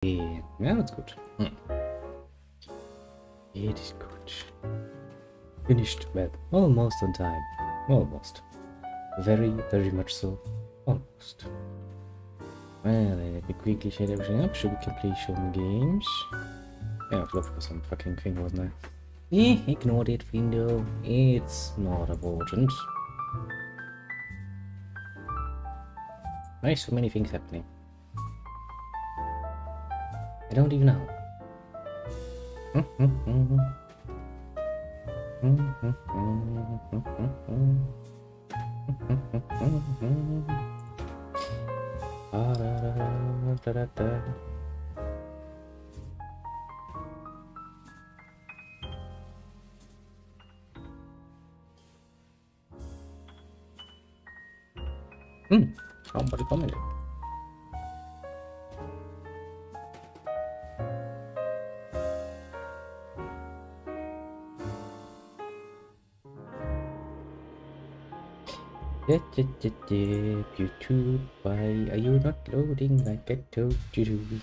Yeah, that's good. It is good. Finished, well, almost on time. Almost. Very, very much so. Almost. Well, let me quickly set everything up so we can play some games. Yeah, I have to look for some fucking thing, wasn't I? Ignore that window. It's not important. Nice, so many things happening. I don't even know. Somebody commented. YouTube, why are you not loading like I told you to?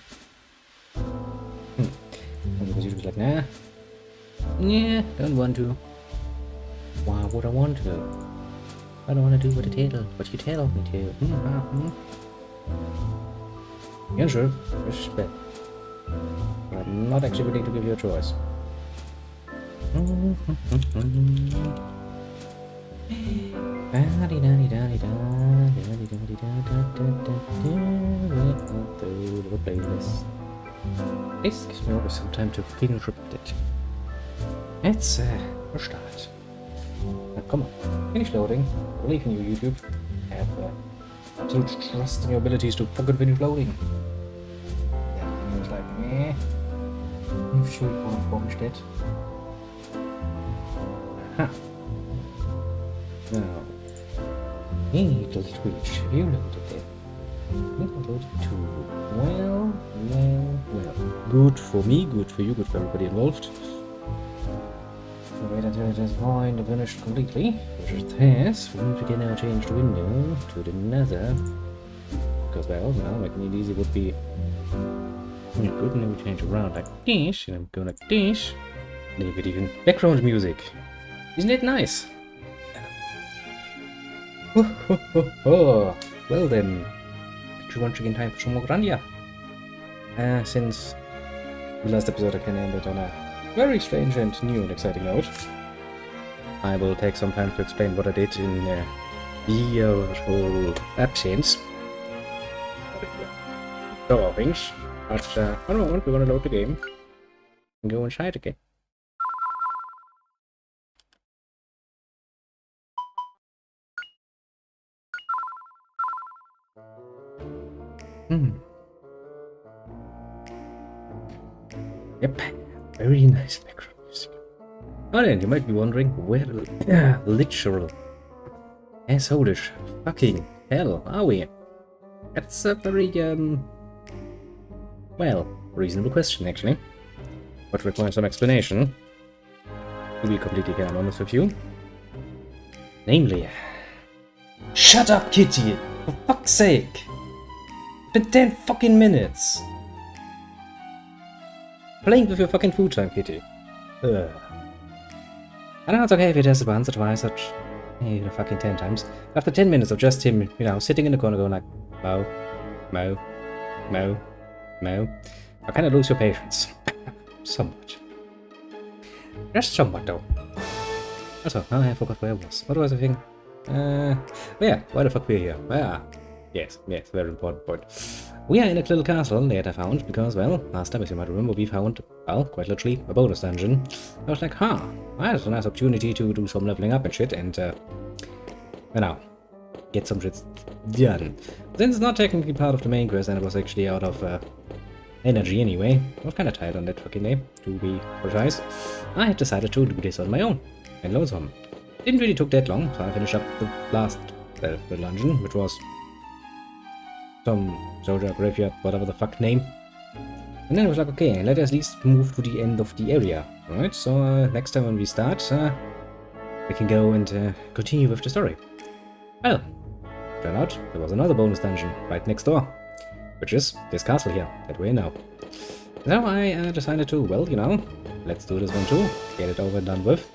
Because YouTube's like, nah. Yeah, don't want to. Why would I want to? I don't want to do what you tell me to. Yeah, sure, respect. But I'm not actually willing to give you a choice. Playlist. This gives me always some time to finish it. Let's start. Now, come on, finish loading. I believe in you, YouTube. I have absolute trust in your abilities to fucking finish loading. Yeah, I was like, meh. You sure you want to publish that? Aha. Now, little Twitch, you loaded it. Loaded too. Well. Good for me, good for you, good for everybody involved. Wait until it is void and finished completely, which it has. We need to now change the window to the nether. Because, well, now making it easy would be good, and then we change around like this, and I'm going like this. Then you get even background music. Isn't it nice? Well then, did you want to get in time for some more Grandia? Since the last episode I can end it on a very strange and new and exciting note, I will take some time to explain what I did in your whole absence. So things, but for a moment we're gonna load the game and go inside again. Yep, very nice background music. Oh, then you might be wondering where the literal asshole-ish fucking hell are we? That's a very well, reasonable question actually, but requires some explanation. To be completely honest with you, namely, shut up, Kitty! For fuck's sake! It's been 10 fucking minutes. Playing with your fucking food time, Kitty. Ugh. I know it's okay if he does it once or twice or even fucking 10 times. After 10 minutes of just him, you know, sitting in the corner going like, mo, mo, mo, mo, I kind of lose your patience. Somewhat. Just somewhat, though. Also, now I forgot where I was. What was the thing? Yeah, why the fuck we're here? Yes, very important point. We are in a little castle that I found because, well, last time, as you might remember, we found, well, quite literally, a bonus dungeon. I was like, that's a nice opportunity to do some leveling up and shit, and, you know, get some shit done. Since it's not technically part of the main quest, and it was actually out of, energy anyway, I was kind of tired on that fucking day, to be precise. I had decided to do this on my own, and loads of them. Didn't really took that long, so I finished up the last, well, the dungeon, which was some soldier graveyard, whatever the fuck name. And then it was like, okay, let us at least move to the end of the area, right? So next time when we start, we can go and continue with the story. Well, turned out there was another bonus dungeon right next door, which is this castle here that we're in now. So I decided to, well, let's do this one too, get it over and done with.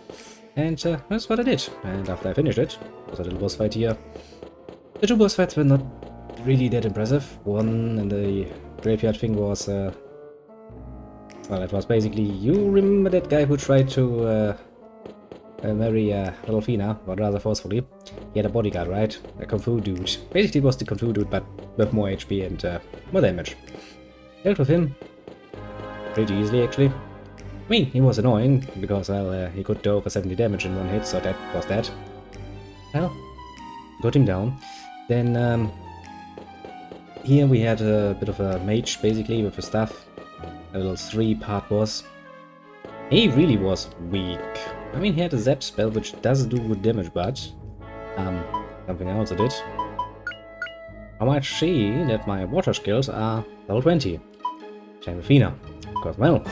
And that's what I did. And after I finished it, there was a little boss fight here. The 2 boss fights were not really that impressive. One in the graveyard thing was, well, it was basically, you remember that guy who tried to marry little Fina, but rather forcefully. He had a bodyguard, right? A Kung Fu dude. Basically it was the Kung Fu dude, but with more HP and more damage. Dealt with him pretty easily, actually. I mean, he was annoying, because, well, he could do over 70 damage in one hit, so that was that. Well, got him down. Then, here we had a bit of a mage, basically, with a staff. A little 3-part boss. He really was weak. I mean, he had a zap spell, which does do good damage, but something else it did. I might see that my water skills are level 20. Same with Fina. Because, well,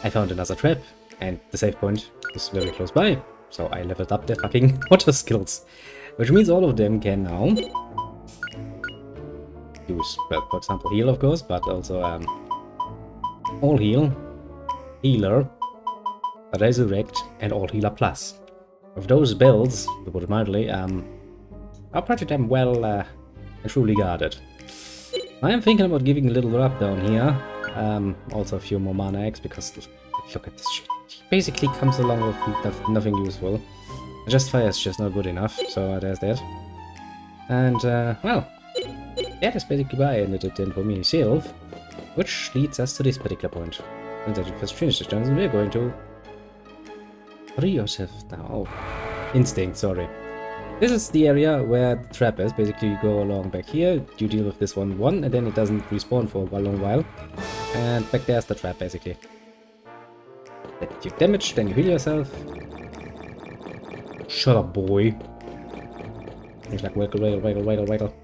I found another trap, and the save point is very close by. So I leveled up their fucking water skills. Which means all of them can now use, well, for example, heal, of course, but also all heal, healer, resurrect, and all healer plus. With those spells, to put it mildly, are pretty damn well and truly guarded. I am thinking about giving a little rub down here. Also a few more mana eggs, because look at this shit. He basically comes along with nothing useful. Just fire is just not good enough, so there's that. And, well, that is basically why I ended it in for myself. Which leads us to this particular point. And that you first finish this dungeon, we're going to free yourself now. Oh, instinct, sorry. This is the area where the trap is. Basically, you go along back here, you deal with this one, and then it doesn't respawn for a long while. And back there's the trap, basically. Then you damage, then you heal yourself. Shut up, boy. He's like, wiggle, wiggle, wiggle, wiggle, wiggle.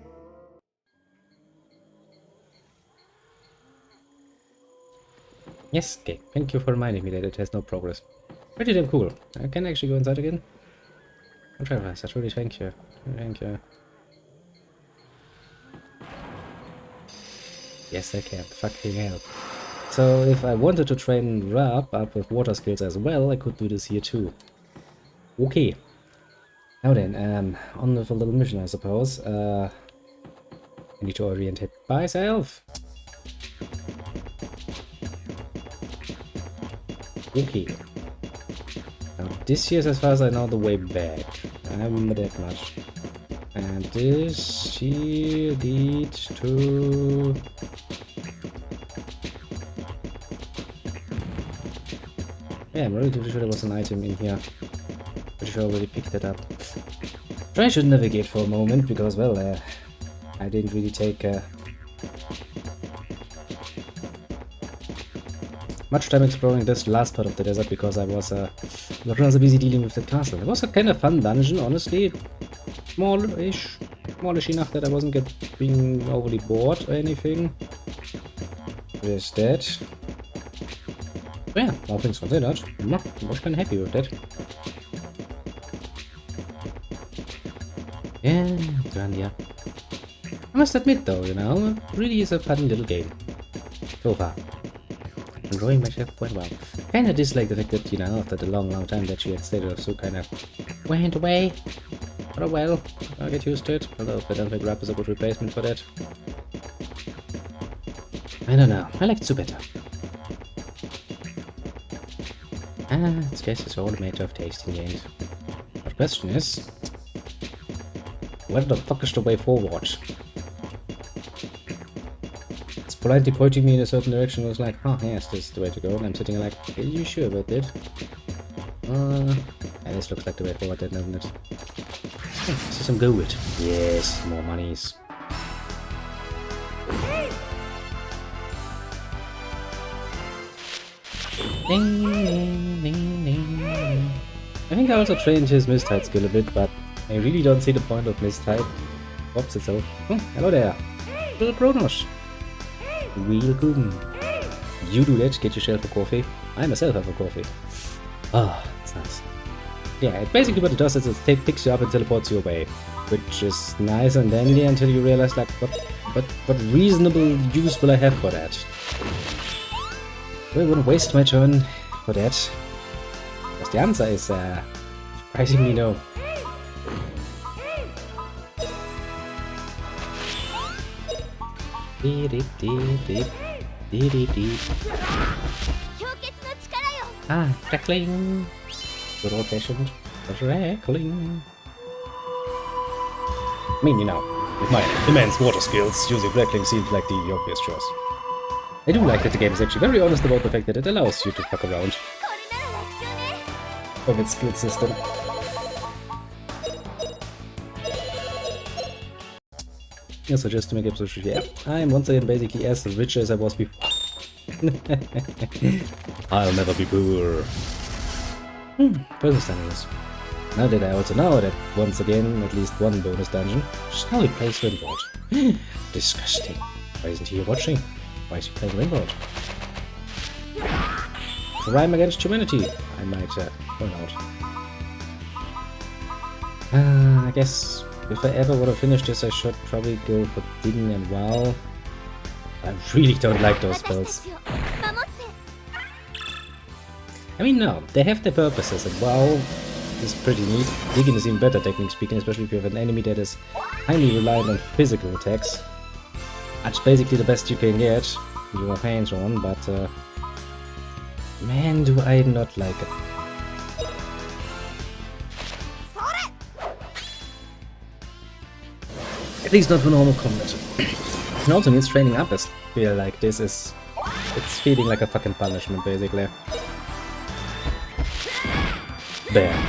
Yes, okay. Thank you for reminding me that it has no progress. Pretty damn cool. I can actually go inside again. Oh, Travis, that's really thank you. Thank you. Yes, I can. Fucking hell. So, if I wanted to train Rab up with water skills as well, I could do this here too. Okay. Now then, on with a little mission, I suppose. I need to orientate myself. Okay. Now, this here is, as far as I know, the way back. I remember that much. And this here leads to... Yeah, I'm relatively sure there was an item in here. Pretty sure I already picked it up. Try to navigate for a moment, because, well, I didn't really take much time exploring this last part of the desert, because I was rather busy dealing with that castle. It was a kind of fun dungeon, honestly. Smallish enough that I wasn't being overly bored or anything. There's that. But yeah, all things considered, I was kind of happy with that. Yeah, Grandia. I must admit though, it really is a fun little game. So far. Enjoying myself quite well. Kinda dislike the fact that, after the long time that she had stayed or so kinda went away. But oh well, I'll get used to it. Although I don't think Rap is a good replacement for that. I don't know, I liked Sue better. I guess it's all a matter of taste in the end. But the question is, where the fuck is the way forward? It's politely pointing me in a certain direction. I was like, oh yes, this is the way to go. And I'm sitting like, are you sure about that? Yeah, this looks like the way forward then, doesn't it? This is some good. Yes, more monies. Ding, ding, ding, ding. I think I also trained his mist-type skill a bit, but I really don't see the point of mist-type. Pops itself. Oh, hello there. Little Kronos. Welcome. You do that, get yourself a coffee. I myself have a coffee. Ah, oh, it's nice. Yeah, basically what it does is it picks you up and teleports you away. Which is nice and dandy until you realize, like, what reasonable use will I have for that? I wouldn't waste my turn for that. Because the answer is surprisingly no. Ah, crackling! Good old fashioned crackling. I mean, you know, with my immense water skills, using crackling seems like the obvious choice. I do like that the game is actually very honest about the fact that it allows you to fuck around with its skill system. Yeah, so just to make it so yeah, I'm once again basically as rich as I was before. I'll never be poor. Bonus dungeons. Now that I also know that once again at least one bonus dungeon, shall we play Swimboard? Disgusting. Why isn't he here watching? Why is he playing Rimboard? Crime against humanity, I might point out. I guess if I ever want to finish this, I should probably go for Ding and Wow. I really don't like those spells. I mean, no, they have their purposes, and Wow is pretty neat. Digging is even better, technically speaking, especially if you have an enemy that is highly reliant on physical attacks. That's basically the best you can get with your hands on, but man, do I not like it. At least not for normal combat. It also means training up as feel like this is... it's feeling like a fucking punishment, basically. Bam.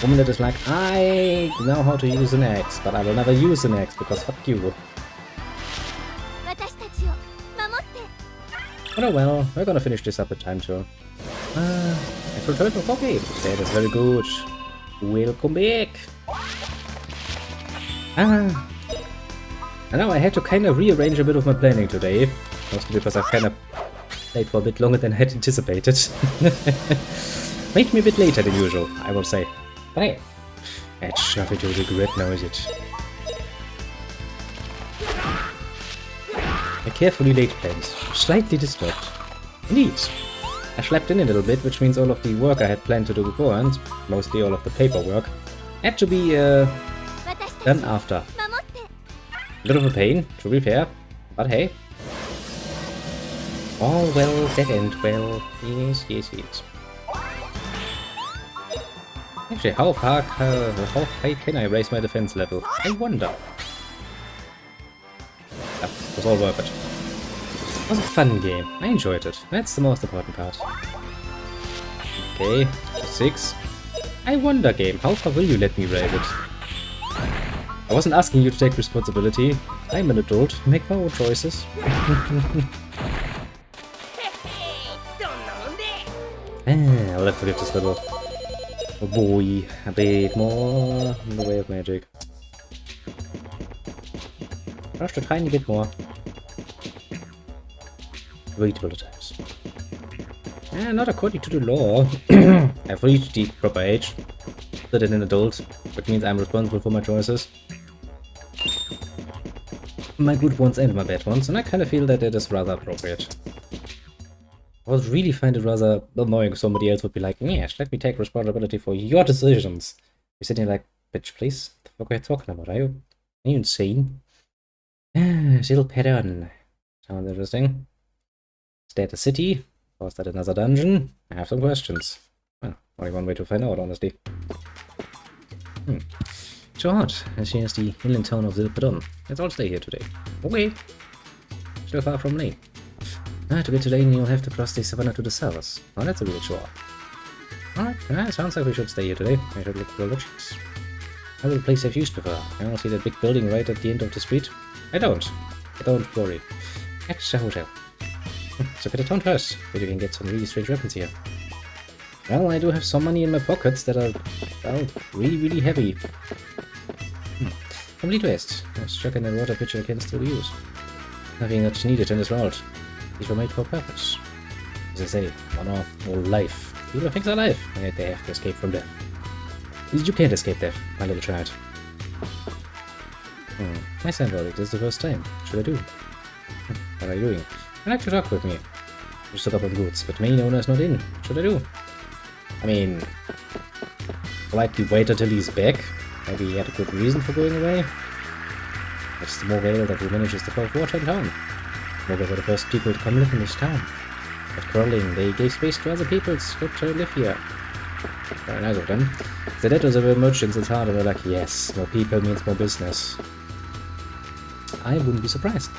Woman that is like, I know how to use an axe, but I will never use an axe because fuck you. But oh well, we're gonna finish this up in time too. I've returned to Pocky. That is very good. Welcome back. I know I had to kind of rearrange a bit of my planning today, mostly because I've kind of played for a bit longer than I had anticipated. Made me a bit later than usual, I will say. But hey, that's nothing to regret now, is it? I carefully laid plans, slightly disturbed. Indeed, I slept in a little bit, which means all of the work I had planned to do beforehand, mostly all of the paperwork, had to be done after. A bit of a pain, to be fair, but hey. All well that end well. Yes, yes, yes. Actually, how high can I raise my defense level? I wonder. That was all worth it. It was a fun game. I enjoyed it. That's the most important part. Okay, 6. I wonder, game. How far will you let me raise it? I wasn't asking you to take responsibility. I'm an adult. Make my own choices. I'll have to give this little boy a bit more in the way of magic. Just a tiny bit more. Wait all the times. Not according to the law. I've reached the proper age. That an adult, which means I'm responsible for my choices. My good ones and my bad ones, and I kind of feel that it is rather appropriate. I would really find it rather annoying if somebody else would be like, yes, let me take responsibility for your decisions. You're sitting like, bitch, please, what the fuck are you talking about, are you? Are you insane? Still pattern. Sounds interesting. Is that a city? Or is that another dungeon? I have some questions. Well, only one way to find out, honestly. Short, as here's the inland town of Zilpadon. Let's all stay here today. Okay. Still far from Lane. To get to Lane, you'll have to cross the savannah to the south. Oh, that's a real chore. Alright, sounds like we should stay here today. I should look for lodgings. How will the place have used before? I don't see that big building right at the end of the street. I don't. Don't worry. That's a hotel. So get a town first, but you can get some really strange weapons here. Well, I do have some money in my pockets that are, well, really heavy. Complete waste. I was checking that water pitcher I can still use. Nothing that's needed in this world. These were made for a purpose. As I say, honor or life. People things are life, and yet they have to escape from death. At least you can't escape death, my little child. Nice handball, this is the first time. What should I do? What are you doing? I'd like to talk with me. stock up on goods, but main owner's not in. What should I do? I mean, politely wait until he's back. Maybe he had a good reason for going away. It's the Morgale that manages to cause water in town. Morgale were the first people to come live in this town. But crawling, they gave space to other peoples who to live here. Very nice of them. The debtors of the merchants and harder were like, yes, more people means more business. I wouldn't be surprised.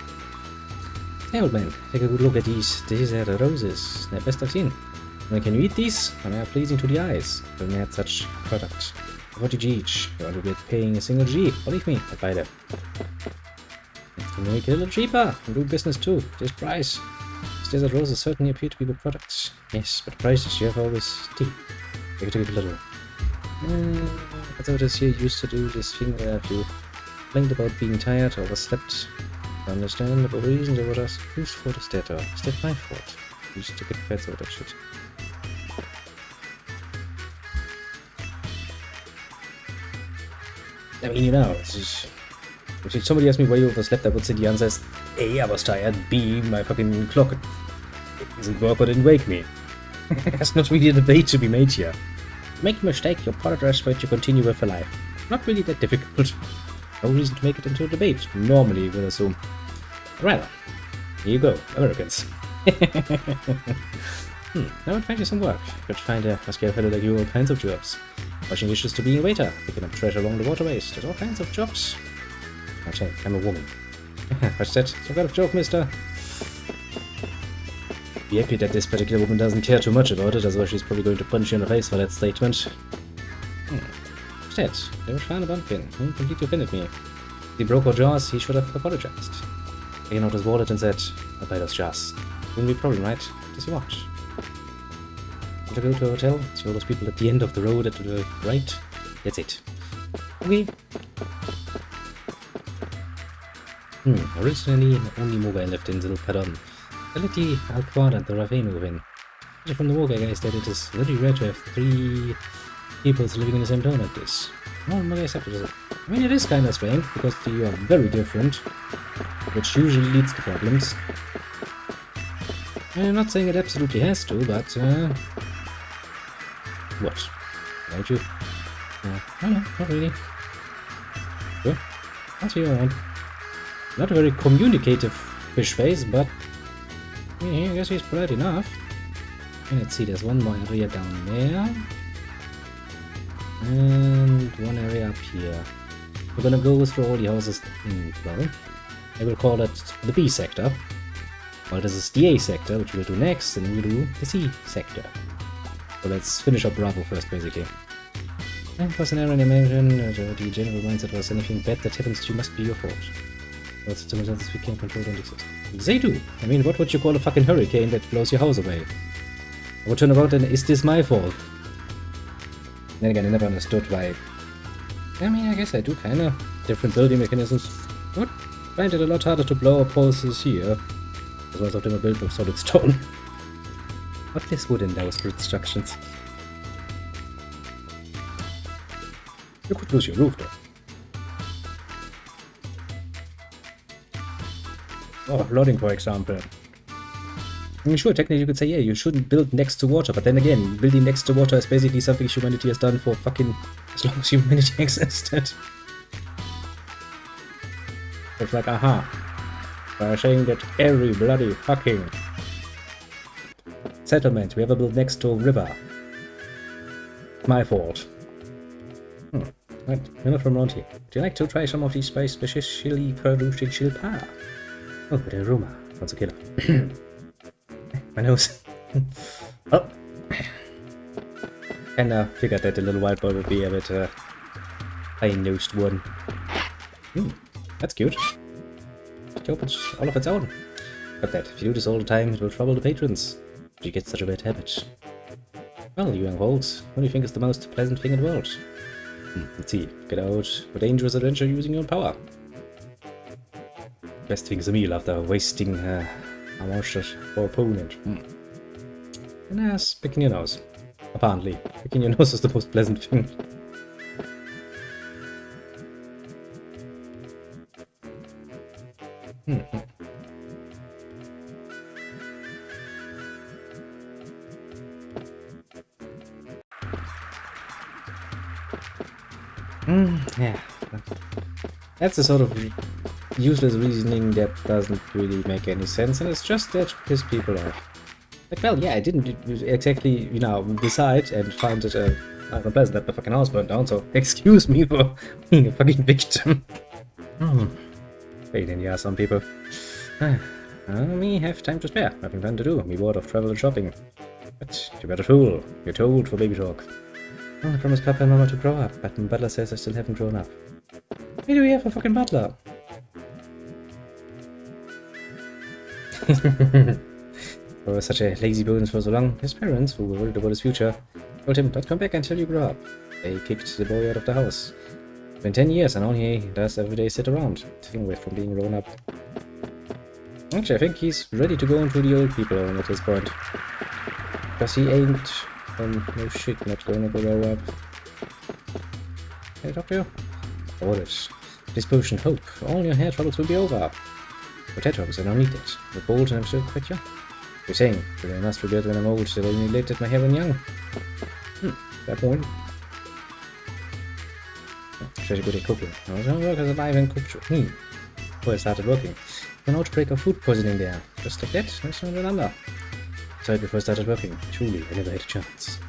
Hey old man, take a good look at these. These are the roses. They're best I've seen. And can you eat these? When they are pleasing to the eyes. When they had such product. 40 G each. You want to get paying a single G. Believe me, I'd buy them. Can make it a little cheaper and do business too. This price. These desert roses certainly appear to be good products. Yes, but prices you have always tea. You can take it a little. That's how it is here. Used to do this thing where if you complained about being tired or overslept, for understandable reasons, I would ask whose fault is that, or is that my fault? You used to get fed over that shit. I mean, you know, it's just, if somebody asked me why you overslept, I would say the answer is A, I was tired, B, my fucking clock doesn't work or didn't wake me. There's not really a debate to be made here. Make a mistake, you apologize for it, you continue with your life. Not really that difficult. No reason to make it into a debate, normally you would assume. Rather, here you go, Americans. I would find you some work. You could find a muscular fellow like you all kinds of jobs. Washing dishes to being a waiter, picking up trash along the waterways, there's all kinds of jobs. Okay, I'm a woman. What's that? Some kind of joke, mister? Be happy that this particular woman doesn't care too much about it, otherwise she's probably going to punch you in the face for that statement. What's that? They were found a bumpkin. He completely offended me. If he broke our jaws, he should have apologized. Taking out his wallet and said, I'll buy those jaws. Wouldn't be a problem, right? Just you watch. Want to go to a hotel? See all those people at the end of the road at the right? That's it. Okay. Originally, only Mogai lived in Little Padon. Lately, Alquad and the Ravine move in. From the Mogai guys that it is very rare to have 3 peoples living in the same town like this. Well, Mogai accepted it. I mean, it is kind of strange, because they are very different, which usually leads to problems. I'm not saying it absolutely has to, but, what? Don't you? No, not really. Sure. I'll see you around. Not a very communicative fish face, but yeah, I guess he's polite enough. And let's see, there's one more area down there. And one area up here. We're gonna go through all the houses in, well, I will call it the B sector. Well, this is the A sector, which we'll do next, and then we'll do the C sector. So let's finish up Bravo first, basically. And for an error in mention, the general mindset was anything bad that happens to you must be your fault. Well, circumstances we can't control don't exist. They do! I mean, what would you call a fucking hurricane that blows your house away? I would turn around and, is this my fault? Then again, I never understood why. I mean, I guess I do kinda. Different building mechanisms. I would find it a lot harder to blow up houses here. As most of them are built with solid stone. What less wood in those constructions? You could lose your roof though. Oh, flooding, for example. I mean, sure, technically you could say, yeah, you shouldn't build next to water, but then again, building next to water is basically something humanity has done for fucking as long as humanity existed. It's like, aha. By saying that every bloody fucking settlement we ever built next to a river. My fault. Right, you're not from around here. Would you like to try some of these specially producing shilpa? Oh, the aroma. What's a killer? My nose. Oh. Kinda figured that the little white boy would be a bit high-nosed one. That's cute. It opens all of its own. But that, if you do this all the time, it will trouble the patrons. You get such a bad habit. Well, you young folks, what do you think is the most pleasant thing in the world? Let's see. Get out for dangerous adventure using your own power. Best thing is a meal after wasting amorphous for opponent. And yes, picking your nose. Apparently, picking your nose is the most pleasant thing. Yeah. That's the sort of useless reasoning that doesn't really make any sense, and it's just there to piss people off. Like, well, yeah, I didn't exactly, decide and find it unpleasant that the fucking house burned down, so excuse me for being a fucking victim. Pain in the ass, some people. We have time to spare, nothing fun to do, me bored of travel and shopping. But you're better fool, you're too old for baby talk. I promised Papa and Mama to grow up, but my butler says I still haven't grown up. Why do we have a fucking butler? For such a lazy bones for so long, his parents, who were worried about his future, told him, don't come back until you grow up. They kicked the boy out of the house. It's been 10 years and all he does every day is sit around, taking away from being grown up. Actually, I think he's ready to go into the old people home at this point. Because he ain't, no shit, not gonna grow up. Can I talk to you? Hold it. This potion, hope. All your hair troubles will be over. But hair troubles are now needed. You're bold and I'm still quite young. You're saying that I must regret when I'm old that I neglected my hair when young. Fair point. Very good at cooking. I was gonna work as a live and cook. Before I started working, an outbreak of food poisoning there. Just like that, no sooner than under. So before I started working, truly, I never had a chance.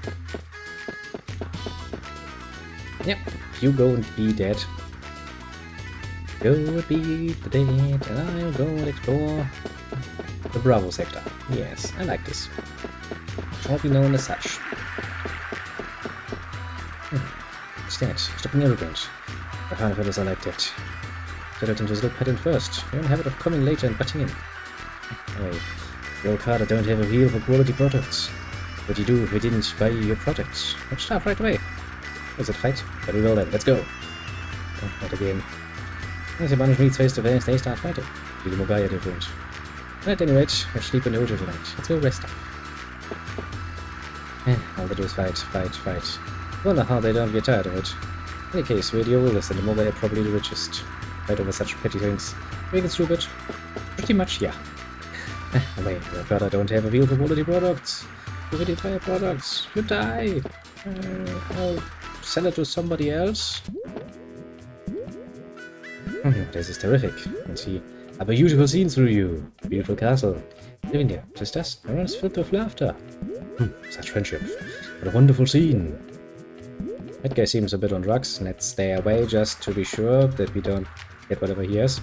Yep, you go and be dead. Go and be the dead, and I'll go and explore the Bravo sector. Yes, I like this. Shortly known as such. What's that? Stopping arrogant. I found fellows are like that. Skeleton just look pattern first. You're in the habit of coming later and butting in. Anyway, work hard, I don't have a feel for quality products. What do you do if we didn't buy your products? Let's start right away. Was it fight? Very well then, let's go. Oh, not again. As a bunch of meets face to face, they start fighting. Even more guy are different. At any rate, we'll sleep in the hotel tonight. Let's go rest up. All they do is fight, fight, fight. Wonder how they don't get tired of it. In any case, we're the oldest and the more they are probably the richest. Fight over such petty things. Make it stupid? Pretty much, yeah. Wait, but I don't have a feel for quality products. For the entire products. You die. I'll sell it to somebody else. This is terrific. And see a beautiful scene through you. Beautiful castle. Living there, just us. Everyone's filled with laughter. Such friendship. What a wonderful scene. That guy seems a bit on drugs. Let's stay away just to be sure that we don't get whatever he has.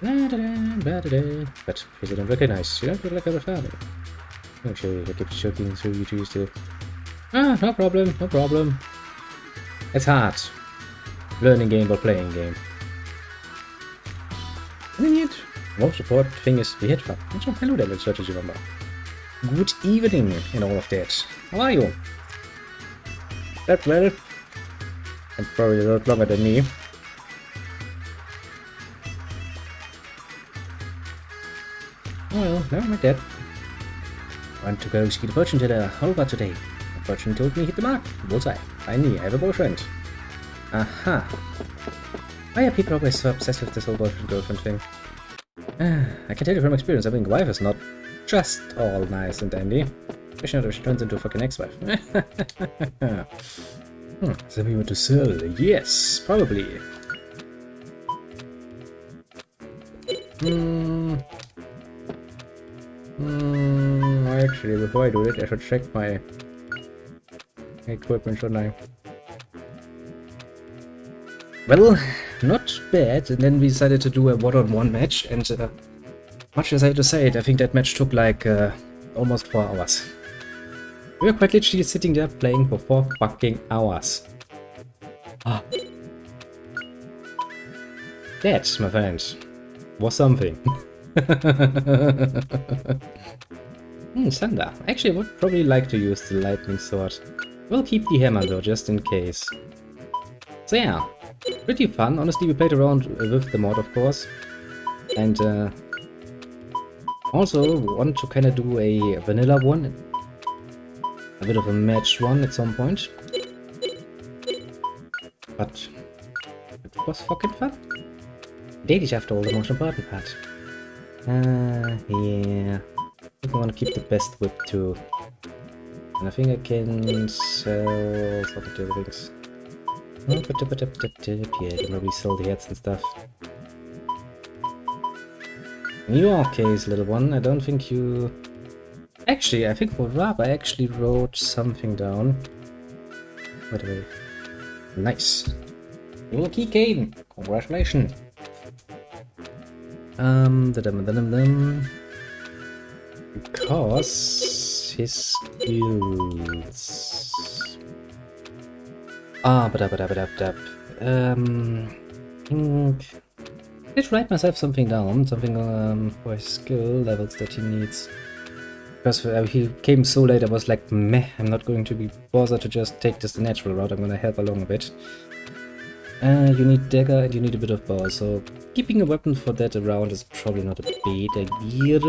But if you don't recognize, you don't look like a family. I'm sure I keep choking through you two still. No problem, no problem. It's hard. Learning game or playing game. And most important thing is we had fun. And so hello there, little strategy member. Good evening and all of that. How are you? That well? And probably a lot longer than me. Well, never mind that. I want to go see the fortune teller. How about today? The fortune told me hit the mark. Bullseye. Finally, I have a boyfriend. Aha. Why are people always so obsessed with this whole boyfriend-girlfriend thing? I can tell you from experience, having a wife is not just all nice and dandy. Especially not if she turns into a fucking ex-wife. So we want to sell? Yes, probably. Actually, before I do it, I should check my equipment, shouldn't I? Well, not bad. And then we decided to do a one-on-one match, and much as I had to say it, I think that match took like almost 4 hours. We were quite literally sitting there playing for 4 fucking hours. That, my friend, was something. Thunder. Actually, I would probably like to use the lightning sword. We'll keep the hammer though, just in case. So yeah, pretty fun. Honestly, we played around with the mod, of course. And also want to kind of do a vanilla one. A bit of a match one at some point. But it was fucking fun. Ladies, after all, the most important part. Yeah. I think I want to keep the best whip too. And I think I can sell some of the other things. Yeah, can probably sell the heads and stuff. In your case, little one, I don't think you... Actually, I think for Rab, I actually wrote something down. Wait a minute. Nice. Little key cane. Congratulations. Because his skills. I did write myself something down, something for his skill levels that he needs. Because he came so late, I was like, meh, I'm not going to be bothered to just take this the natural route, I'm gonna help along a bit. You need dagger and you need a bit of bow, so keeping a weapon for that around is probably not a bad idea.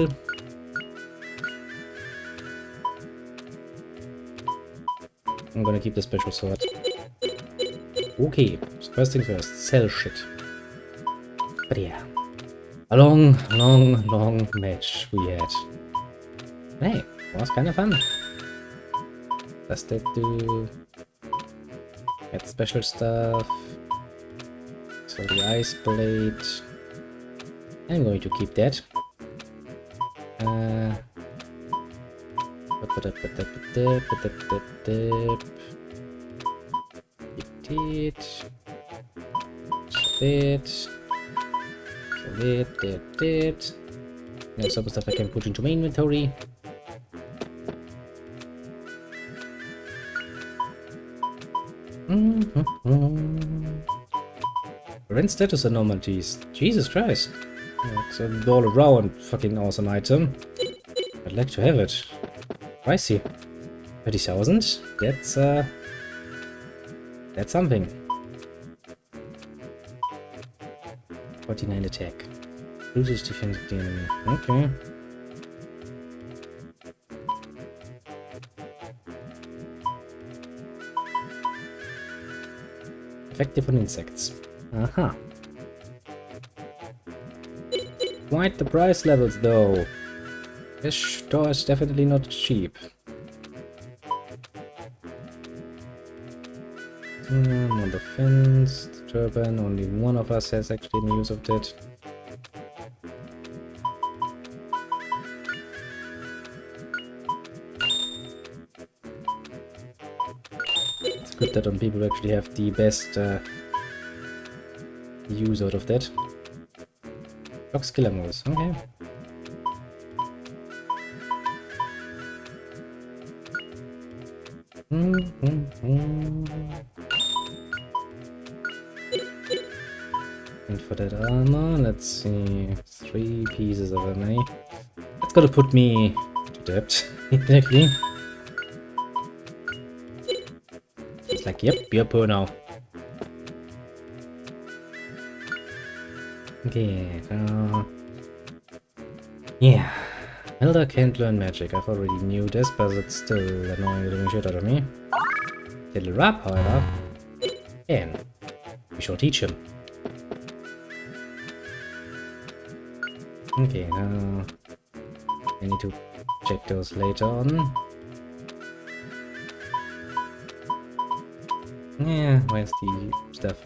I'm gonna keep the special sword. Okay, so first thing first, sell shit. But yeah, a long match we had. Hey, it was kind of fun. Does that do... Get special stuff. So the ice blade. I'm going to keep that. That. There's some stuff I can put into my inventory. Rent status anomalies. Jesus Christ. It's an all around fucking awesome item. I'd like to have it. Pricey. 30,000? That's something. 49 attack. Loses defense of the enemy. Okay. Effective on insects. Aha. Quite the price levels though. This store is definitely not cheap. On the fence, the turban, only one of us has actually any use of that. It's good that people actually have the best use out of that. Box killer moves, okay. And for that armor, let's see, 3 pieces of money. That's gotta put me to debt, exactly. It's like, yep, you're poor now. Okay, yeah. Elder can't learn magic. I've already knew this, but it's still annoying the living shit out of me. Little Rap, however, can. We shall teach him. Okay, now I need to check those later on. Yeah, where's the stuff?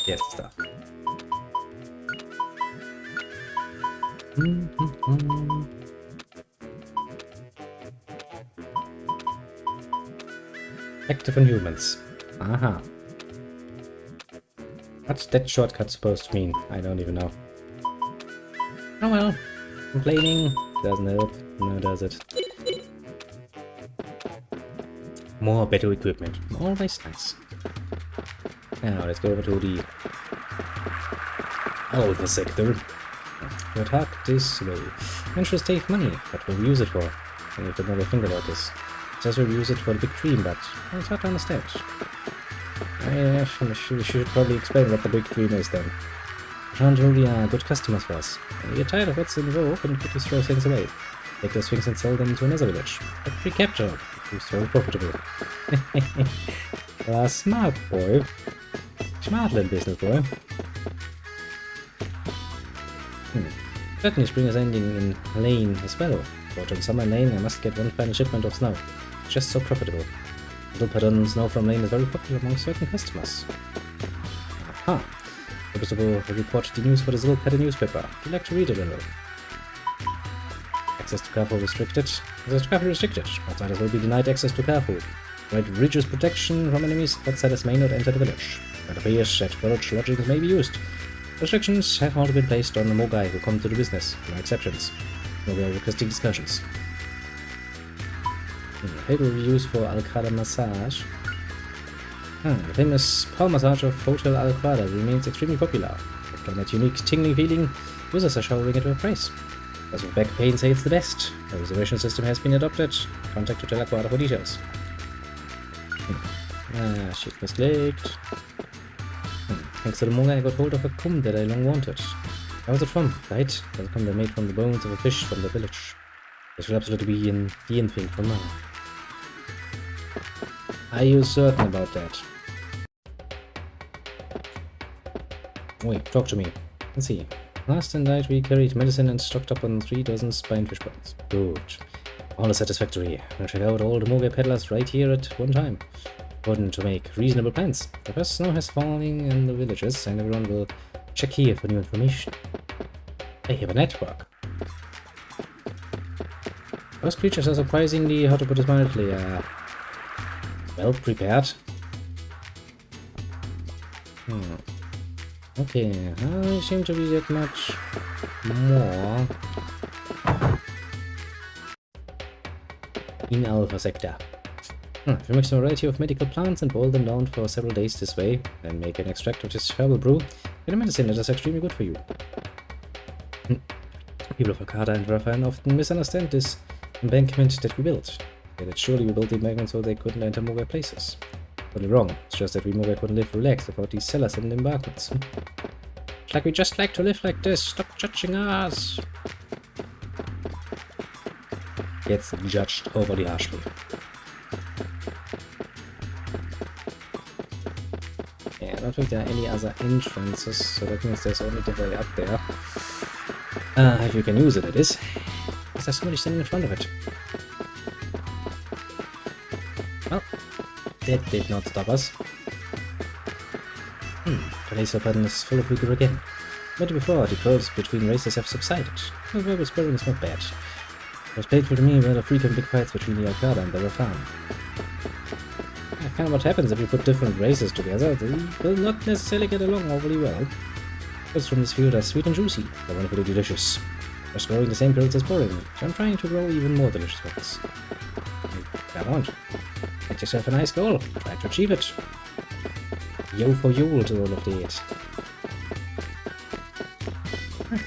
Yes, the stuff. Active on humans. Aha. What's that shortcut supposed to mean? I don't even know. Oh well. Complaining doesn't help. No, does it? More better equipment. Always nice. Now let's go over to the Alpha sector. To attack this way. Ventures take money, but what we use it for? And you could never think about this. It says we use it for the big dream, but it's hard to understand. I should probably explain what the big dream is then. Aren't really good customers for us. You're tired of what's in the rope and quickly throw things away. Take those things and sell them to another village. But recapture. Who's so profitable. Smart boy. Smart little business boy. Certainly spring is ending in Lane as well. But on summer Lane I must get one final shipment of snow. Just so profitable. Little pattern snow from lane is very popular among certain customers. Aha. Purpose to report the news for the little pattern newspaper. Would you like to read it a little? Access to Carrefour restricted. Access to Carrefour restricted. Outsiders will be denied access to Carrefour. Provide rigorous protection from enemies. Outsiders may not enter the village. It appears that village lodgings may be used. Restrictions have also been placed on the Mogai who come to the business. No exceptions. Mogai requesting discussions. Paper reviews for Alcada Massage. The famous palm massage of Hotel Alcada remains extremely popular. After that unique tingling feeling, users are showering it to a price. As with back pain, say it's the best. A reservation system has been adopted. Contact Hotel Alcada for details. Shit misclicked. Thanks to the Mogai, I got hold of a comb that I long wanted. Where was it from? Right? It was a comb that made from the bones of a fish from the village. This will absolutely be the end thing from now. Are you certain about that? Wait, talk to me. Let's see. Last night we carried medicine and stocked up on 3 dozen spinefish bones. Good. All is satisfactory. We'll check out all the Mogai peddlers right here at one time. Important to make reasonable plans. The first snow has fallen in the villages and everyone will check here for new information. They have a network. Those creatures are surprisingly, how to put it mildly, well prepared. Okay, I seem to be that much more in Alpha Sector. If you mix a variety of medical plants and boil them down for several days this way, then make an extract of this herbal brew, get a medicine that is extremely good for you. People of Alcada and Raphael often misunderstand this embankment that we built. They that surely we built the embankment so they couldn't enter Mogai places. Totally wrong. It's just that we Mogai couldn't live relaxed without these cellars and embankments. It's like we just like to live like this. Stop judging us. Gets judged overly harshly. Yeah, I don't think there are any other entrances, so that means there's only the way up there. If you can use it, that is. Because there's somebody standing in front of it. Well, that did not stop us. The laser pattern is full of vigor again. But before, the quarrels between races have subsided. The verbal sparring is not bad. It was painful to me when the frequent big fights between the Alcada and the Rafan. Kind of what happens if you put different races together. They will not necessarily get along overly well. Fruits from this field are sweet and juicy. They're wonderfully delicious. Just growing the same fields is boring, so I'm trying to grow even more delicious ones. Come on. Get yourself a nice goal. Try to achieve it. Yo for Yule to all of it.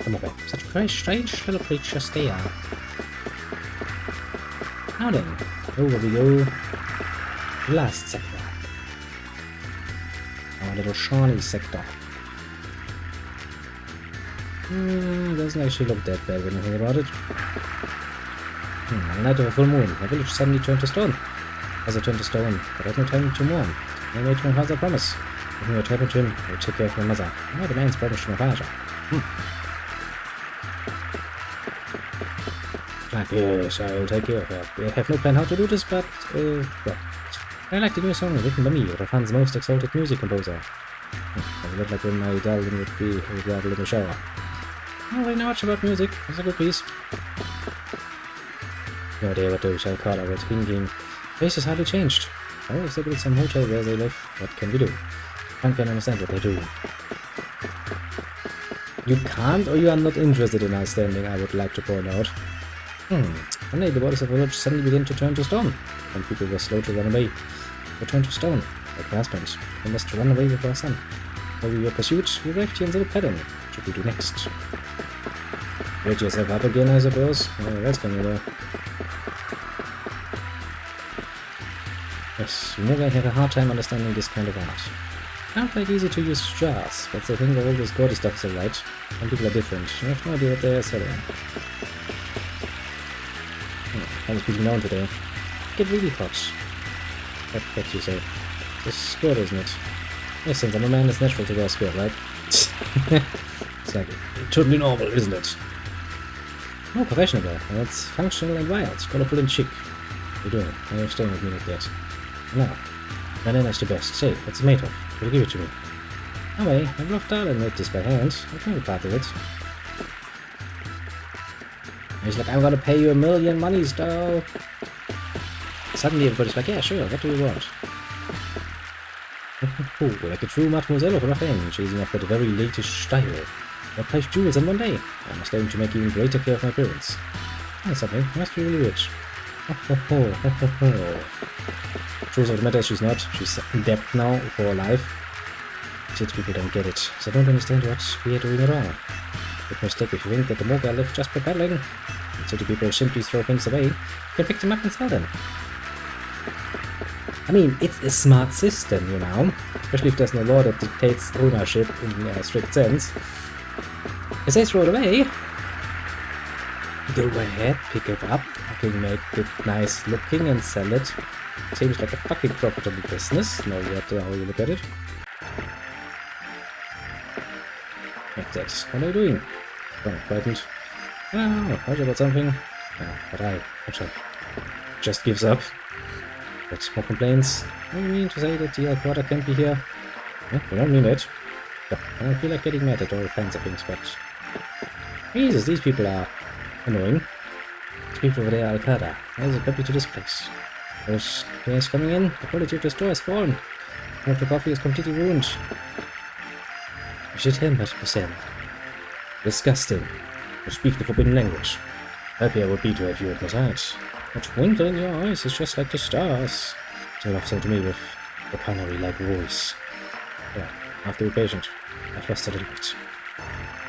Come on, such very strange little creatures they are. Now then, over we go. Last sector. Our little shiny sector. Doesn't actually look that bad when you think about it. On the night of a full moon, my village suddenly turned to stone. As it turned to stone, but I had no time to mourn. I made my father a promise. If what happened to him, I would take care of my mother. Oh, the man's promise to my father. Yes, I will take care of her. I have no plan how to do this, but, well. I like the new song written by me, Rafan's most exalted music composer. It looked like when my darling would rattle in the shower. I don't really know much about music. It's a good piece. No idea what they shall call it. Thinking, place has hardly changed. I always built some hotel where they live. What can we do? Can't understand what they do. You can't, or you are not interested in understanding, I would like to point out. One day the borders of the village suddenly began to turn to stone, and people were slow to run away. They turned to stone, like my husband. They must run away with our son. While we were pursued, we arrived here in the pattern. What should we do next? Wait yourself up again, I suppose. What else can you do? Yes, Mogai have a hard time understanding this kind of art. Not like easy to use jars, but they think that all this gaudy stuff is alright. Some people are different. I have no idea what they are selling. I was beating down today. Get really hot. What you say? It's skirt, isn't it? Yes, since I'm a man, it's natural to wear a skirt, right? It's like totally normal, isn't it? No, professional, and it's functional and wild, colorful and chic. What are you doing? Why are you staring at me like that? Now, banana's the best. Say, what's it made of? Will you give it to me? No way, I've loved darling made this by hand. I'll try to part of it. And he's like, I'm gonna pay you $1 million monies, though. Suddenly everybody's like, yeah, sure, what do you want? Oh, like a true mademoiselle of Raffin, chasing after the very latest style. I'll place jewels in one day. I must aim to make even greater care of my appearance. That's something, I must be really rich. Truth of the matter, she's not. She's in debt now for her life. Shit, people don't get it. They don't understand what we are doing wrong. Make mistake if you think that the Moga live just by peddling. And city people simply throw things away. You can pick them up and sell them. I mean, it's a smart system, you know. Especially if there's no law that dictates ownership in a strict sense. If they throw it away, go ahead, pick it up, fucking make it nice looking and sell it. Seems like a fucking profitable business, no matter how you look at it. Like that. What are you doing? Oh, frightened. Oh, heard about something? Oh, but watch out. Just gives up. But more complaints. I mean to say that the quarter can't be here. Yeah, we don't mean it. Yeah, I don't feel like getting mad at all kinds of things, but... Jesus, these people are annoying. These people over there are Al-Qaeda. Why is it copy to this place? Those players coming in, the quality of the store has fallen. All of the coffee is completely ruined. You should hear 100%. Disgusting. You speak the forbidden language. Happy I would be to have you at my side. That twinkle in your eyes is just like the stars. Tell off so to me with a canary-like voice. Yeah, I have to be patient. I've lost a little bit.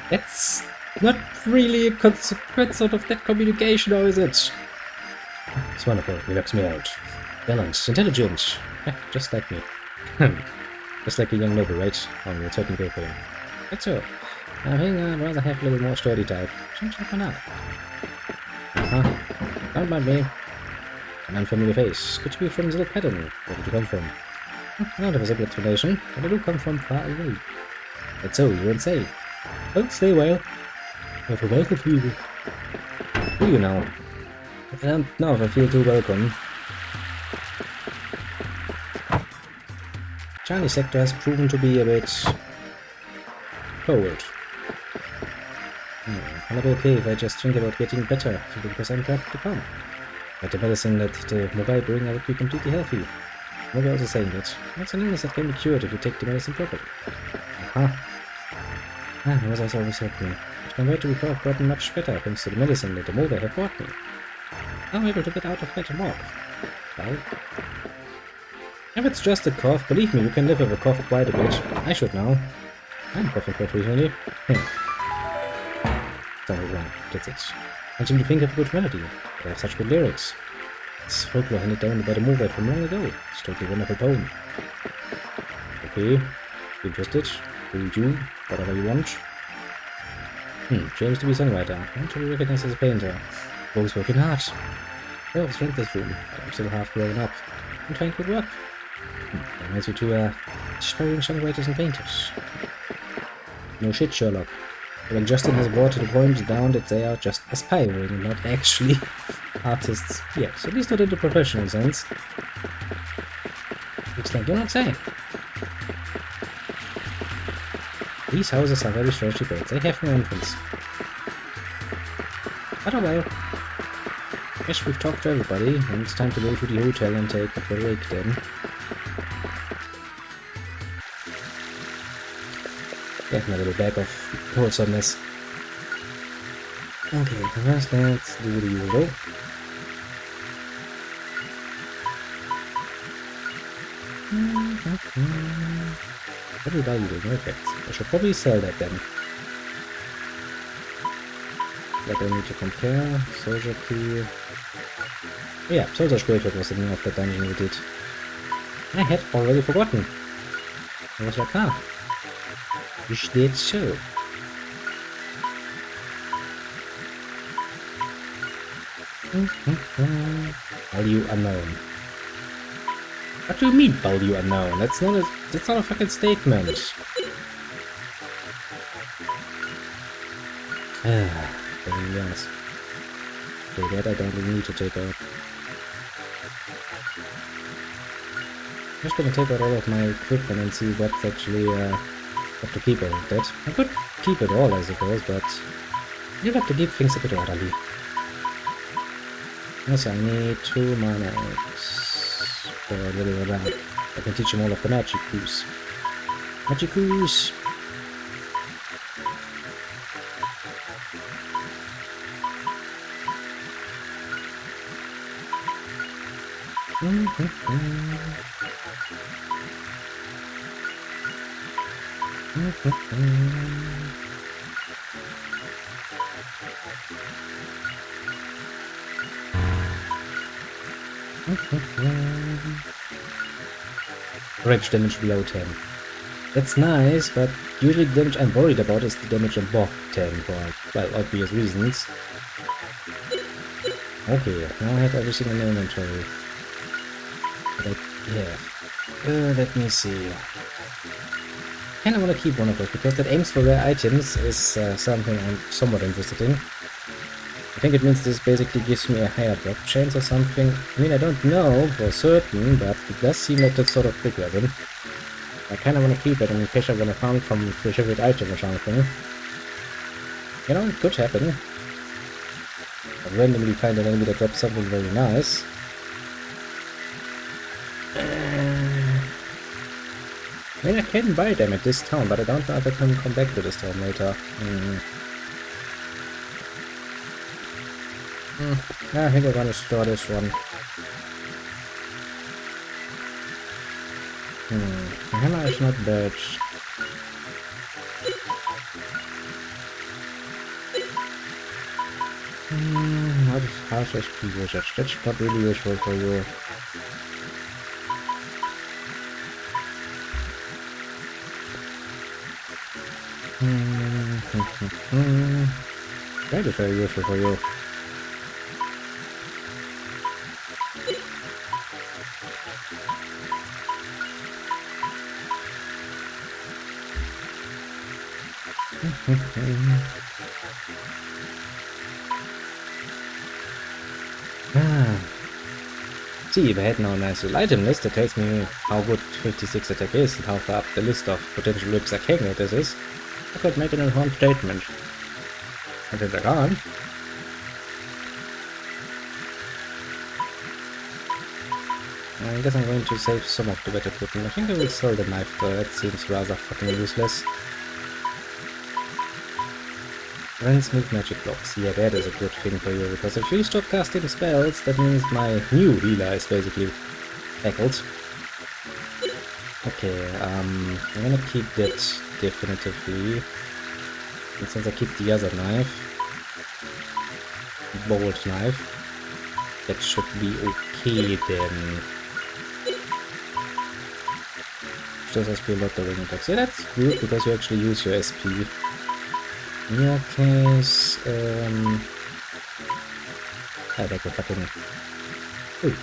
That's not really a consequence out of that communication, or is it? It's wonderful, he knocks me out. Balanced, intelligent. Yeah, just like me. Just like a young noble, right? Oh, we'll certainly go for him. That's so. I think I'd rather have a little more sturdy type. Seems like one out. Don't mind me. An unfamiliar face. Could you be from Little Pattern? Where did you come from? I don't have a simple explanation, but I do come from far away. That's so, you won't say. Well, stay a while. I have a welcome for you. Who you know? I don't know if I feel too welcome. Chinese sector has proven to be a bit cold. I'll be okay if I just think about getting better, simply because I'm glad to come. Like the medicine that the mobile bring, I would be completely healthy. Mobile also saying that. That's an illness that can be cured if you take the medicine properly. What has always helped me. But compared to before, I've gotten much better thanks to the medicine that the mobile have brought me. I'm able to get out of bed and walk. Well, if it's just a cough, believe me, you can live with a cough quite a bit. I should know. I'm coughing quite frequently. Sorry, wrong. That's it. I seem to think of a good melody. They have such good lyrics. It's folklore handed down by the movie from long ago. It's a totally wonderful poem. Okay. Interested? Read you. Whatever you want. James to be songwriter. I'm to be recognized as a painter. Both working hard. I always drink this room, but I'm still half grown up. I'm trying good work. Reminds you to aspiring songwriters and painters. No shit, Sherlock. When Justin has brought to the point down that they are just aspiring and not actually artists yet. At least not in the professional sense. Looks like you're not saying. These houses are very strangely built. They have no entrance. But oh well. Guess we've talked to everybody, and it's time to go to the hotel and take a break then. Get my little bag of wholesomeness. Okay, first let's do the usual. Very valuable, no effects. I should probably sell that then. But I need to compare. Soldier key. Oh yeah, Soldier Scraper was the name of the dungeon we did. I had already forgotten. I was like, you did so. Value unknown. What do you mean value unknown? That's not a fucking statement. Yes. Okay, that I don't really need to take out. just gonna take out all of my equipment and see what's actually what to keep out of that. I could keep it all, I suppose, but you have to keep things a bit orderly. Yes, I need 2 mana for a little around. I can teach him all of the magic goose. Magic goose! Range damage below 10. That's nice, but usually the damage I'm worried about is the damage above 10 for, well, obvious reasons. Okay, now I have everything in the inventory. But yeah. Let me see. I kinda wanna keep one of those, because that aims for rare items is something I'm somewhat interested in. I think it means this basically gives me a higher drop chance or something. I mean, I don't know for certain, but it does seem like that sort of big weapon. I kinda wanna keep it in case I wanna farm from a favorite item or something. You know, it could happen. I randomly find an enemy that drops something very nice. I mean, I can buy them at this town, but I don't know if I can come back to this town later. I think I'm gonna store this one. The hammer is not bad. What is half SP usage? That's not really useful for you. That is very useful for you. See, if I had now a nice little item list that tells me how good 56 attack is and how far up the list of potential rips I can get this is, I could make an informed statement. But if I can't, I guess I'm going to save some of the better equipment. I think I will sell the knife though, that seems rather fucking useless. Transmute magic blocks. Yeah, that is a good thing for you, because if you stop casting spells, that means my new healer is basically tackled. Okay, I'm gonna keep that definitively. And since I keep the other knife, bold knife, that should be okay then. Just SP a lot of ring attacks. Yeah, that's good, because you actually use your SP. In your case, I take the fucking... Ooh.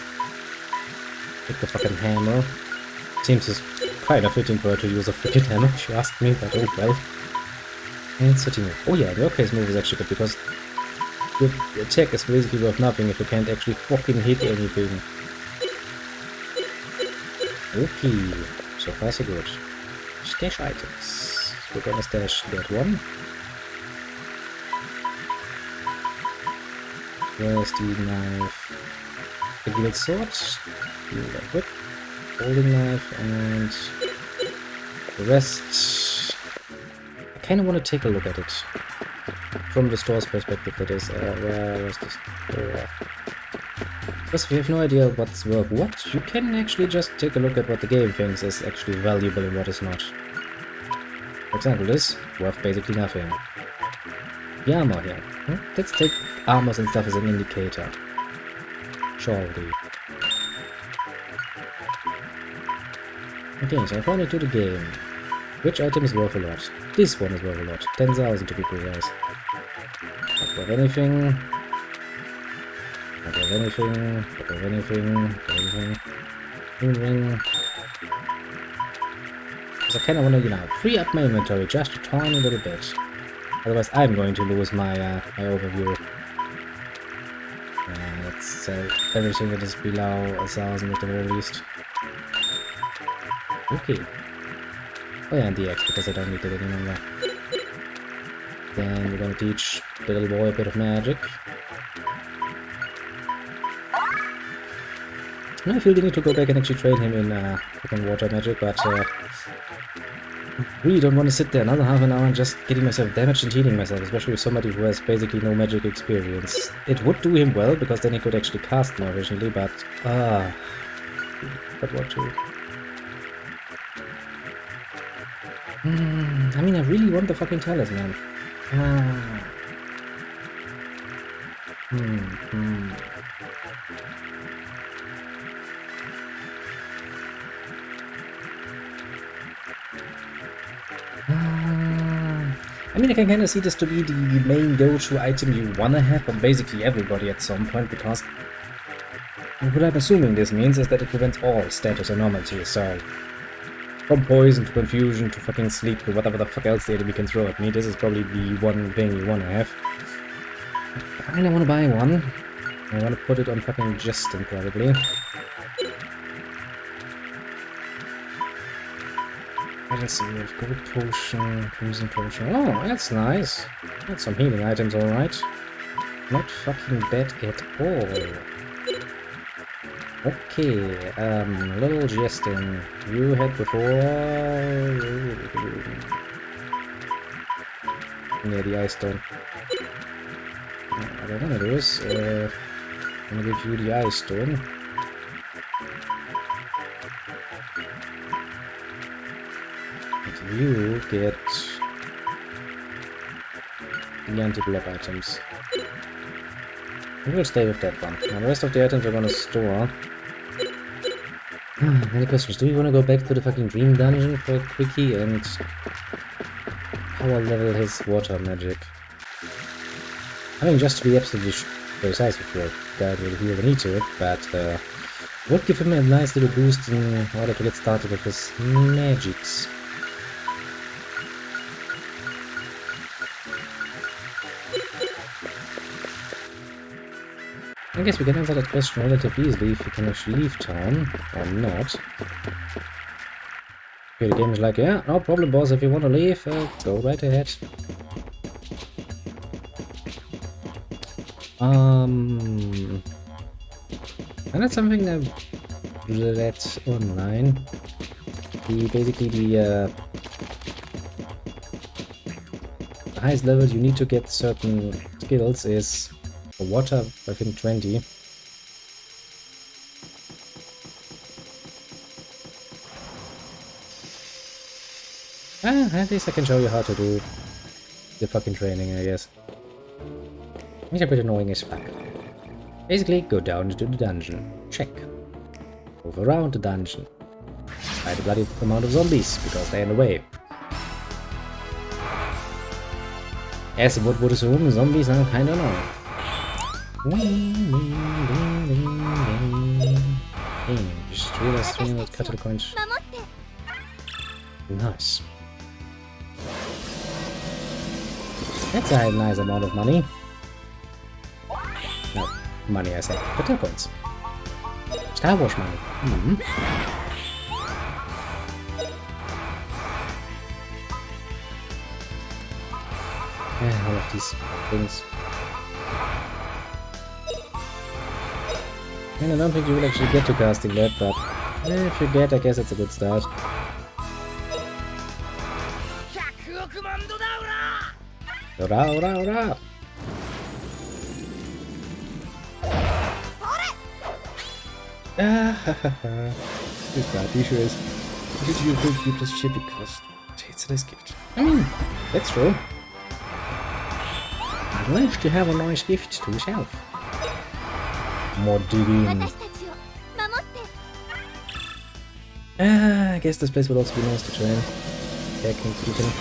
Take the fucking hammer. Seems it's kind of fitting for her to use a freaking hammer, if you ask me, but oh well. And sitting move. Oh yeah, the your case move is actually good, because your attack is basically worth nothing if you can't actually fucking hit anything. Okay, so far so good. Stash items. We're gonna stash that one. Where's the knife? The guild sword, the whip, holding knife, and the rest. I kind of want to take a look at it from the store's perspective. That is, where is the store? Because if you have no idea what's worth what, you can actually just take a look at what the game thinks is actually valuable and what is not. For example, this worth basically nothing. The armor here. Let's take armors and stuff as an indicator. Surely. Okay, so according to the game, which item is worth a lot? This one is worth a lot. 10,000 to be precise. Not worth anything. Not worth anything. Not worth anything. Not worth anything. Ring. Because I kinda wanna, you know, free up my inventory just a tiny little bit. Otherwise, I'm going to lose my my overview. Let's sell everything that is below 1,000 at the very least. Okay. Oh yeah, and the X, because I don't need it any longer. Then we're gonna teach the little boy a bit of magic. Now I feel the need to go back and actually train him in fucking water magic, but really don't want to sit there another half an hour and just getting myself damaged and healing myself, especially with somebody who has basically no magic experience. It would do him well, because then he could actually cast more efficiently, but what to... I mean, I really want the fucking talisman. I mean, I can kind of see this to be the main go-to item you wanna have for basically everybody at some point, because what I'm assuming this means is that it prevents all status anomalies, so from poison to confusion to fucking sleep to whatever the fuck else the enemy can throw at me, this is probably the one thing you wanna have. I kinda wanna buy one. I wanna put it on fucking Justin, probably. Let's see, we have gold potion, crimson potion. Oh, that's nice. That's some healing items, alright. Not fucking bad at all. Okay, little Justin, you had before... Yeah, the ice stone. What I wanna do is, I'm gonna give you the ice stone. You get the anti-block items. We will stay with that one. Now the rest of the items we're gonna store. Any questions? Do we want to go back to the fucking dream dungeon for a quickie and power level his water magic? I mean, just to be absolutely precise with you, that will feel the need to it, but would give him a nice little boost in order to get started with his magics. I guess we can answer that question relatively easily if we can actually leave town or not. Okay, the game is like, yeah, no problem, boss. If you want to leave, go right ahead. And that's something I read online. Basically the highest level you need to get certain skills is for water, I think 20. At least I can show you how to do the fucking training, I guess. It's a bit annoying as fuck. Basically, go down into the dungeon. Check. Move around the dungeon. Fight a bloody amount of zombies, because they're in the way. As one would assume, zombies are kinda annoying. Just realized 300 cattle coins. Nice. That's a nice amount of money. No, money I said. Cattle coins. Star Wars money. Yeah, all of these things. And I don't think you will actually get to casting that, but if you get, I guess it's a good start. Ora, ora, ora! Too bad, the issue is, did you think you plus ship because it's a nice gift? I mean, that's true. At least you have a nice gift to yourself. More digging. I guess this place would also be nice to train. Technically speaking.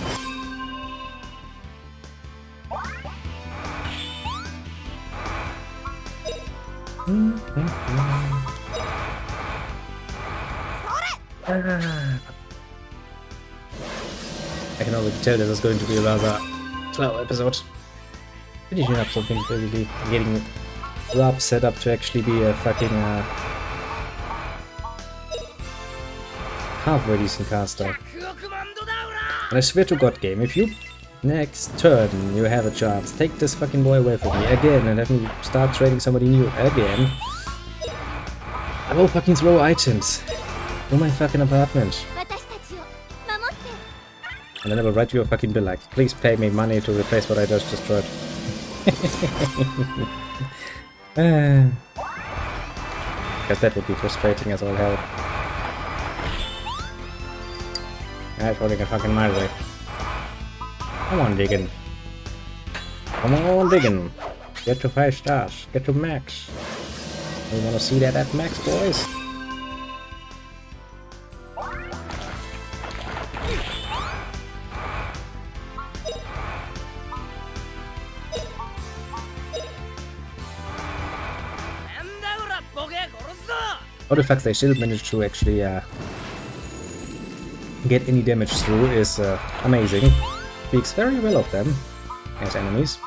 I can already tell this is going to be a rather slow episode. Finishing up something, basically getting Rob set up to actually be a fucking halfway decent caster. And I swear to God, game, if you next turn you have a chance, take this fucking boy away from me again and have me start trading somebody new again, I will fucking throw items to my fucking apartment. And then I will write you a fucking bill like, please pay me money to replace what I just destroyed. Guess that would be frustrating as all hell. That's rolling a fucking mile away. Come on, Diggin. Come on, Diggin. Get to 5 stars. Get to max. We wanna see that at max, boys? What the fuck they still managed to actually get any damage through is amazing. Speaks very well of them as enemies.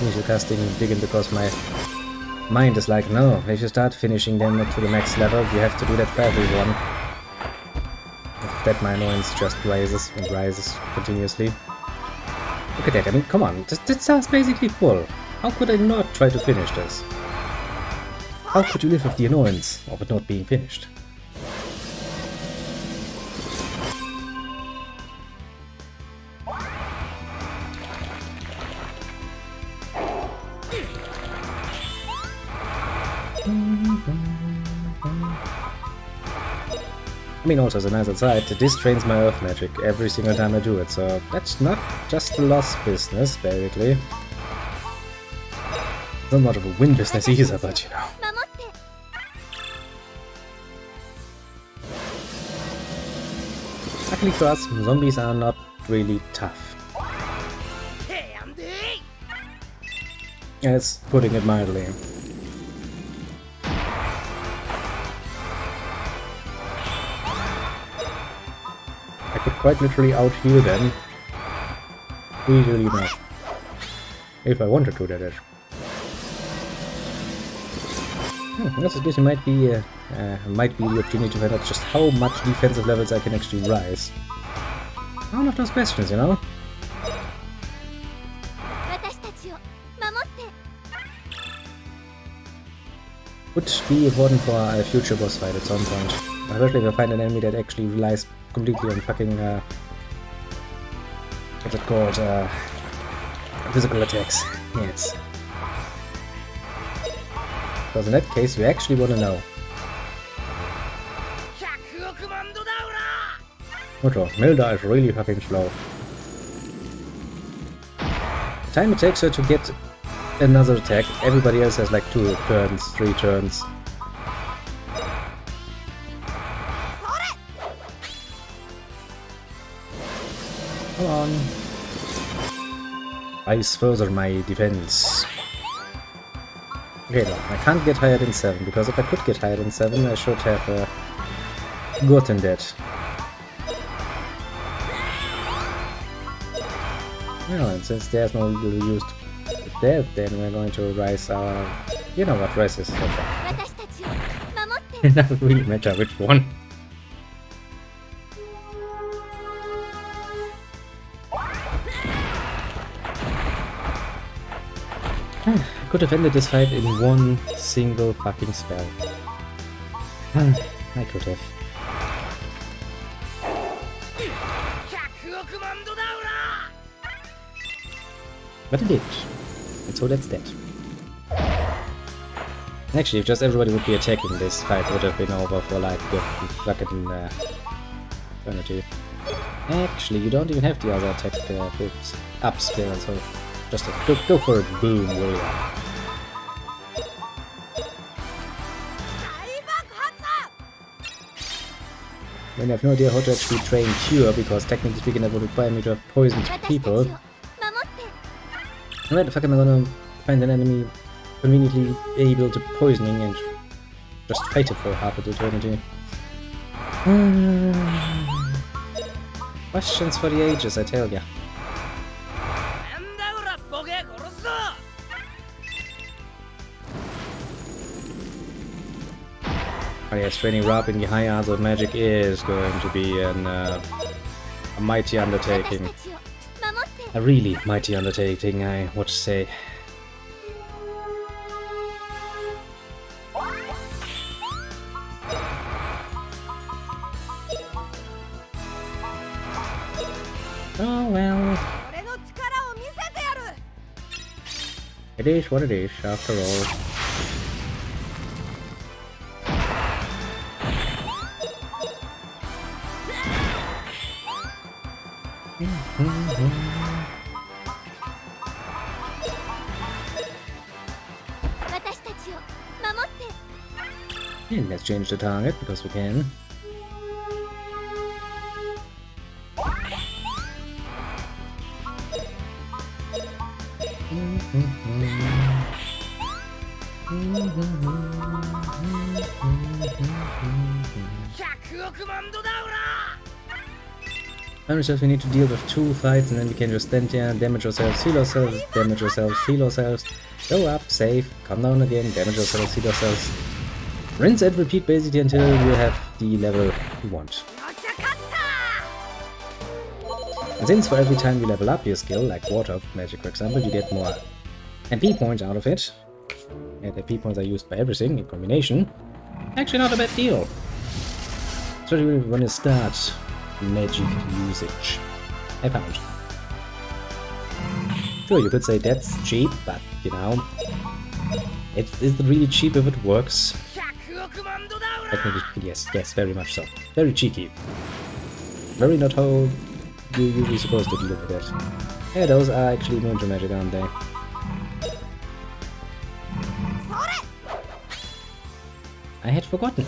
Usually casting Diggin because my mind is like, no, if you start finishing them to the max level, you have to do that for everyone. That my annoyance just rises and rises continuously. Look at that, I mean, come on, this sounds basically full. How could I not try to finish this? How could you live with the annoyance of it not being finished? I mean, also as a nice aside, this drains my earth magic every single time I do it, so that's not just a loss business, basically. It's not much of a win business either, but you know. Luckily for us, zombies are not really tough. It's putting it mildly. I could quite literally out-heal them easily enough. If I wanted to, that is. Also, this might be the opportunity to find out just how much defensive levels I can actually rise. One of those questions, you know? Would be important for a future boss fight at some point. Especially if I find an enemy that actually relies completely on fucking, what's it called, physical attacks. Yes. Because in that case, you actually want to know. Otto, Milda is really fucking slow. The time it takes her to get another attack, everybody else has like 2 turns, 3 turns. Come on. Rise further my defense. Okay, no, I can't get higher than 7, because if I could get higher than 7, I should have gotten that. No, and since there's no use to that, then we're going to rise our... You know what, rise is okay. It doesn't really matter which one. I could have ended this fight in one single fucking spell. I could have. But I didn't. And so that's that. Actually, if just everybody would be attacking, this fight would have been over for like the fucking eternity. Actually, you don't even have the other attack up spell, so just go for it, boom, warrior. I mean, I have no idea how to actually train Cure, because technically speaking that would require me to have poisoned people. Where the fuck am I gonna find an enemy conveniently able to poisoning and just fight it for half of eternity? Questions for the ages, I tell ya. Oh yes, training Rob in the high arts of magic is going to be a mighty undertaking. A really mighty undertaking, I would say. Oh well. It is what it is, after all. And let's change the target, because we can. Ourselves, we need to deal with 2 fights and then we can just stand here, damage ourselves, heal ourselves, damage ourselves, heal ourselves, go up, save, come down again, damage ourselves, heal ourselves. Rinse and repeat basically until you have the level you want. And since for every time you level up your skill, like Water Magic for example, you get more MP points out of it. And MP points are used by everything in combination. Actually not a bad deal. Especially when you start magic usage. I found. Sure, you could say that's cheap, but you know, it's really cheap if it works. Technically, yes, very much so. Very cheeky. Very not how you're usually supposed to look at it. Yeah, those are actually immune to magic, aren't they? I had forgotten.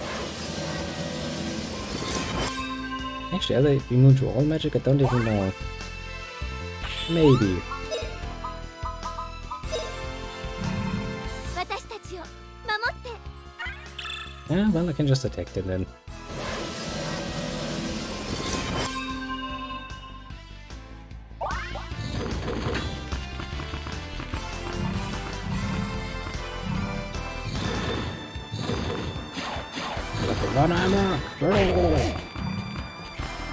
Actually, are they immune to all magic? I don't even know. Maybe. Yeah, well, I can just attack them then. Run amok!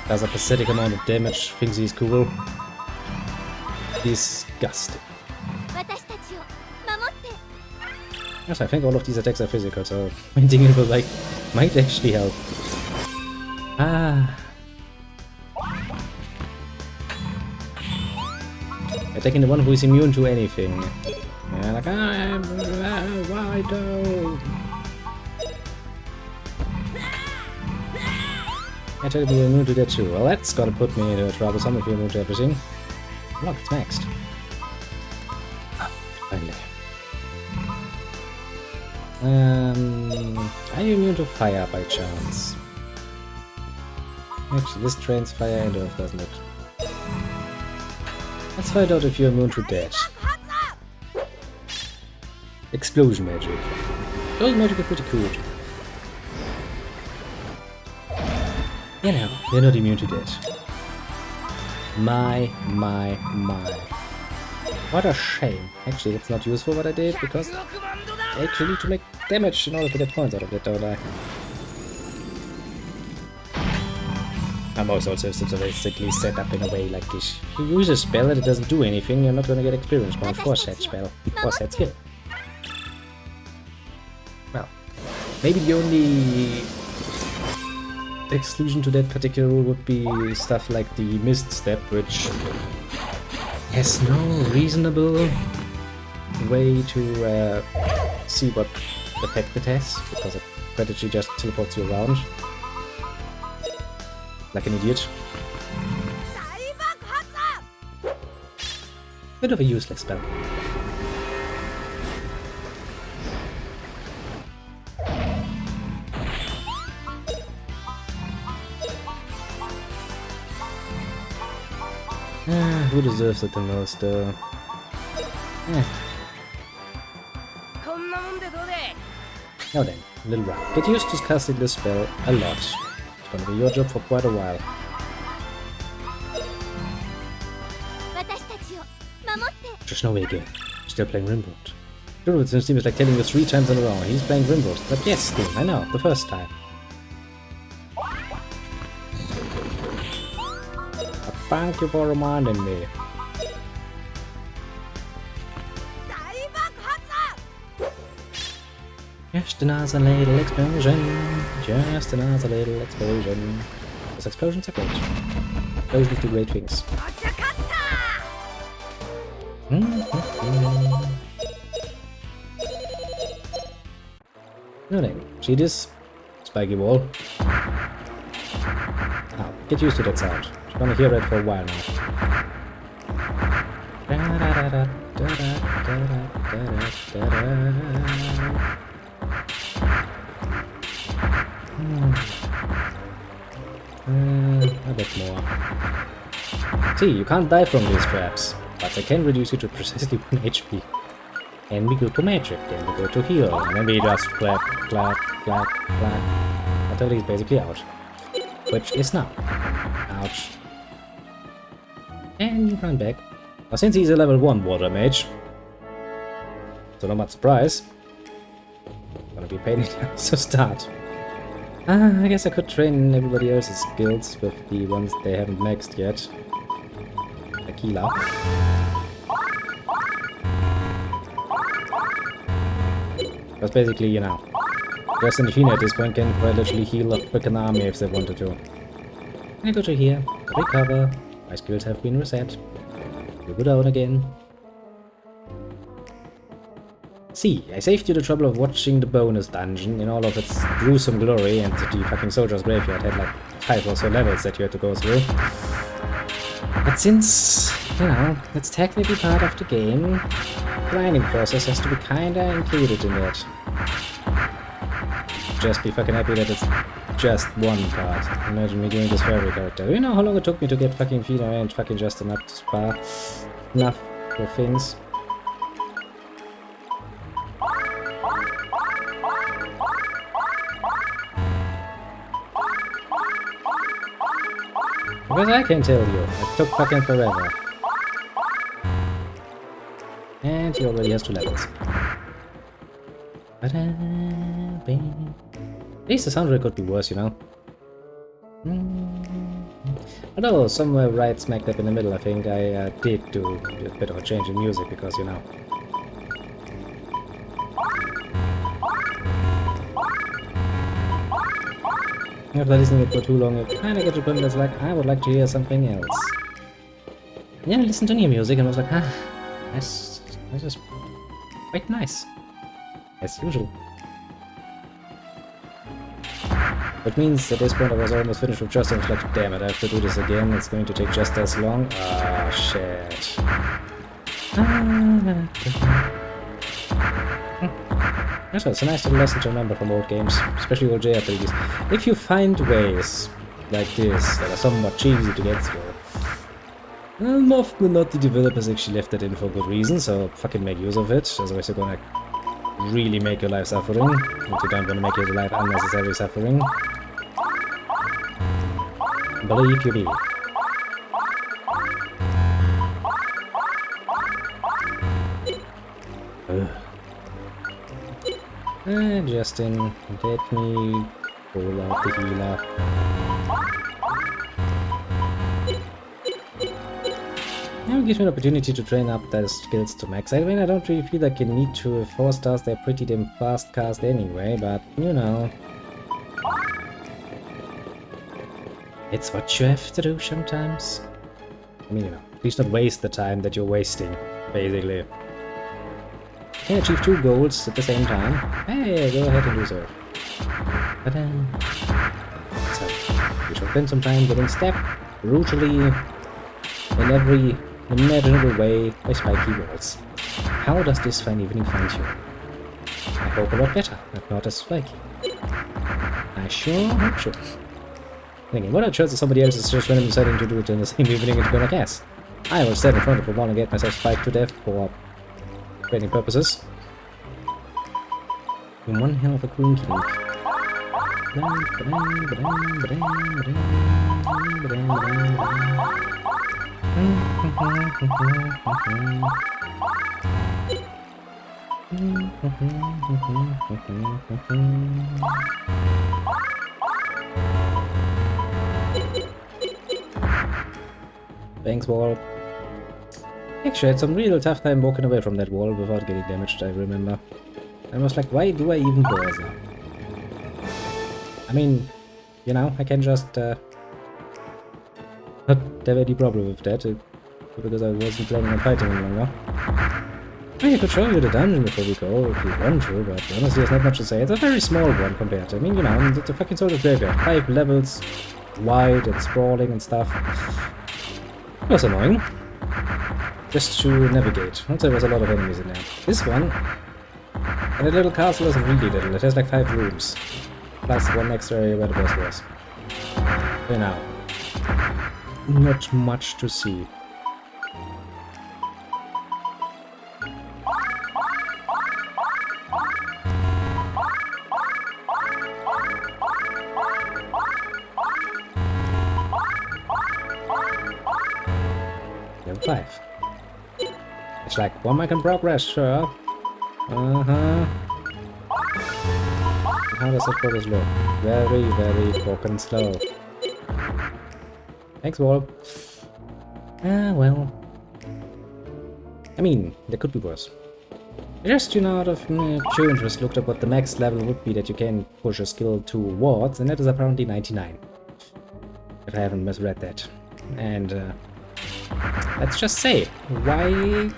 Does a pathetic amount of damage, thinks he's cool. Disgusting. Yes, I think all of these attacks are physical, so pointing it will might actually help. Ah. Attacking the one who is immune to anything. Yeah, like why don't? I try to be immune to that too. Well, that's gotta put me into trouble. Some of you immune to everything. Look, it's maxed. Ah, finally. Are you immune to fire by chance? Actually, this drains fire into earth, doesn't it? Let's find out if you're immune to that. Explosion magic. Explosion magic is pretty cool. You know, you're not immune to that. My. What a shame. Actually, it's not useful what I did, because I actually need to make damage in order to get points out of it, don't I? I'm also basically set up in a way like this. If you use a spell and it doesn't do anything, you're not gonna get experience points for said spell, or said skill. Well, maybe the only exclusion to that particular rule would be stuff like the mist step, which has no reasonable way to see what effect it has, because it practically just teleports you around like an idiot. Bit of a useless spell. Who deserves it the most, though? Now then, little round. Get used to casting this spell a lot. It's gonna be your job for quite a while. There's no way again. Still playing Rimworld. Sure, it seems like telling you 3 times in a row. He's playing Rimworld. It's like, yes, Steve, I know, the first time. Thank you for reminding me. Just another little explosion. Just another little explosion. Because explosions are great. Explosions do great things. No name. See this? Spiky wall. Now, get used to that sound. You're gonna hear it for a while now. A bit more. See, you can't die from these traps, but they can reduce you to precisely 1 HP. And we go to magic, then we go to heal, and then we just clap, clap, clap, clap, until he's basically out. Which is now. Ouch. And you run back. Now since he's a level 1 water mage, so not much surprise, gonna be a pain in the ass to start. I guess I could train everybody else's skills with the ones they haven't maxed yet. Like healer. Because basically, you know, just in China at this point can quite literally heal a freaking army if they wanted to. And I go to here, recover, my skills have been reset. You go down again. See, I saved you the trouble of watching the bonus dungeon in all of its gruesome glory, and the fucking soldier's graveyard had like 5 or so levels that you had to go through. But since, you know, it's technically part of the game, the grinding process has to be kinda included in that. Just be fucking happy that it's just one part. Imagine me doing this for every character. You know how long it took me to get fucking feet and fucking just enough to spar enough for things? Because I can tell you, it took fucking forever. And he already has 2 levels. At least the sound rate could be worse, you know. Although somewhere right smack dab in the middle, I think I did do a bit of a change in music because, you know. After listening to it for too long, it kinda gets to the point that's like, I would like to hear something else. And then I listened to new music and I was like, that's just quite nice. As usual. Which means at this point I was almost finished with Just, and I was like, damn it, I have to do this again, it's going to take just as long. Ah, shit. So it's a nice little lesson to remember from old games, especially old JRPGs. If you find ways like this that are somewhat cheesy to get through, well, often than not the developers actually left that in for good reason, so fucking make use of it, otherwise you're gonna really make your life suffering, if you don't want to make your life unnecessarily suffering. Believe you me. Justin, let me pull out the healer. Now it gives me an opportunity to train up those skills to max. I mean, I don't really feel like you need to 4 stars, they're pretty damn fast cast anyway, but you know. It's what you have to do sometimes. I mean, you know, please don't waste the time that you're wasting, basically. Can achieve 2 goals at the same time. Hey, go ahead and do so. So, you shall spend some time getting stabbed brutally in every imaginable way by spiky walls. How does this fine evening find you? I hope a lot better, if not as spiky. I sure hope so. Thinking, what a chance that somebody else is just randomly deciding to do it in the same evening it's gonna guess. I will stand in front of the wall and get myself spiked to death for training purposes. In one hell of a queen king. Thanks, wall. Actually, I had some real tough time walking away from that wall without getting damaged, I remember. I was like, why do I even bother? I mean, you know, I can just not have any problem with that, because I wasn't planning on fighting any longer. I mean, I could show you the dungeon before we go if you want to, but honestly, there's not much to say. It's a very small one compared to, I mean, you know, it's a fucking soldier graveyard. 5 levels wide and sprawling and stuff. It was annoying. Just to navigate. Once there was a lot of enemies in there. This one, and the little castle is really little. It has like 5 rooms. Plus one extra area where the boss was. You know, not much to see. Level 5. It's like 1 mark in progress, sure. How does that progress look? Very, very fucking slow. Thanks, wall. Ah, well. I mean, there could be worse. I just, you know, out of pure interest, looked up what the max level would be that you can push a skill towards, and that is apparently 99. If I haven't misread that. And, let's just say, why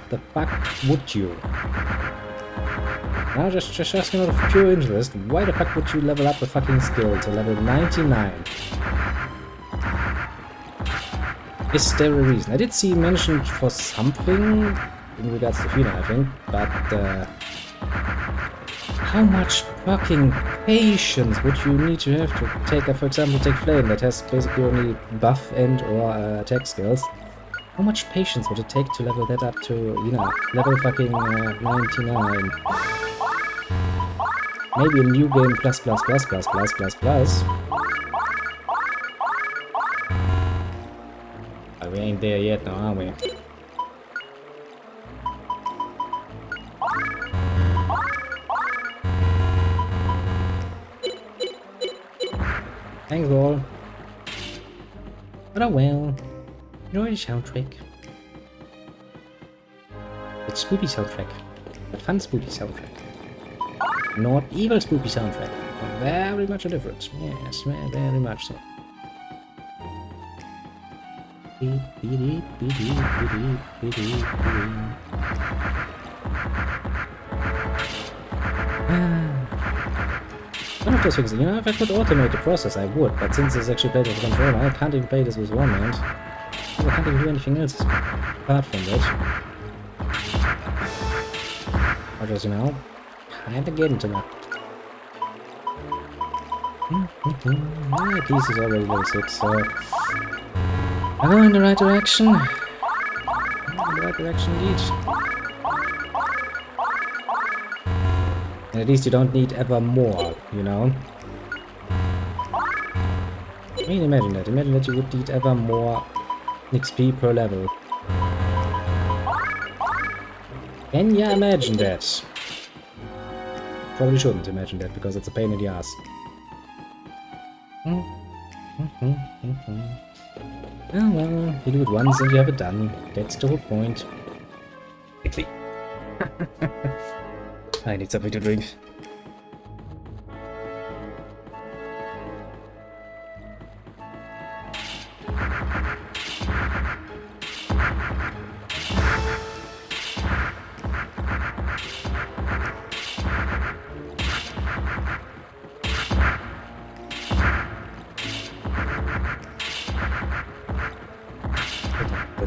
the fuck would you? Now, just out of pure interest, why the fuck would you level up the fucking skill to level 99? Is there a reason? I did see mentioned for something in regards to Fina, I think, but how much fucking patience would you need to have to take, for example, take Flame that has basically only buff and or attack skills? How much patience would it take to level that up to, you know, level fucking 99? Maybe a new game plus. But we ain't there yet now, are we? Thanks, all. But oh well. Enjoy the soundtrack. It's spooky soundtrack. But fun spooky soundtrack. Not evil spooky soundtrack. But very much a difference. Yes, very much so. One of those things, you know, if I could automate the process, I would, but since it's actually played with a controller, I can't even play this with one hand. I can't even do anything else apart from that. Or just, you know, kinda get into that. At least he's already level 6, so I go in the right direction. In the right direction indeed. And at least you don't need ever more, you know? I mean, imagine that. Imagine that you would need ever more XP per level. Can you imagine that? Probably shouldn't imagine that, because it's a pain in the ass. Oh well, you do it once and you have it done. That's the whole point. Quickly. I need something to drink.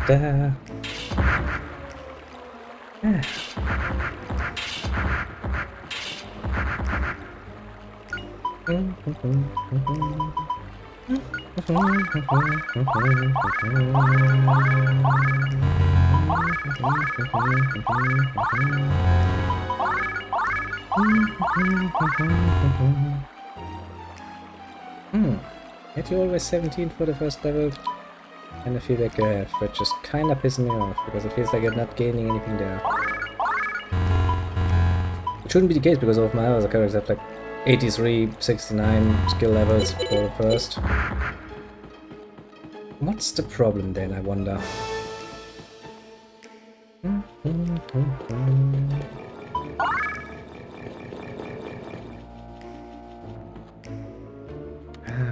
Da-da. Ah. Get you always 17 for the first level? And I feel like I have, but just kinda pissing me off, because it feels like you're not gaining anything there. It shouldn't be the case, because all of my other characters have like 83, 69 skill levels for the first. What's the problem then, I wonder?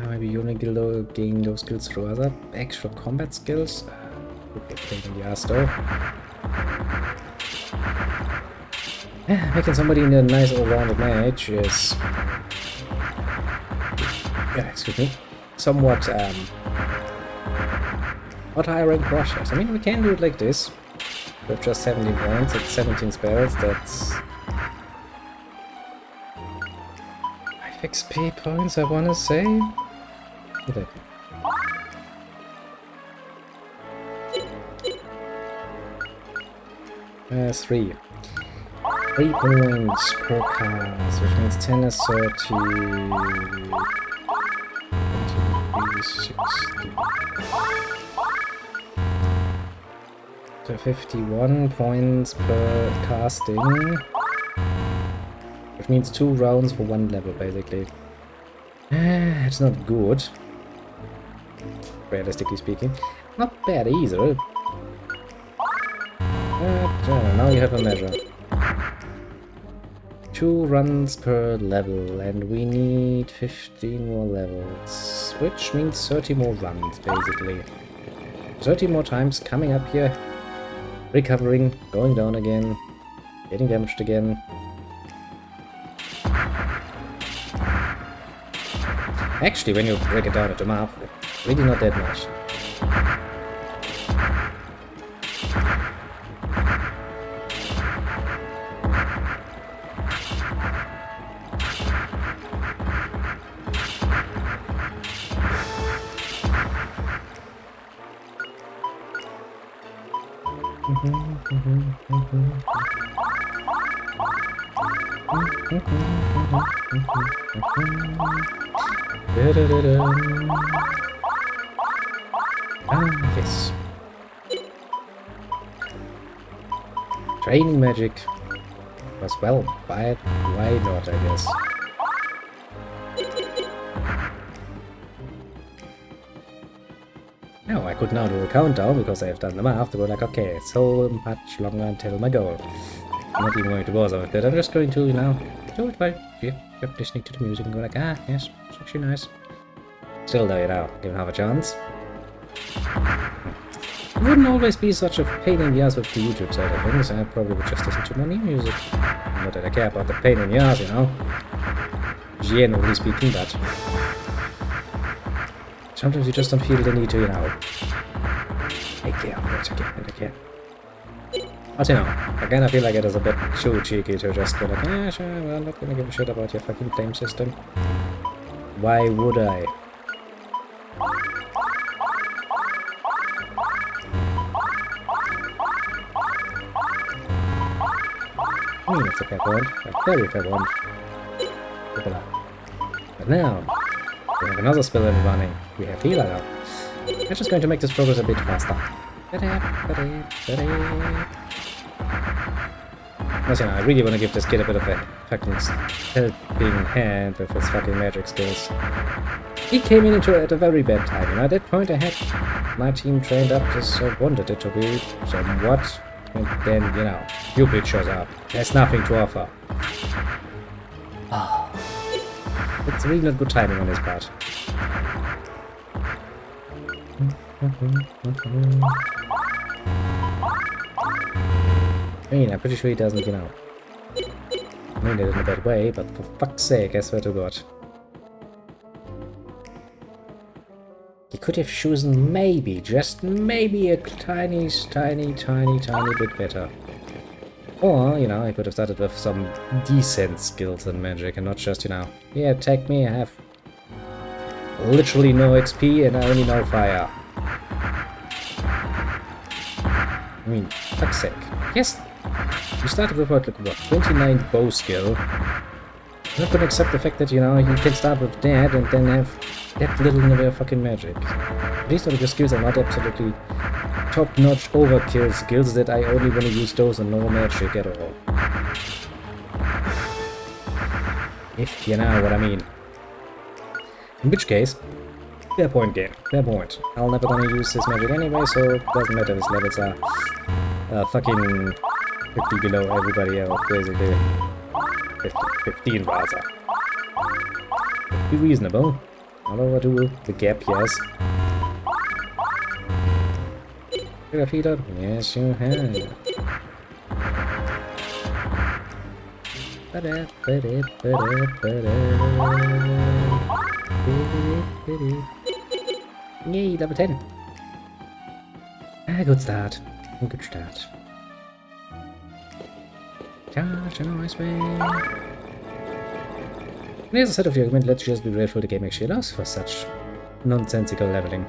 Maybe you only gain those skills through other actual combat skills? Would be a pain in the ass though. Making somebody in a nice all-rounded match is... excuse me. Somewhat, what high rank rushes. I mean, we can do it like this. With just 17 points at 17 spells, that's... 5 XP points, I wanna say? Okay. 3. 3 points per cast, which means 10 is 30... 60... So 51 points per casting, which means 2 rounds for 1 level, basically. It's not good, realistically speaking. Not bad either. Now you have a measure. 2 runs per level, and we need 15 more levels, which means 30 more runs, basically. 30 more times coming up here, recovering, going down again, getting damaged again. Actually, when you break it down into math, really not that much. Yes. Training magic was well, why not, I guess. Now I could now do a countdown because I have done the math to go like, okay, so much longer until my goal. I'm not even going to bother with that. I'm just going to, you know, do it while you're listening to the music and go like, ah, yes, it's actually nice. Still though, you know, given half a chance. It wouldn't always be such a pain in the ass with the YouTube side of things. I probably would just listen to my new music. Not that I care about the pain in the ass, you know. Generally speaking, but sometimes you just don't feel the need to, you know, take care of it again and again. But you know, I kinda feel like it is a bit too cheeky to just go like, yeah, sure, well, I'm not gonna give a shit about your fucking claim system. Why would I? I mean, it's a fair point, a very fair point. But now, we have another spell running. We have healer now. I'm just going to make this progress a bit faster. But you know, I really want to give this kid a bit of a fucking helping hand with his fucking magic skills. He came in into it at a very bad time, and at that point I had my team trained up as I wanted it to be, somewhat. And then, you know, you bitch shows up. There's nothing to offer. Oh. It's really not good timing on his part. I mean, I'm pretty sure he doesn't, you know, mean it in a bad way, but for fuck's sake, I swear to God. He could have chosen maybe, just maybe, a tiny bit better. Or, you know, I could have started with some decent skills in magic and not just, you know, yeah, attack me, I have literally no XP and I only know fire. I mean, fuck's sake. Yes, you started with what, like, what, 29 bow skill. I'm not gonna accept the fact that, you know, you can start with that and then have that little in the way of fucking magic. These sort of your skills are not absolutely top-notch overkill skills that I only want to use those and no magic at all. If you know what I mean. In which case, Fair point, game. Fair point. I'll never gonna use this magic anyway, so it doesn't matter if his levels are fucking 50 below everybody else, basically. 15 rather. Be reasonable. I'll overdo the gap, yes. Get a feet up? Yes, you have. Yay, level 10. Good start. Good start. Charge an ice way. As a set of the argument, let's just be grateful the game actually allows for such nonsensical leveling.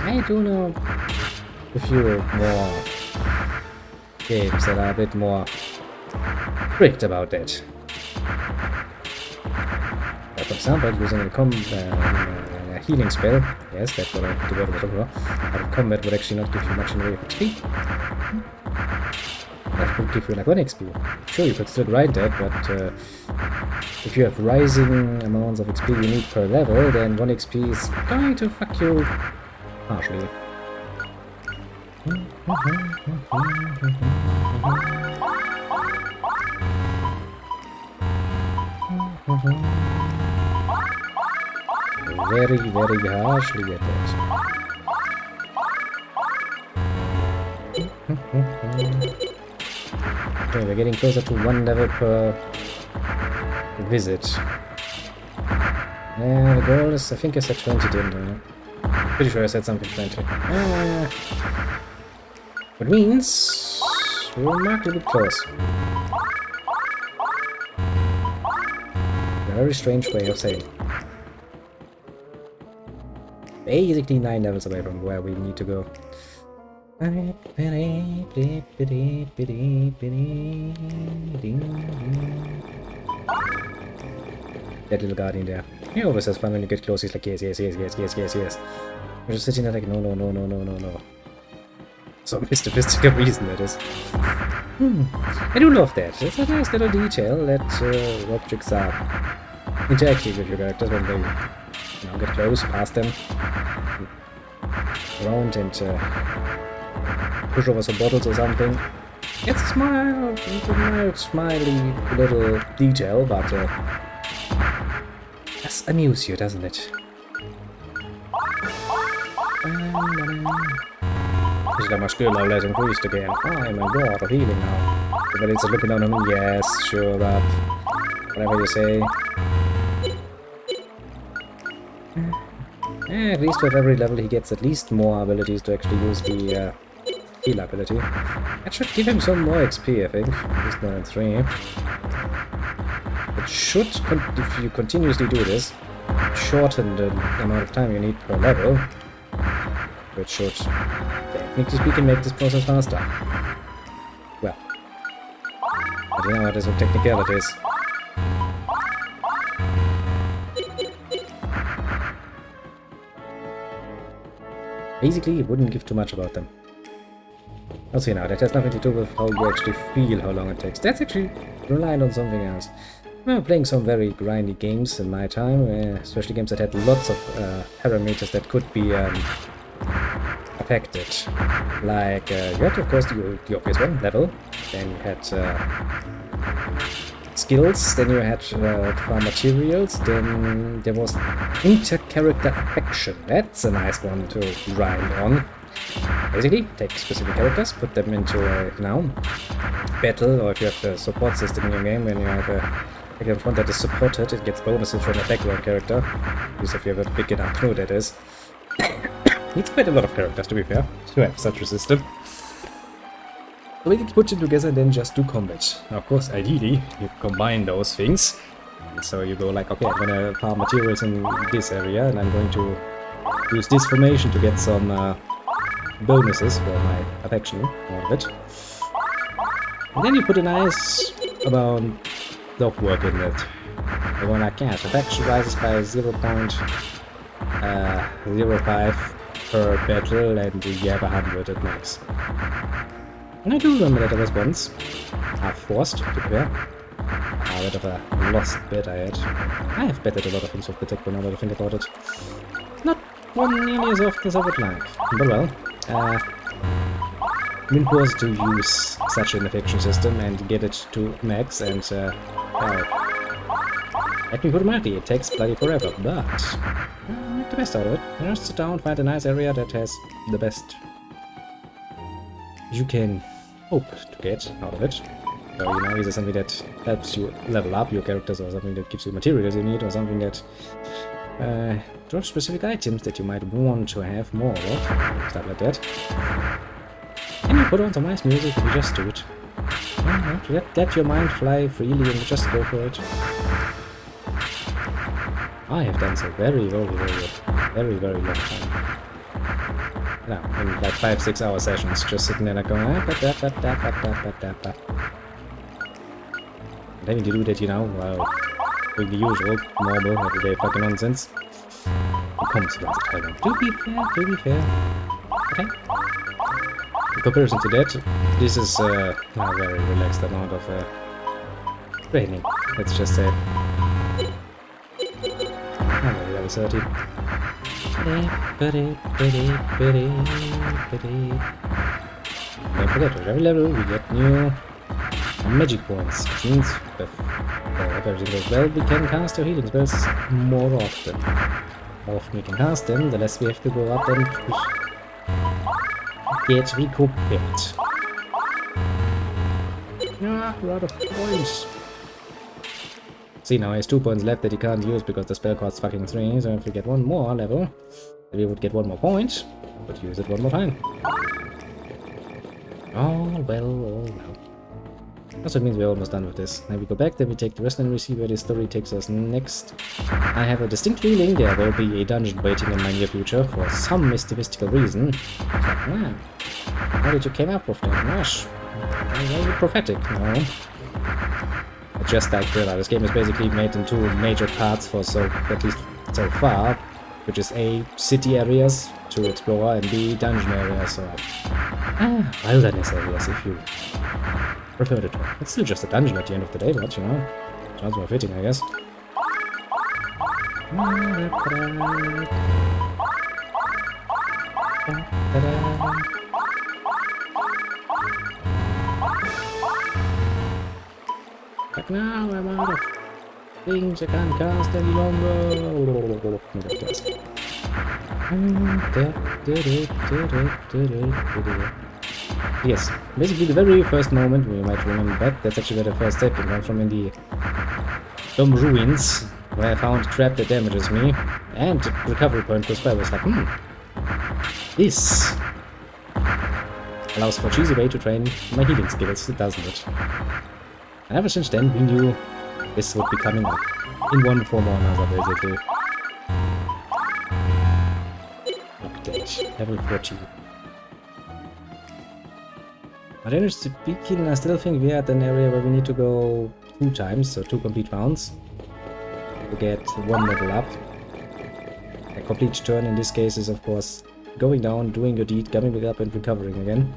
I do know a few more games that are a bit more strict about that. For example, using a healing spell, yes, that's what I devoted it over. Out of combat would actually not give you much in the way of XP. That would give you like 1 XP. Sure, you could still grind that, but if you have rising amounts of XP you need per level, then 1 XP is going to fuck you partially. Very, very harshly at that. Okay, we're getting closer to 1 level per visit. The goal is, I think I said 20, didn't I? Pretty sure I said something 20. Which means we're remarkably close. A very strange way of saying. Basically 9 levels away from where we need to go. That little guardian there. He always has fun when you get close. He's like, yes, yes, yes, yes, yes, yes, yes. We're just sitting there like, no, no, no, no, no, no, no. Some mystical reason that is. I do love that. It's a nice little detail that objects are interacting with your characters when they get close, past them, around and push over some bottles or something. It's a mild, smiley little detail, but does amuse you, doesn't it? Is that my skill level has increased again? I'm a god of healing now. Everybody's looking on him. Yes, sure, up. Whatever you say. At least with every level he gets at least more abilities to actually use the heal ability. That should give him some more XP, I think. At least more than 3. It should, if you continuously do this, shorten the amount of time you need per level. Which should, technically speaking, make this process faster. Well, but you know what is with technicalities. Basically, you wouldn't give too much about them. Also, that has nothing to do with how you actually feel, how long it takes. That's actually reliant on something else. I remember playing some very grindy games in my time, especially games that had lots of parameters that could be affected. Like, you had, of course, the obvious one, level. Then you had skills, then you had farm materials, then there was inter-character affection. That's a nice one to grind on. Basically, take specific characters, put them into a battle, or if you have a support system in your game, when you have a character in front that is supported, it gets bonuses from a background character. At least if you have a big enough crew, that is. Needs quite a lot of characters, to be fair, to have such a system. So we can put them together and then just do combat. Now, of course, ideally, you combine those things. So you go like, okay, I'm gonna farm materials in this area, and I'm going to use this formation to get some bonuses for my affection out of it. And then you put a nice amount of work in it. You're going like, yes, affection rises by 0.05 per battle, and you have 100 at max. And I do remember that there was once, half forced to be fair, A bit of a lost bet I had. I have betted a lot of things with the tech, but now that I think about it, not one nearly as often as I would like. But well, Mint was to use such an affection system and get it to max, and well, let me put it mildly, it takes bloody forever, but make the best out of it. Just sit down, find a nice area that has the best you can hope to get out of it. So, you know, either something that helps you level up your characters, or something that gives you materials you need, or something that drops specific items that you might want to have more of, stuff like that. And you put on some nice music and you just do it. Let your mind fly freely and just go for it. I have done so very long time. Now, in like 5-6 hour sessions, just sitting there like going, having to do that, you know, while doing the usual, normal, everyday fucking nonsense. It comes once a time. To be fair. Okay. In comparison to that, this is a very relaxed amount of training, let's just say. Alright, level 30. Don't forget, with every level we get new magic points, which means if everything goes well, we can cast our healing spells more often. The more often we can cast them, the less we have to go up and get recouped. Ah, a lot of points. See, now he has 2 points left that he can't use because the spell costs fucking 3, so if we get one more level, we would get 1 more point, but use it 1 more time. Oh well. Also means we're almost done with this. Now we go back, then we take the rest and we see where this story takes us next. I have a distinct feeling there will be a dungeon waiting in my near future for some mystical reason. Wow. How did you come up with that? Gosh. Very prophetic, no? Just like Grandia, this game is basically made in 2 major parts for at least so far, which is A, city areas to explore, and B, dungeon areas, or wilderness areas if you prefer the term. It's still just a dungeon at the end of the day, but you know, sounds more fitting, I guess. But now I'm out of things I can't cast any longer. Yes, basically the very first moment, we might remember that, that's actually where the first step came from, in the dumb ruins, where I found a trap that damages me, and recovery point close by. I was like, this allows for a cheesy way to train my healing skills, doesn't it? And ever since then, we knew this would be coming up, in one form or another, basically. Update, level 14. But generally speaking, I still think we are at an area where we need to go 2 times, so 2 complete rounds, to get 1 level up. A complete turn in this case is, of course, going down, doing your deed, coming back up and recovering again.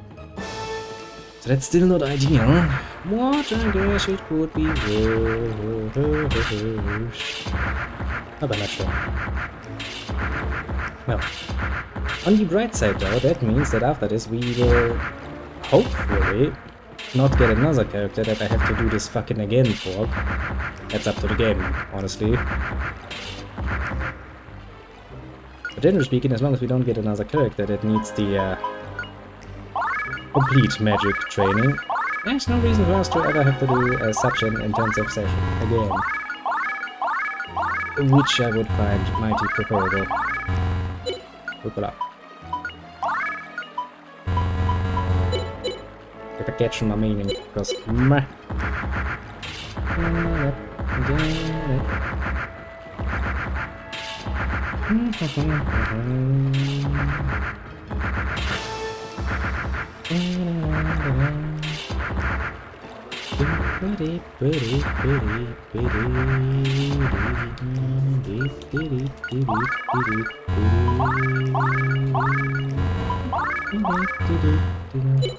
So that's still not ideal. What I guess it could be worse. But I'm not sure. Well, on the bright side though, that means that after this we will hopefully not get another character that I have to do this fucking again for. That's up to the game, honestly. But generally speaking, as long as we don't get another character that needs the complete magic training, there's no reason for us to ever have to do such an intensive session again. Which I would find mighty preferable. Hoopla. If I catch my meaning, because meh.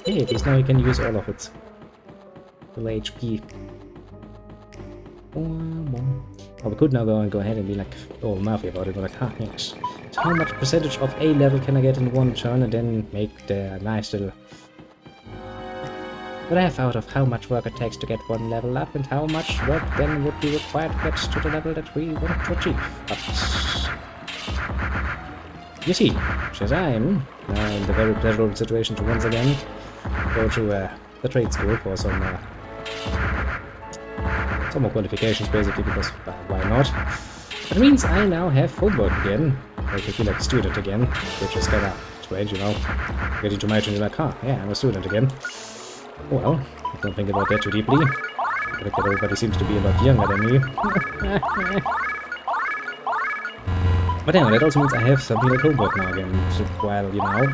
Hey, at least now you can use all of its full HP. Or we could now go ahead and be like, oh, Mafia about it. We're like, yes. So how much percentage of A level can I get in one turn, and then make the nice little graph out of how much work it takes to get one level up, and how much work then would be required to get to the level that we want to achieve. But you see, Shazam, in the very pleasurable situation to once again go to the trade school for some more qualifications, basically, because why not? It means I now have homework again, like I feel like a student again, which is kind of strange, you know, getting to my turn, you're like, yeah, I'm a student again. Well, don't think about that too deeply. Look at everybody seems to be a lot younger than me. But anyway, that also means I have something like homework now again, while, you know,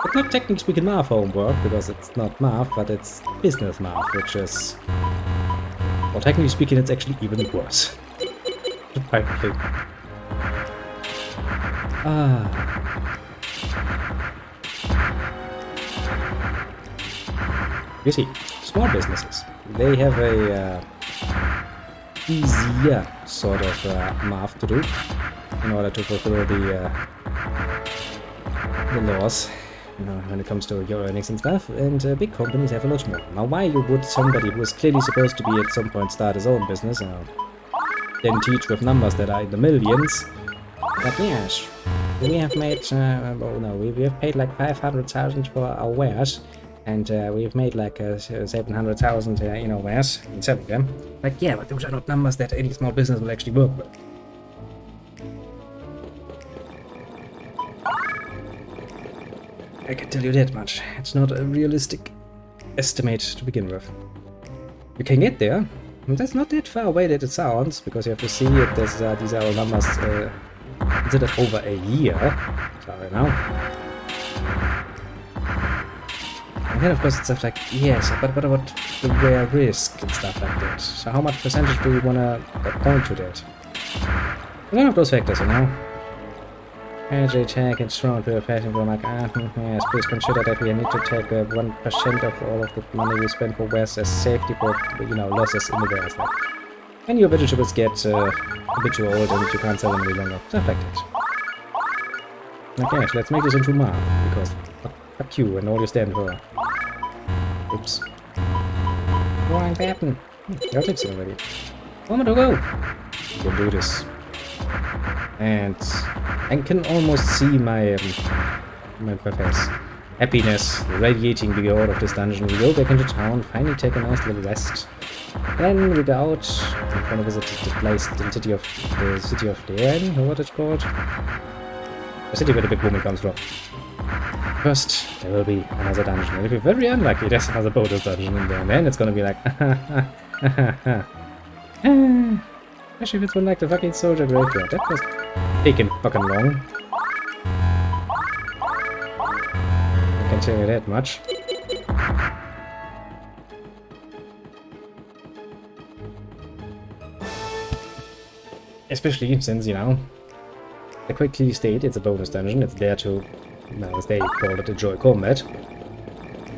it's not technically speaking math homework, because it's not math, but it's business math, which is, well, technically speaking, it's actually even worse. Apparently. You see, small businesses, they have a easier sort of math to do in order to fulfill the laws, you know, when it comes to your earnings and stuff, and big companies have a lot more. Now, why would somebody who is clearly supposed to be at some point start his own business, then teach with numbers that are in the millions? But yes, we have made, we have paid like 500,000 for our wares, and we've made like 700,000, wares and selling them. Like, yeah, but those are not numbers that any small business will actually work with. I can tell you that much. It's not a realistic estimate to begin with. You can get there. That's not that far away that it sounds, because you have to see if these are all numbers considered over a year. Sorry now. And then of course it's stuff like, yes, but what about the rare risk and stuff like that? So how much percentage do we want to point to that? It's one of those factors, you know? Energy tag and strong purification for like, yes, please consider that we need to take 1% of all of the money we spend for wares as safety for, losses in the wares. Like, when your vegetables get a bit too old and you can't sell them any longer. Stuff like that. Okay, let's make this into math, because fuck you and all you stand for. Oops. Wrong button. I'll fix it already. Moment to go. You can do this. And I can almost see my face. Happiness radiating we go out of this dungeon. We go back into town, finally take a nice little rest. Then we go out, we want to visit the place, the city of the Air, or what it's called. The city where the big woman comes from. First, there will be another dungeon. And if you're very unlucky, there's another bonus dungeon in there. And then it's gonna be like, especially if it's one like the fucking soldier graveyard. That was taking fucking long. I can tell you that much. Especially since, I quite clearly state it's a bonus dungeon. It's there to, as they call it, enjoy combat.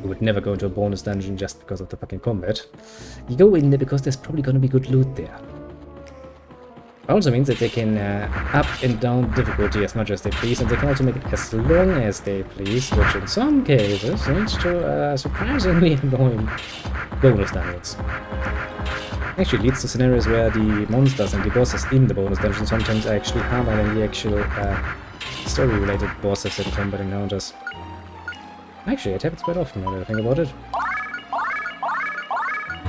You would never go into a bonus dungeon just because of the fucking combat. You go in there because there's probably gonna be good loot there. Also means that they can up and down difficulty as much as they please, and they can also make it as long as they please, which in some cases leads to surprisingly annoying bonus dungeons. Actually leads to scenarios where the monsters and the bosses in the bonus dungeon sometimes are actually harder than the actual story-related bosses and combat encounters. Actually, it happens quite often now that I think about it.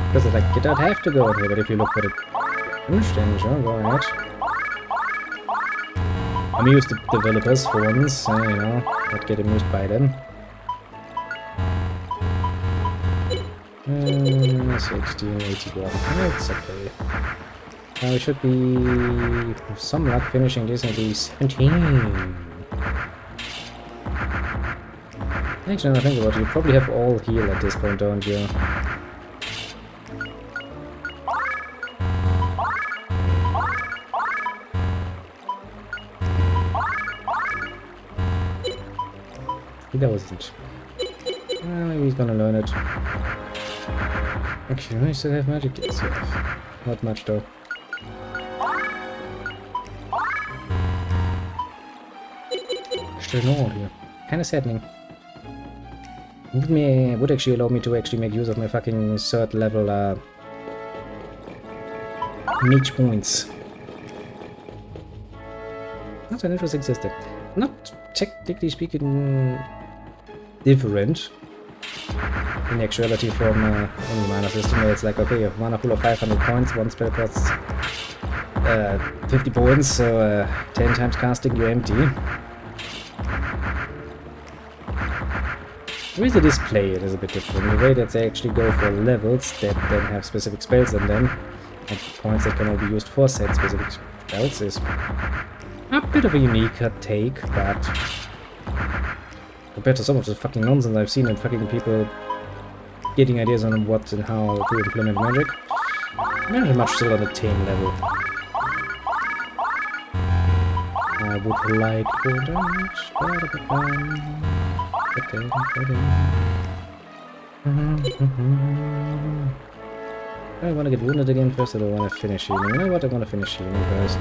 Because it's like, you don't have to go in here, but if you look for the then sure, go ahead. I'm used to developers for once, not get amused by them. 1681, that's okay. Now we should be, with some luck, finishing this and be 17. Actually, now I think about it, you probably have all heal at this point, don't you? He doesn't. Maybe he's gonna learn it. Actually, I still have magic. Yes, yeah. Not much though. Still no here. Kinda saddening. Would actually allow me to actually make use of my fucking third level mage points. That's an interesting system. Not technically speaking different in actuality from any mana system where it's like, okay, you have mana pool of 500 points, one spell costs 50 points, so 10 times casting you empty. With the display it is a bit different. The way that they actually go for levels that then have specific spells in them, and points that can all be used for said specific spells is a bit of a unique take, but compared to some of the fucking nonsense I've seen and fucking people getting ideas on what and how to implement magic, very much still on the tame level. I would like I want to get wounded again first, or do I want to finish healing? You know what, I want to finish healing first.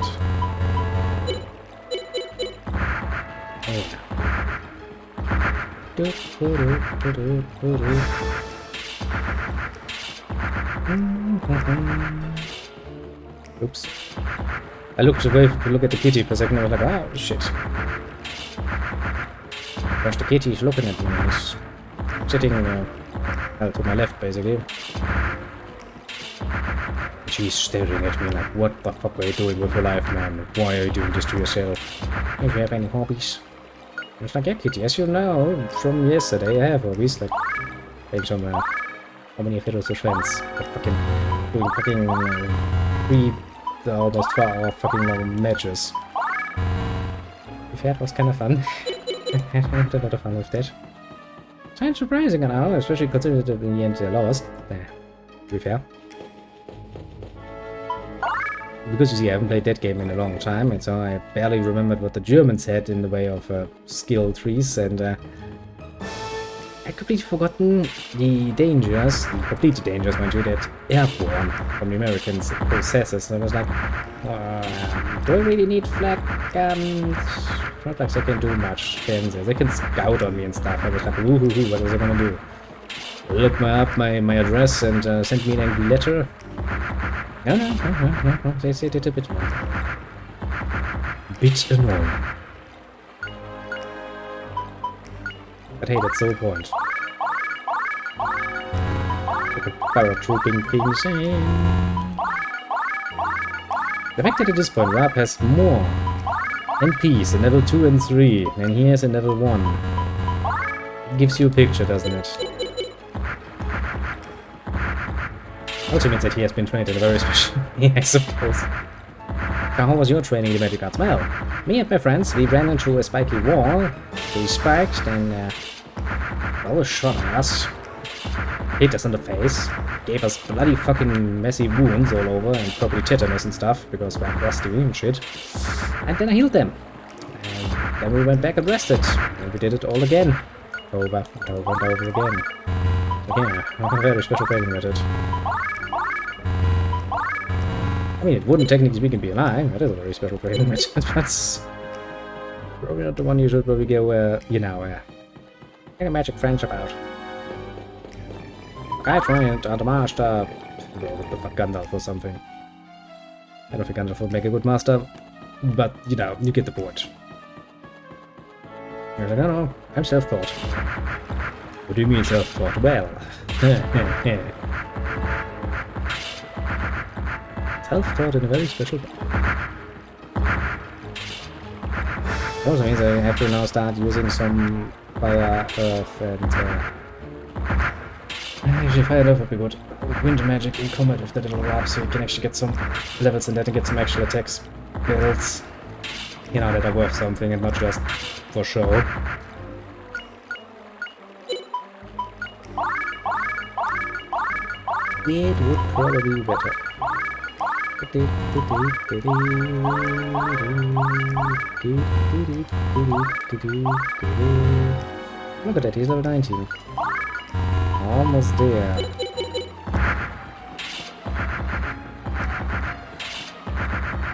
Oops. I looked away to look at the kitty for a second, I was like, oh shit. Gosh, the kitty is looking at me. He's sitting to my left, basically. She's staring at me like, what the fuck are you doing with your life, man? Why are you doing this to yourself? Do you have any hobbies? It's like, yeah, kitty, as you know from yesterday, I have hobbies, like playing some Harmony of Heroes with friends, but fucking doing fucking 3 almost 4 hour fucking long matches. That was kind of fun. I had a lot of fun with that. It's kind of surprising now, especially considering that in the end they lost. To be fair. Because you see, I haven't played that game in a long time, and so I barely remembered what the Germans had in the way of skill trees, and I'd completely forgotten the dangers, the complete dangers, mind you, that airborne from the Americans possesses. And I was like, do I really need flag guns? Not like they can do much, can they? They can scout on me and stuff. I was like, woohoo, what was I gonna do? Look up my address and send me an angry letter? No, they said it a bit more. Bit annoying. But hey, that's the whole point. Paratrooping things in. The fact that at this point Rab has more NPs in level 2 and 3 than he has in level 1 it gives you a picture, doesn't it? Also means that he has been trained in a very special way, I suppose. How was your training in the magic arts? Well, me and my friends, we ran into a spiky wall. They spiked and, well, shot at us. Hit us in the face. Gave us bloody fucking messy wounds all over and probably tetanus and stuff because we're rusty and shit. And then I healed them. And then we went back and rested. And we did it all again. Over and over and over again. Yeah, a very special training method. I mean, it wouldn't technically speaking be a lie. That is a very special training method. That's probably not the one you should probably go, you know, get a magic friendship out. I trained under Master. What the fuck, Gandalf or something. I don't think Gandalf would make a good master, but you know, you get the point. You're like, no, I'm self-taught. What do you mean self-taught? Well, self-taught in a very special way. Also means I have to now start using some fire, earth, and actually fire and earth would be good. Wind magic in combat with the little rap, so you can actually get some levels in that and get some actual attacks builds. You know, that are worth something and not just for show. It would probably be better. Look at that, he's level 19. Almost there.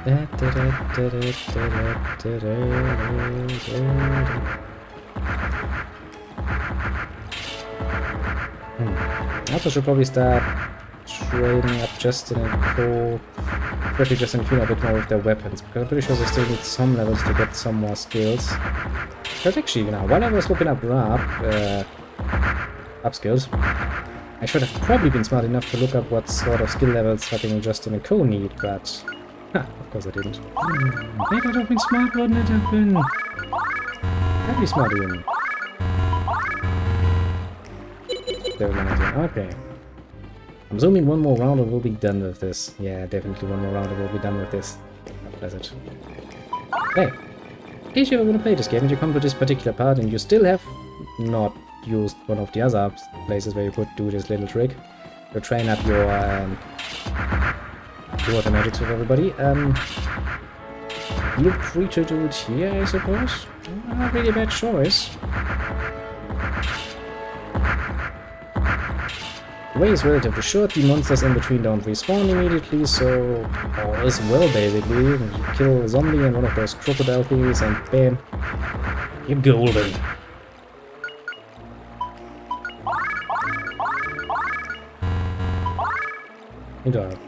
Also should probably start trading up Justin and Co. Especially Justin and Fiona a bit more with their weapons, because I'm pretty sure they still need some levels to get some more skills. But actually, while I was looking up up skills, I should have probably been smart enough to look up what sort of skill levels fucking Justin and Co need, but of course I didn't. It would have been smart, wouldn't it have been? That'd be smart even. Okay. I'm assuming one more round and we'll be done with this. Yeah, definitely one more round and we'll be done with this. How pleasant. Hey, in case you ever want to play this game and you come to this particular part and you still have not used one of the other places where you could do this little trick to train up your water magics with everybody, you're free to do it here, I suppose. Not really a bad choice. The way is relatively short, the monsters in between don't respawn immediately, so all is well basically. You kill a zombie and one of those crocodile thingies and bam, you're golden.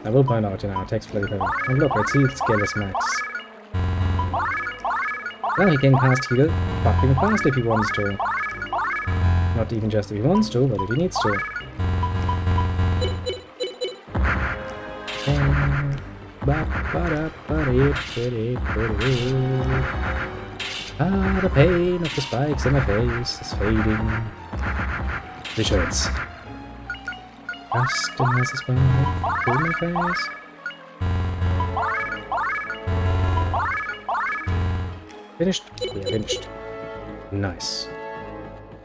I will point out, text bloody heavy. And look, I see its scale is max. Now he can cast heal fucking fast if he wants to. Not even just if he wants to, but if he needs to. The pain of the spikes in my face is fading. Which hurts. Rustin has a spike in my face. Finished? Yeah, finished. Nice.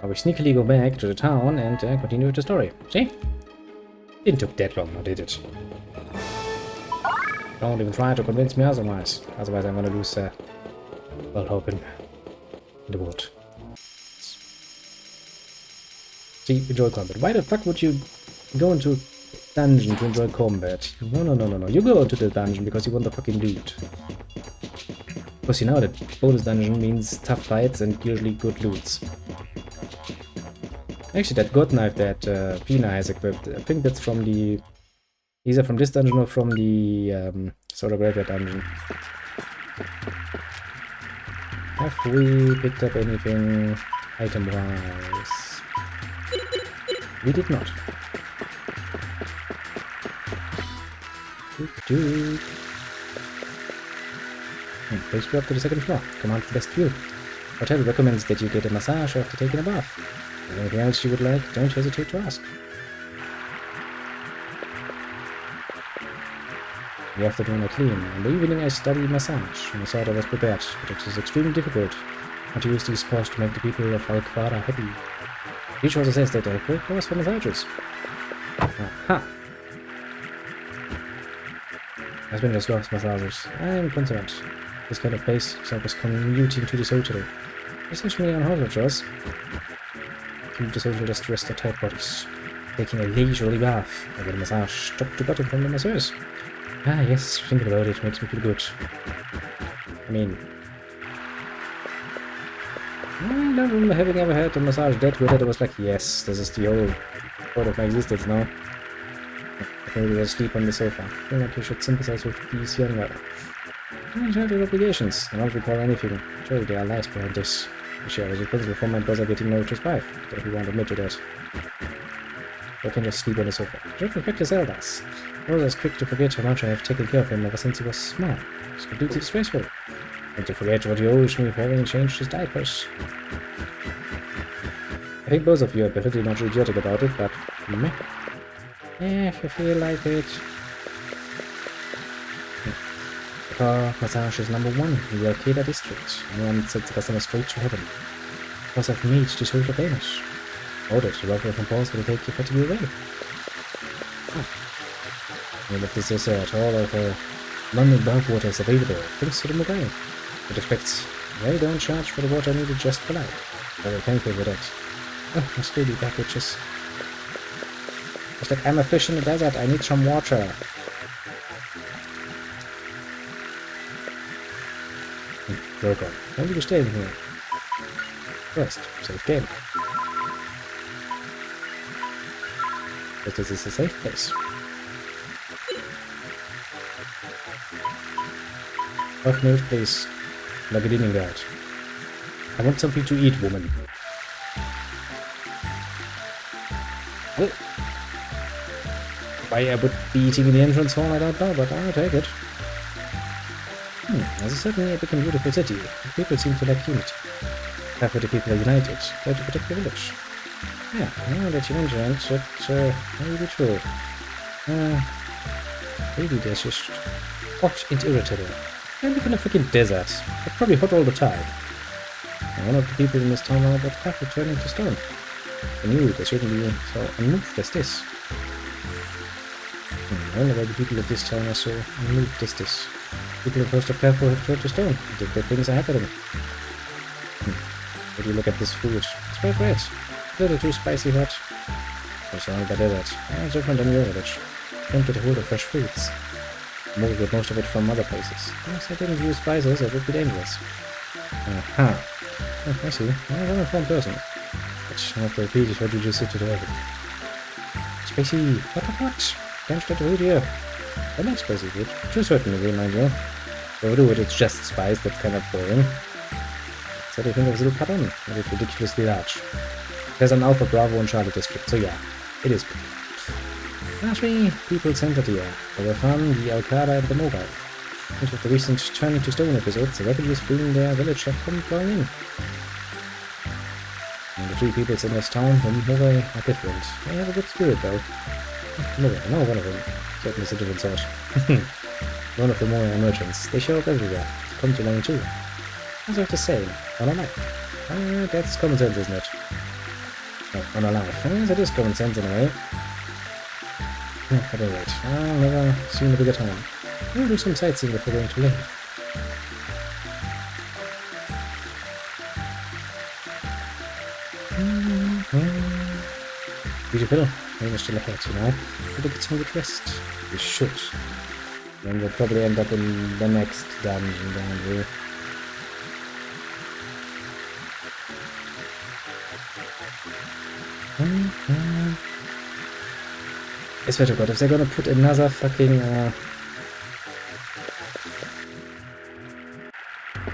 Now we sneakily go back to the town and continue with the story. See? Didn't took that long, now did it? Don't even try to convince me otherwise. Otherwise I'm gonna lose well hope in the world. See, enjoy combat. Why the fuck would you go into dungeon to enjoy combat? No. You go into the dungeon because you want the fucking loot. Because you know that bonus dungeon means tough fights and usually good loots. Actually, that god knife that Pina has equipped, I think that's from the... either from this dungeon or from the sort of graveyard dungeon. Have we picked up anything item-wise? We did not. Please go up to the second floor. Command for best view. Hotel recommends that you get a massage after taking a bath. Anything else you would like, don't hesitate to ask. The afternoon I clean. In the evening I study massage. I thought I was prepared, but it is extremely difficult. Not to use these spells to make the people of Alquara happy. Each also says that I have great powers for massages. Aha! Husband just loves massages. I am concerned. This kind of place was commuting to this hotel. Essentially on hotel chores. Keep this hotel just rest their tight bodies. Taking a leisurely bath. I get a massage top to bottom from the masseuse. Ah yes, thinking about it makes me feel good. I mean... I don't remember having ever had a massage that good that I was like, yes, this is the old part of my existence now. Maybe I'll sleep on the sofa. I feel like you should sympathize with these younger. I have your obligations. I don't recall anything. Surely there are lies behind this. Actually, I was responsible for my brother getting married to his wife, but if you won't admit to that. I can just sleep on the sofa. Don't forget his elders. Rosa is quick to forget how much I have taken care of him ever since he was small. It's completely disgraceful. And to forget what he owes me for having changed his diapers. I think both of you are perfectly not idiotic about it, but meh. Yeah, if you feel like it. Car massage is number 1 in the Arcada district. Anyone sends the customer straight to heaven. Because I've made this hotel famous. Order to welcome from Paul's will take your fatigue away. And if this is all of London bathwater is available, thanks to the mobile. It expects they don't charge for the water needed just for life. Very thankful for that. Oh, my steady packages. It's like I'm a fish in the desert, I need some water. broken. Why do you stay in here? First, safe game. But this is a safe place. Half minute, please. Like it in guard. I want something to eat, woman. Oh. Why I would be eating in the entrance hall, I don't know, but I'll take it. There's certainly a big and beautiful city. The people seem to like unity. Therefore the people are united. Try to protect the village. Yeah, now that you mention it, that may be true. Maybe there's just hot and irritable. I live in a freaking desert. It's probably hot all the time. And one of the people in this town are about half turning to stone. I knew they shouldn't be so unmoved as this. I wonder why the people of this town are so unmoved as this. People in Post of Careful have turned to stone. I think that things are happening. But you look at this food. It's quite red. A little too spicy hot. I'm sorry about that. It's different than your village. Don't get a hold of fresh fruits. Maybe get most of it from other places. Yes, I didn't use spices, it would be dangerous. Aha. Oh, I see. I'm a well-informed person. But I have to repeat what you just said to the other. Spicy. What? Can't get food here. I like spicy food. To a certain degree, mind you. Overdo it, it's just spice, that's kind of boring. So they think of the little pattern, and it's ridiculously large. There's an Alpha, Bravo, and Charlie district, so yeah, it is big. Largely, people centered here. The Refan, the Alcada, and the Mobile. And with the recent Turning to Stone episodes, the revenues fleeing their village have come flowing in. And the three peoples in this town, the Mobile, are different. They have a good spirit, though. Mobile, no, one of them. Certainly is a different sort. One of the more merchants. They show up everywhere. Come to learn too. As I have to say, on a life. That's common sense, isn't it? No, on a life. Yes, it is common sense in a way. Yeah, but alright. I've never seen a bigger town. We'll do some sightseeing before going to late. Beautiful. Maybe still ahead, you know. We'll get some good rest. We should. Then we'll probably end up in the next dungeon down here. I swear to God, if they're gonna put another fucking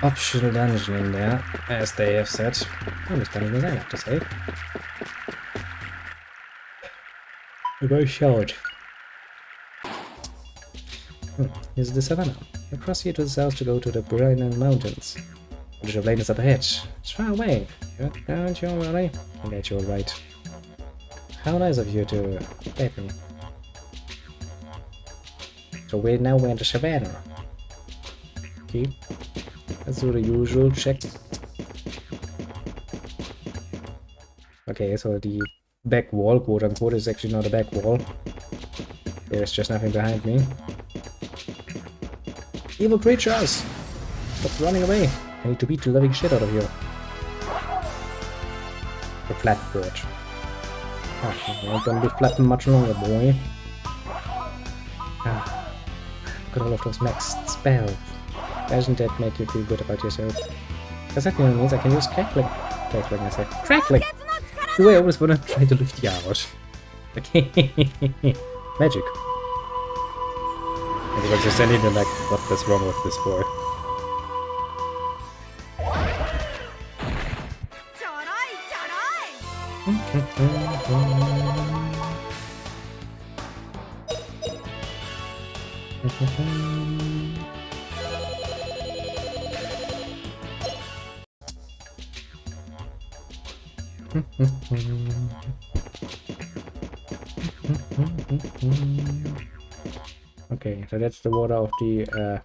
optional dungeon in there, as they have said, I'm just done as I have to say. We're very short. Here's the savannah. You cross here to the south to go to the Brennan Mountains. The Bishop Lane is up ahead. It's far away. Aren't you alright? I get you alright. How nice of you to let me. So we're now in the savannah. Okay. Let's do the usual check. Okay, so the back wall, quote unquote, is actually not a back wall. There's just nothing behind me. Evil creatures! Stop running away! I need to beat the living shit out of you. The flat bird. Oh, you're not gonna be flapping much longer, boy. Look at all of those maxed spells. Doesn't that make you feel good about yourself? Because that means I can use crackling. Crackling, I said. Crackling! The way I always wanna try to lift the out. Okay. Magic. Everyone's just standing there like, what is wrong with this boy? Okay, so that's the water of the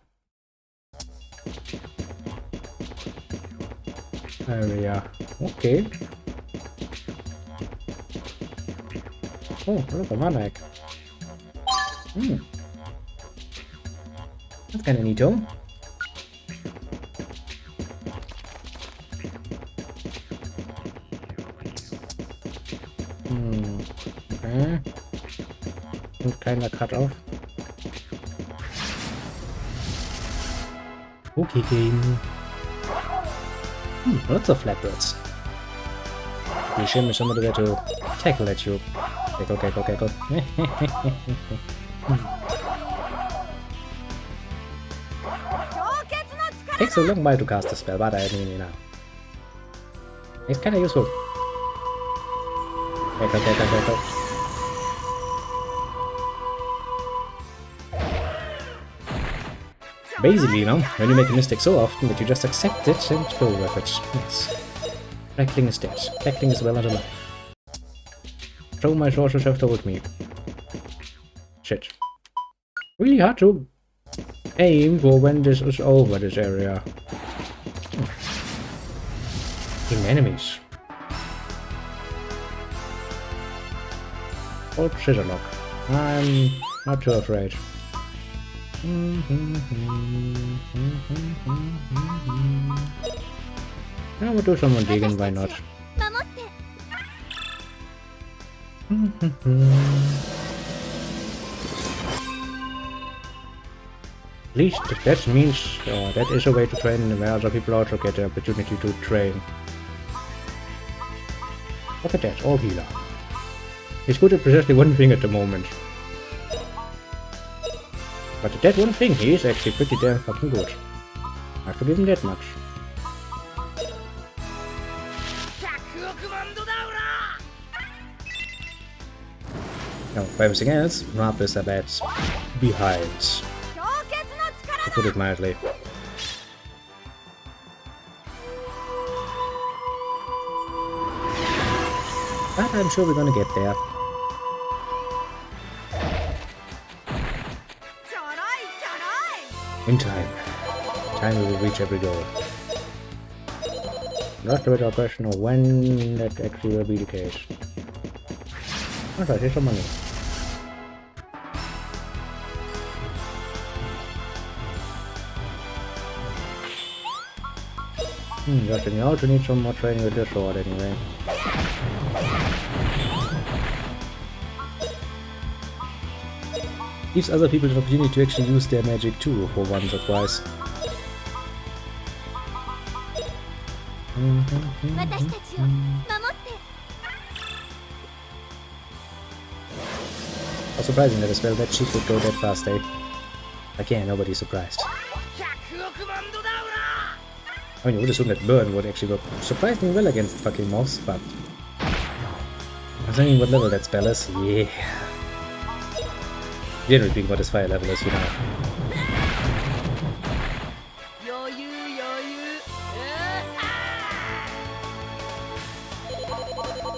area. Okay. Oh, look, a one egg. That's kinda neato. Okay. And kinda cut off. Okay, game. Lots of flatbirds. You show me somebody there to tackle at you. Gecko. Takes a long while to cast a spell, but I mean, you know. It's kinda useful. Gecko. Basically, you know, when you make a mistake so often that you just accept it and go with it. Yes. Crackling is dead. Crackling is well and alive. So my sources have told me. Shit. Really hard to aim for when this is over, this area. In enemies. Old Scissorlock. I'm not too afraid. I will do someone digging, why not? At least that means that is a way to train where other people also get the opportunity to train. Look at that, all healer. He's good at precisely one thing at the moment. But that one thing, he is actually pretty damn fucking good. I have to give him that much. No, for everything else, Rap is a bit behind. To put it mildly. But I'm sure we're gonna get there. In time. Time we will reach every goal. Not the question of when that actually will be the case. Alright, here's some money. Justin, you also need some more training with your sword anyway. Gives other people the opportunity to actually use their magic too for once or twice. How surprising that as well that she could go that fast, eh? Again, nobody's surprised. I mean, you would assume that Burn would actually work surprisingly well against fucking moths, but... considering what level that spell is, yeah. Generally speaking, what his fire level is, you know.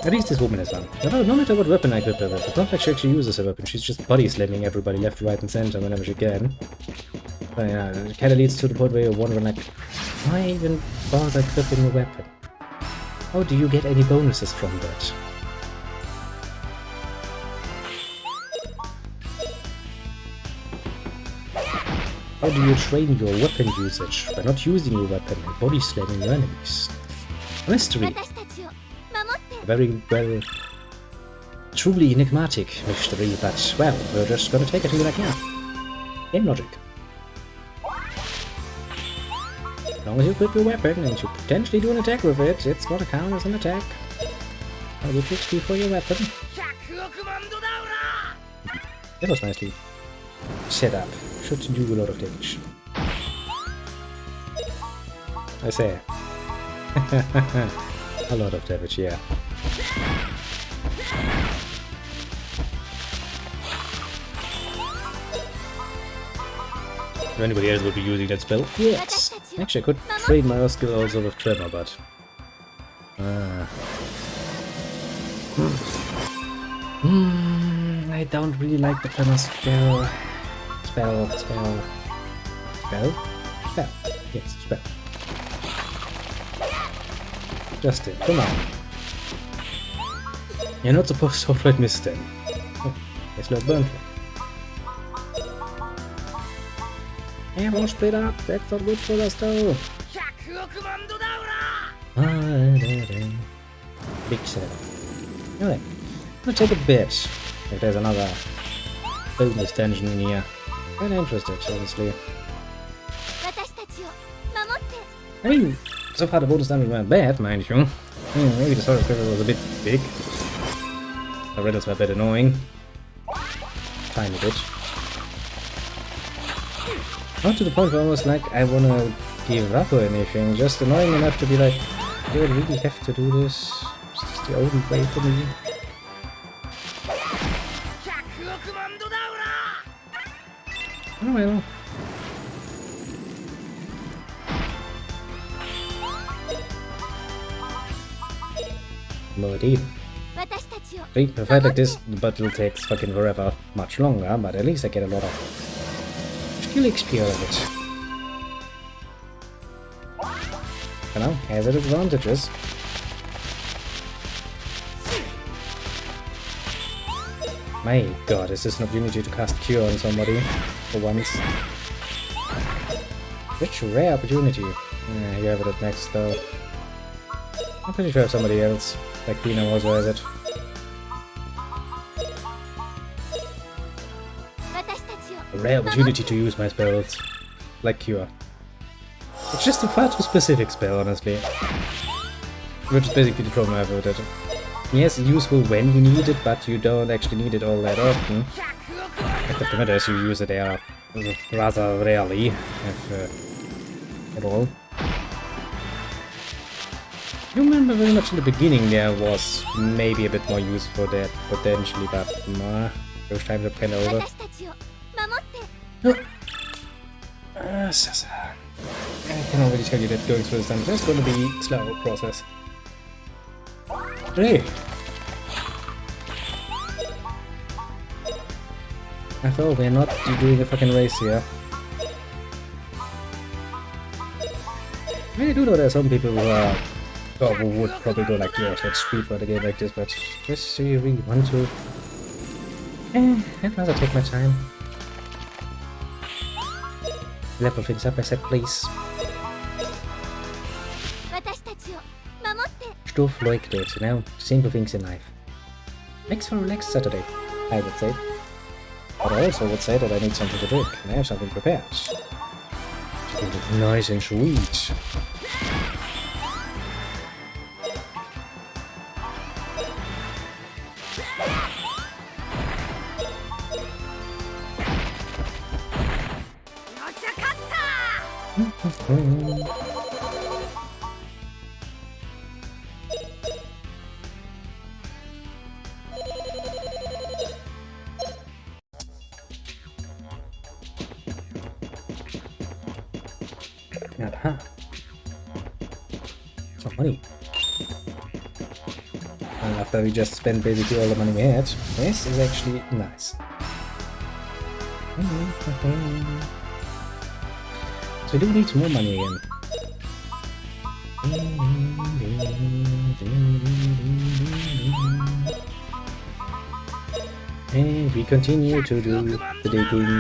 At least this woman has one. No matter what weapon I equip her with, it's not like she actually uses a weapon, she's just body slamming everybody left, right and center whenever she can. But yeah, it kinda leads to the point where you're wondering like, why even bother equipping a weapon? How do you get any bonuses from that? How do you train your weapon usage by not using your weapon and body slamming your enemies? A mystery. A very, well, truly enigmatic mystery, but, well, we're just gonna take it to like, yeah. Game logic. As long as you equip your weapon and you potentially do an attack with it, it's gonna count as an attack. I'll give you XP for your weapon. That was nicely set up. Should do a lot of damage. I say. A lot of damage, yeah. If anybody else would be using that spell, yes! Actually, I could trade my skill also with Tremor, but... I don't really like the Tremor spell. Spell. Yes, spell. Justin, come on. You're not supposed to outright miss them. Oh, let's let burn for. Yeah, we'll split up. That's not good for us though. Big setup. Alright, let's take a bit. If there's another bonus dungeon in here. Kinda interested, honestly. I mean, So far the bonus damage weren't bad, mind you. Maybe the sword quiver was a bit big. The riddles were a bit annoying. Tiny bit. Not to the point where almost like I wanna give up or anything, just annoying enough to be like, do I really have to do this? Is this the only way for me? Oh well. No indeed. See, a fight like this, the battle takes fucking forever, much longer, but at least I get a lot of skill XP out of it. You know, has its advantages. My god, is this an opportunity to cast Cure on somebody for once? Which rare opportunity. Yeah, you have it at next though. I'm pretty sure somebody else, like Queen also has it. A rare opportunity to use my spells, like Cure. It's just a far too specific spell, honestly. Which is basically the problem I have with it. Yes, useful when you need it, but you don't actually need it all that often. Fact of the matter is you use it there rather rarely, if at all. I remember very much in the beginning there was maybe a bit more use for that potentially, but those times are kind of over. I can already tell you that going through this dungeon is going to be a slow process. Hey! After all, we're not doing a fucking race here. I mean, I do know there are some people who are... who would probably go like, yeah, let's speedrun a game like this, but just do you really want to? I'd rather take my time. Level things up, I said, please. Stuff like that, you know? Simple things in life. Makes for a relaxed Saturday, I would say. But I also would say that I need something to drink, and I have something prepared. Something nice and sweet. Aha. Some money. And after we just spent basically all the money we had, this is actually nice. So we do need some more money again. And we continue to do the digging.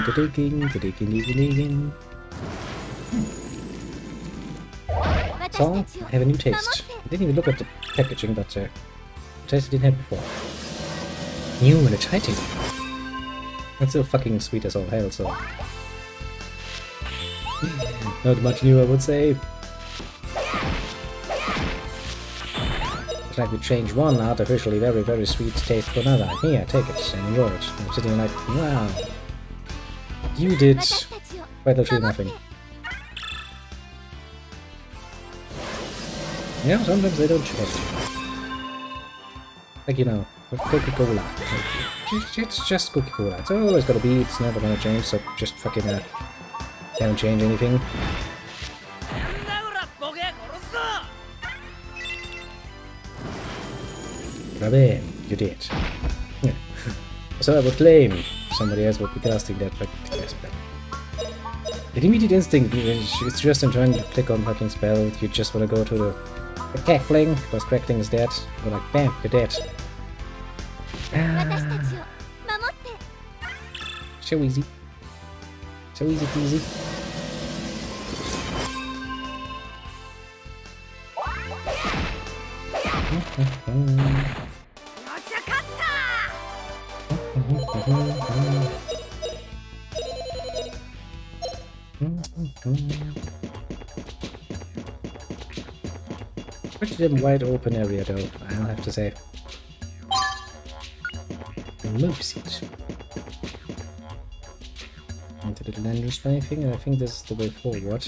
So, I have a new taste. I didn't even look at the packaging, but taste I didn't have before. New and exciting. That's still fucking sweet as all hell, so... Not much new, I would say. It's like we change one artificially very, very sweet taste for another. Here, take it and enjoy it. I'm sitting like, wow. You did quite literally nothing. Yeah, sometimes they don't change. Like, you know, with Coca-Cola. It's just Coca-Cola. It's always gotta be, it's never gonna change, so just fucking don't change anything. Bravo, you did. Yeah. So I would claim somebody else would be casting that spell. The immediate instinct is just in trying to click on fucking spell, you just wanna go to the cackling, because crackling is dead. You're like, bam, you're dead. So easy. So easy peasy. Pretty damn wide open area though, I'll have to say. Move seat. Into the land use anything, and I think this is the way forward.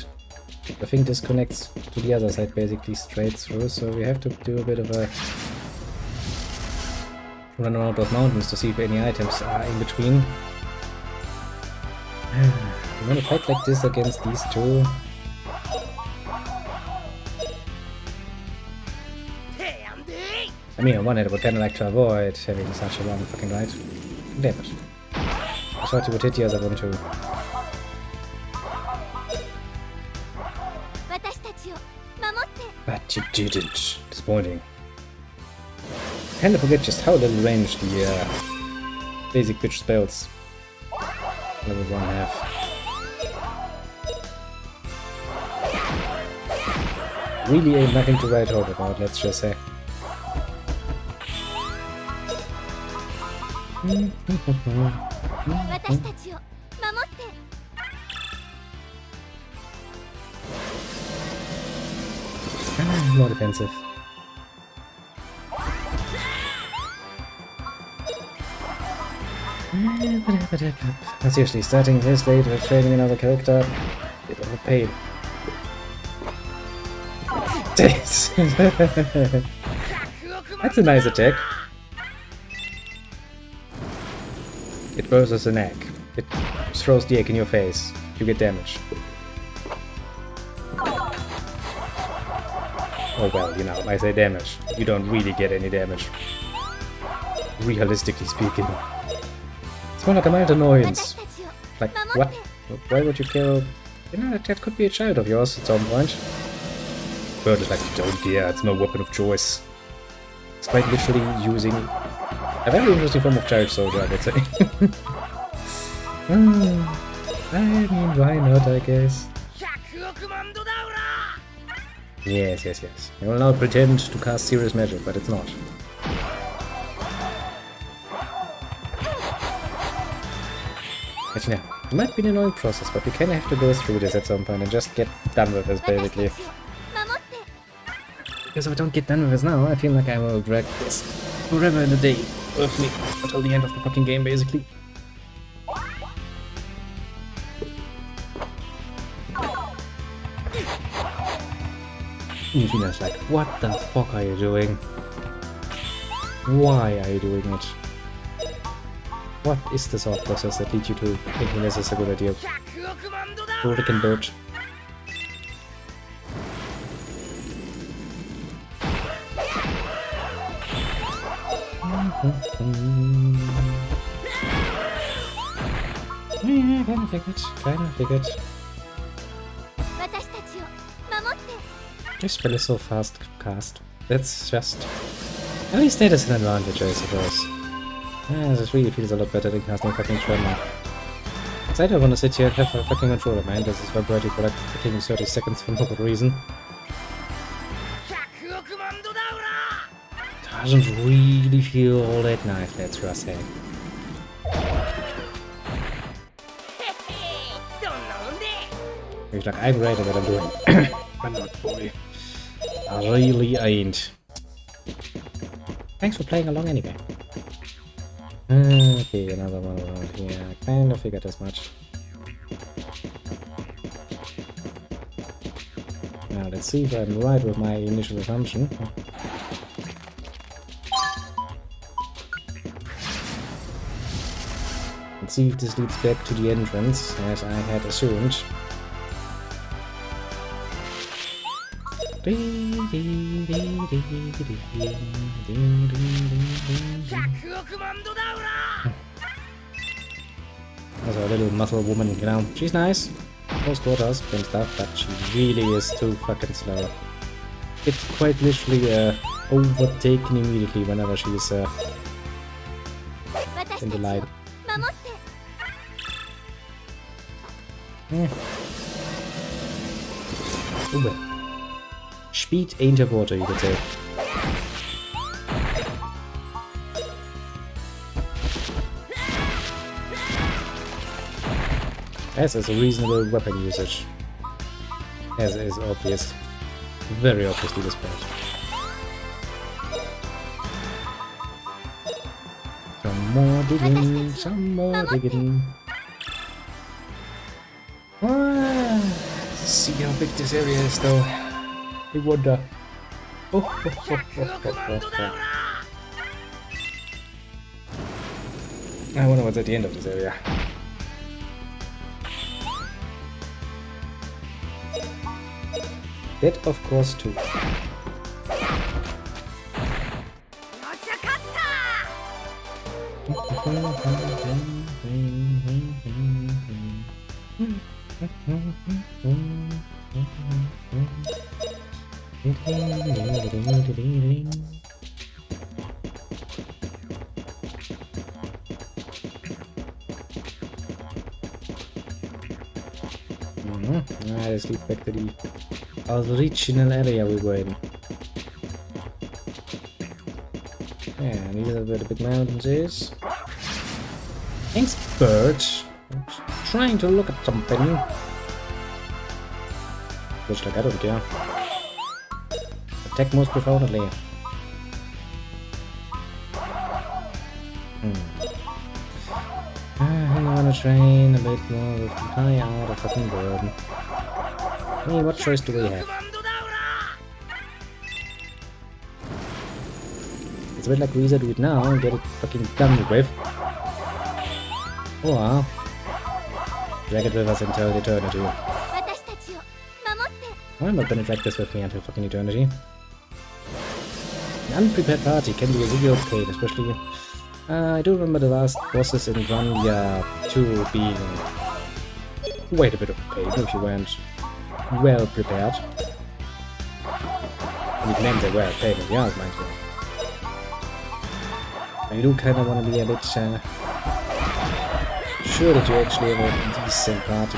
I think this connects to the other side basically straight through, so we have to do a bit of a run around those mountains to see if any items are in between. You want to fight like this against these two? I mean, on one hand I would kinda like to avoid having such a long fucking ride. Damn it. I thought he would hit the other one too. But you didn't. Disappointing. Kinda forget just how little range the basic bitch spells level 1 have. Really ain't nothing to write home about, let's just say. More defensive. But seriously, starting this late with training another character, bit of a pain. That's a nice attack. It bursts an egg. It throws the egg in your face. You get damage. Oh well, you know, I say damage. You don't really get any damage. Realistically speaking. It's more like a mild annoyance. Like, what? Why would you kill... You know, that could be a child of yours at some point. Bird is like, don't care, it's no weapon of choice. It's quite literally using a very interesting form of child soldier, I would say. I mean, why not, I guess. Yes, yes, yes. I will now pretend to cast serious magic, but it's not. But yeah, it might be an annoying process, but we kind of have to go through this at some point and just get done with this, basically. Because if I don't get done with this now, I feel like I will drag this forever and a day with me until the end of the fucking game, basically. Yuvina's like, what the fuck are you doing? Why are you doing it? What is the thought process that leads you to thinking this is a good idea? Freaking bird. Yeah, kinda figured. This spell is so fast cast. That's just... At least that is an advantage, I suppose. Yeah, this really feels a lot better than casting fucking Tremor. Because I don't want to sit here and have a fucking controller, man. This is vibrating for like fucking 30 seconds for no good reason. Doesn't really feel all that nice, let's just say. He's like, I'm great at what I'm doing. I'm not, boy. I really ain't. Thanks for playing along anyway. Okay, another one around here. I kind of figured as much. Now let's see if I'm right with my initial assumption. Let's see if this leads back to the entrance, as I had assumed. There's a little muscle woman, you know. She's nice, close quarters and stuff, but she really is too fucking slow. It's quite literally overtaken immediately whenever she's in the light. Uber. Speed ain't a water, you could say. As is a reasonable weapon usage. As is obvious. Very obviously displayed. more digging, some more digging. Let's see how big this area is though. I wonder. I wonder what's at the end of this area. That of course too. Let's lead back to the original area we were in. Yeah, these are where the big mountains is. Thanks, bird. I'm trying to look at something. Looks like I don't care. Attack most profoundly. I wanna train a bit more with the high out of fucking bird. Hey, what choice do we have? It's a bit like we either do it now and get it fucking done with. Or drag it with us until eternity. I'm not gonna drag this with me until fucking eternity. An unprepared party can be a real pain, especially... I do remember the last bosses in Grandia 2 being quite a bit of a pain if you weren't well prepared. And you can name they were a pain in the ass, mind you. I do kinda wanna be a bit sure that you actually have a decent party.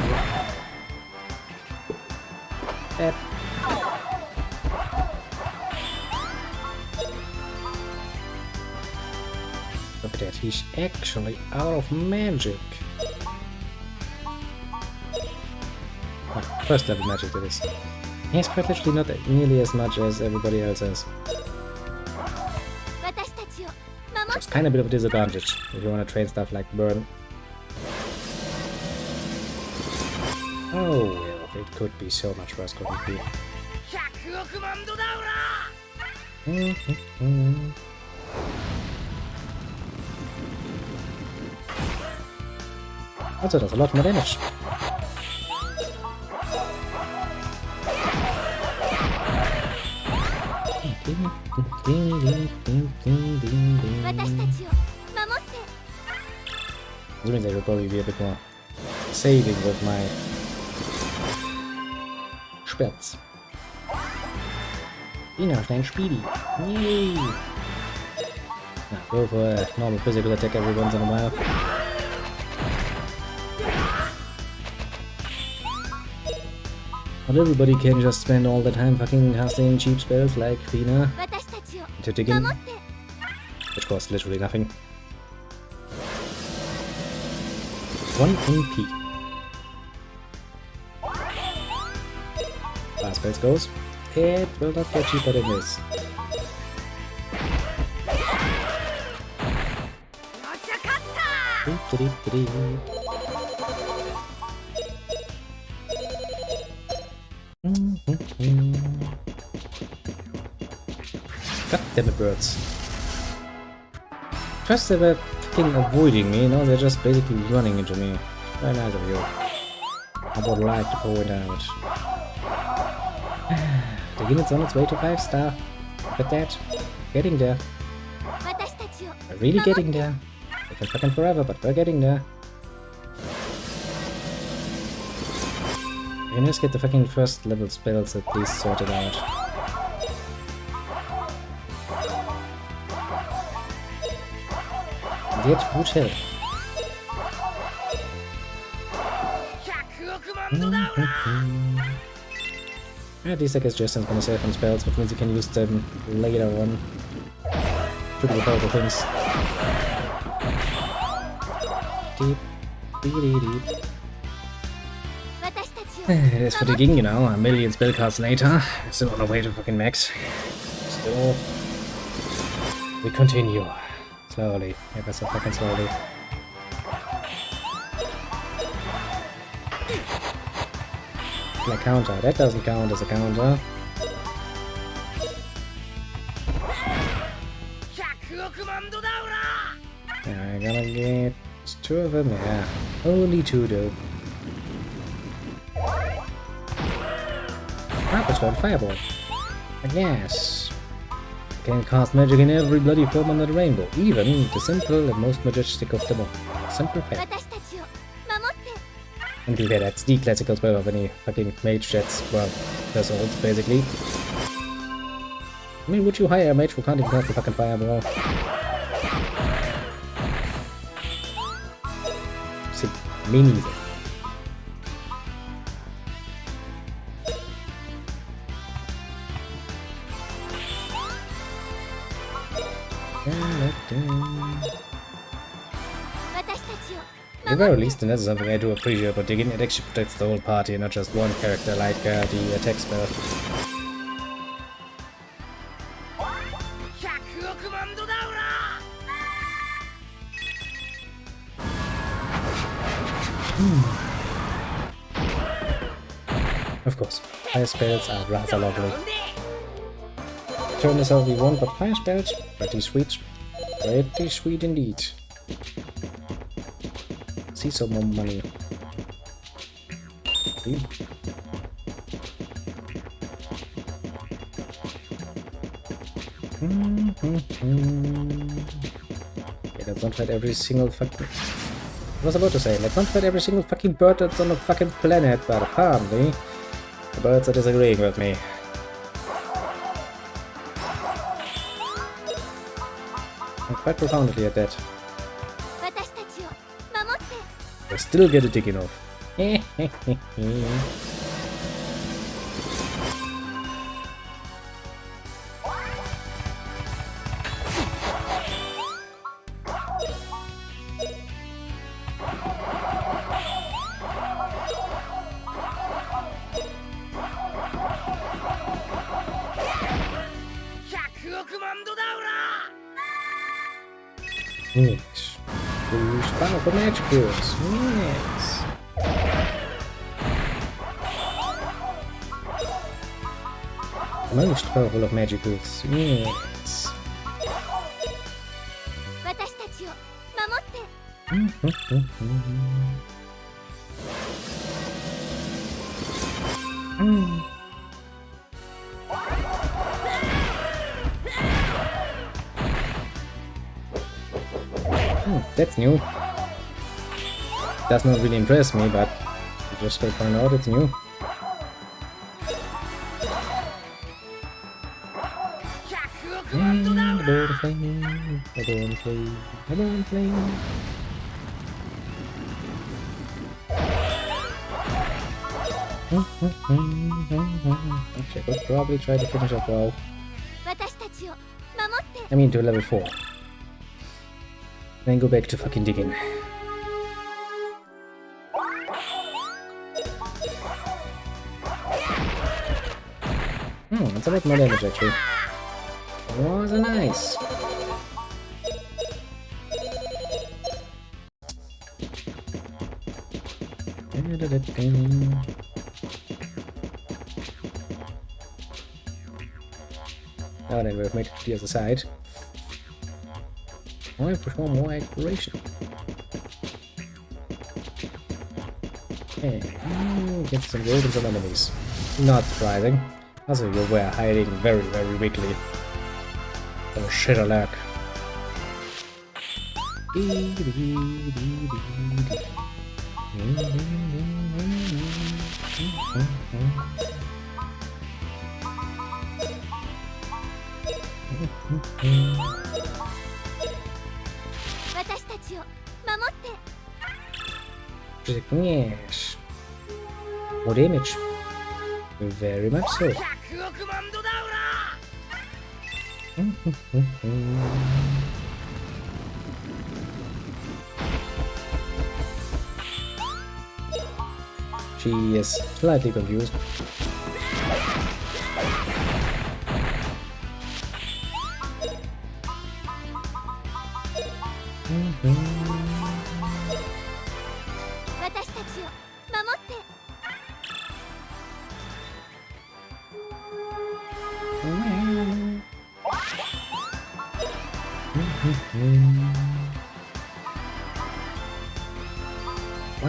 Look at that, he's actually out of magic. Oh, first level magic that is. He has quite literally not nearly as much as everybody else has. It's kind of a bit of a disadvantage if you want to trade stuff like burn. Oh well, it could be so much worse, couldn't it be? Also, that's a lot more damage. This means I should probably be a bit more saving with my Sperts. Ina, schnell Speedy. Yay! Now, go for a normal physical attack every once in a while. Not everybody can just spend all the time fucking casting cheap spells like Fina to dig in, which costs literally nothing. 1 MP. As spells goes, it will not get cheaper than this. God damn it, birds. First they were fucking avoiding me, now they're just basically running into me. Very nice of you. I would like to point out. The unit's on its way to 5-star. Look at that. Getting there. We're really getting there. Taking fucking forever, but we're getting there. I can just get the fucking first level spells at least sorted out. Get huge help. At least I guess Justin's gonna save on spells, which means you can use them later on. Pretty powerful things. Deep. Deep. As for digging, you know, a million spell cards later, still on our way to fucking max. Still, we continue. As slowly. Ever so fucking slowly. Like counter. That doesn't count as a counter. Yeah, I'm gonna get 2 of them. Yeah, only 2 though. Rapid Fireball. I guess. Can cast magic in every bloody form under the rainbow, even the simple and most majestic of them all. Simple fair. And to be fair, that's the classical spell of any fucking mage that's, well, that's all, basically. I mean, would you hire a mage who can't even cast the fucking fireball? See, me neither. At the very least, and that's something I do appreciate about digging, it actually protects the whole party and not just one character like the attack spell. Of course, fire spells are rather lovely. Turn this how we want, but fire spells, pretty sweet. Pretty sweet indeed. See some more money. Okay, let's not fight every single fucking... I was about to say, let's not fight every single fucking bird that's on the fucking planet, but apparently the birds are disagreeing with me. I'm quite profoundly at that. I still get it taken off. Yes. Use powerful magic skills. Yes. Most powerful of magic skills. Yes. That's new. Does not really impress me, but just to find out it's new. And the bird of flame, the bird of flame, the bird of flame. Actually, I could probably try to finish up well. I mean, to level 4. Then go back to fucking digging. That's a lot more damage actually. Was nice. Now then, we've made it to the other side. I prefer more exploration. Okay, get some gold and some enemies. Not surprising. Also, you were hiding very, very weakly. Oh shit, a lag. Yes. More damage. Very much so. She is slightly confused. One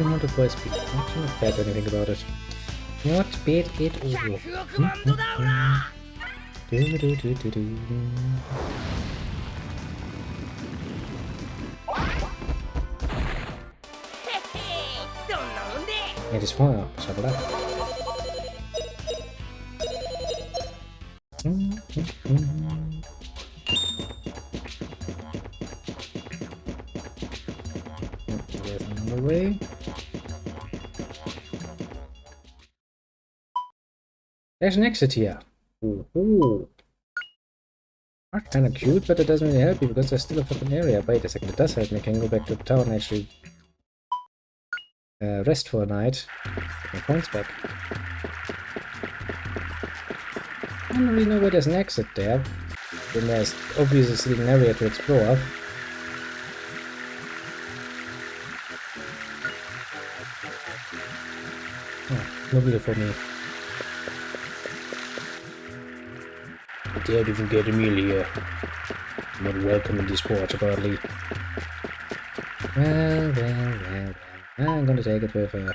more voice speed. Not bad anything about it. Not bad at all. It is fire, shut it up. There's another way. There's an exit here. Ooh. That's kind of cute, but it doesn't really help you because there's still a fucking area. Wait a second, it does help me. I can go back to the town and actually rest for a night. Get my points back. I don't really know where there's an exit there. Then there's obviously still an area to explore. Oh, no video for me. I dared even get a meal here. Not welcome in this port, apparently. Well. I'm gonna take it with her.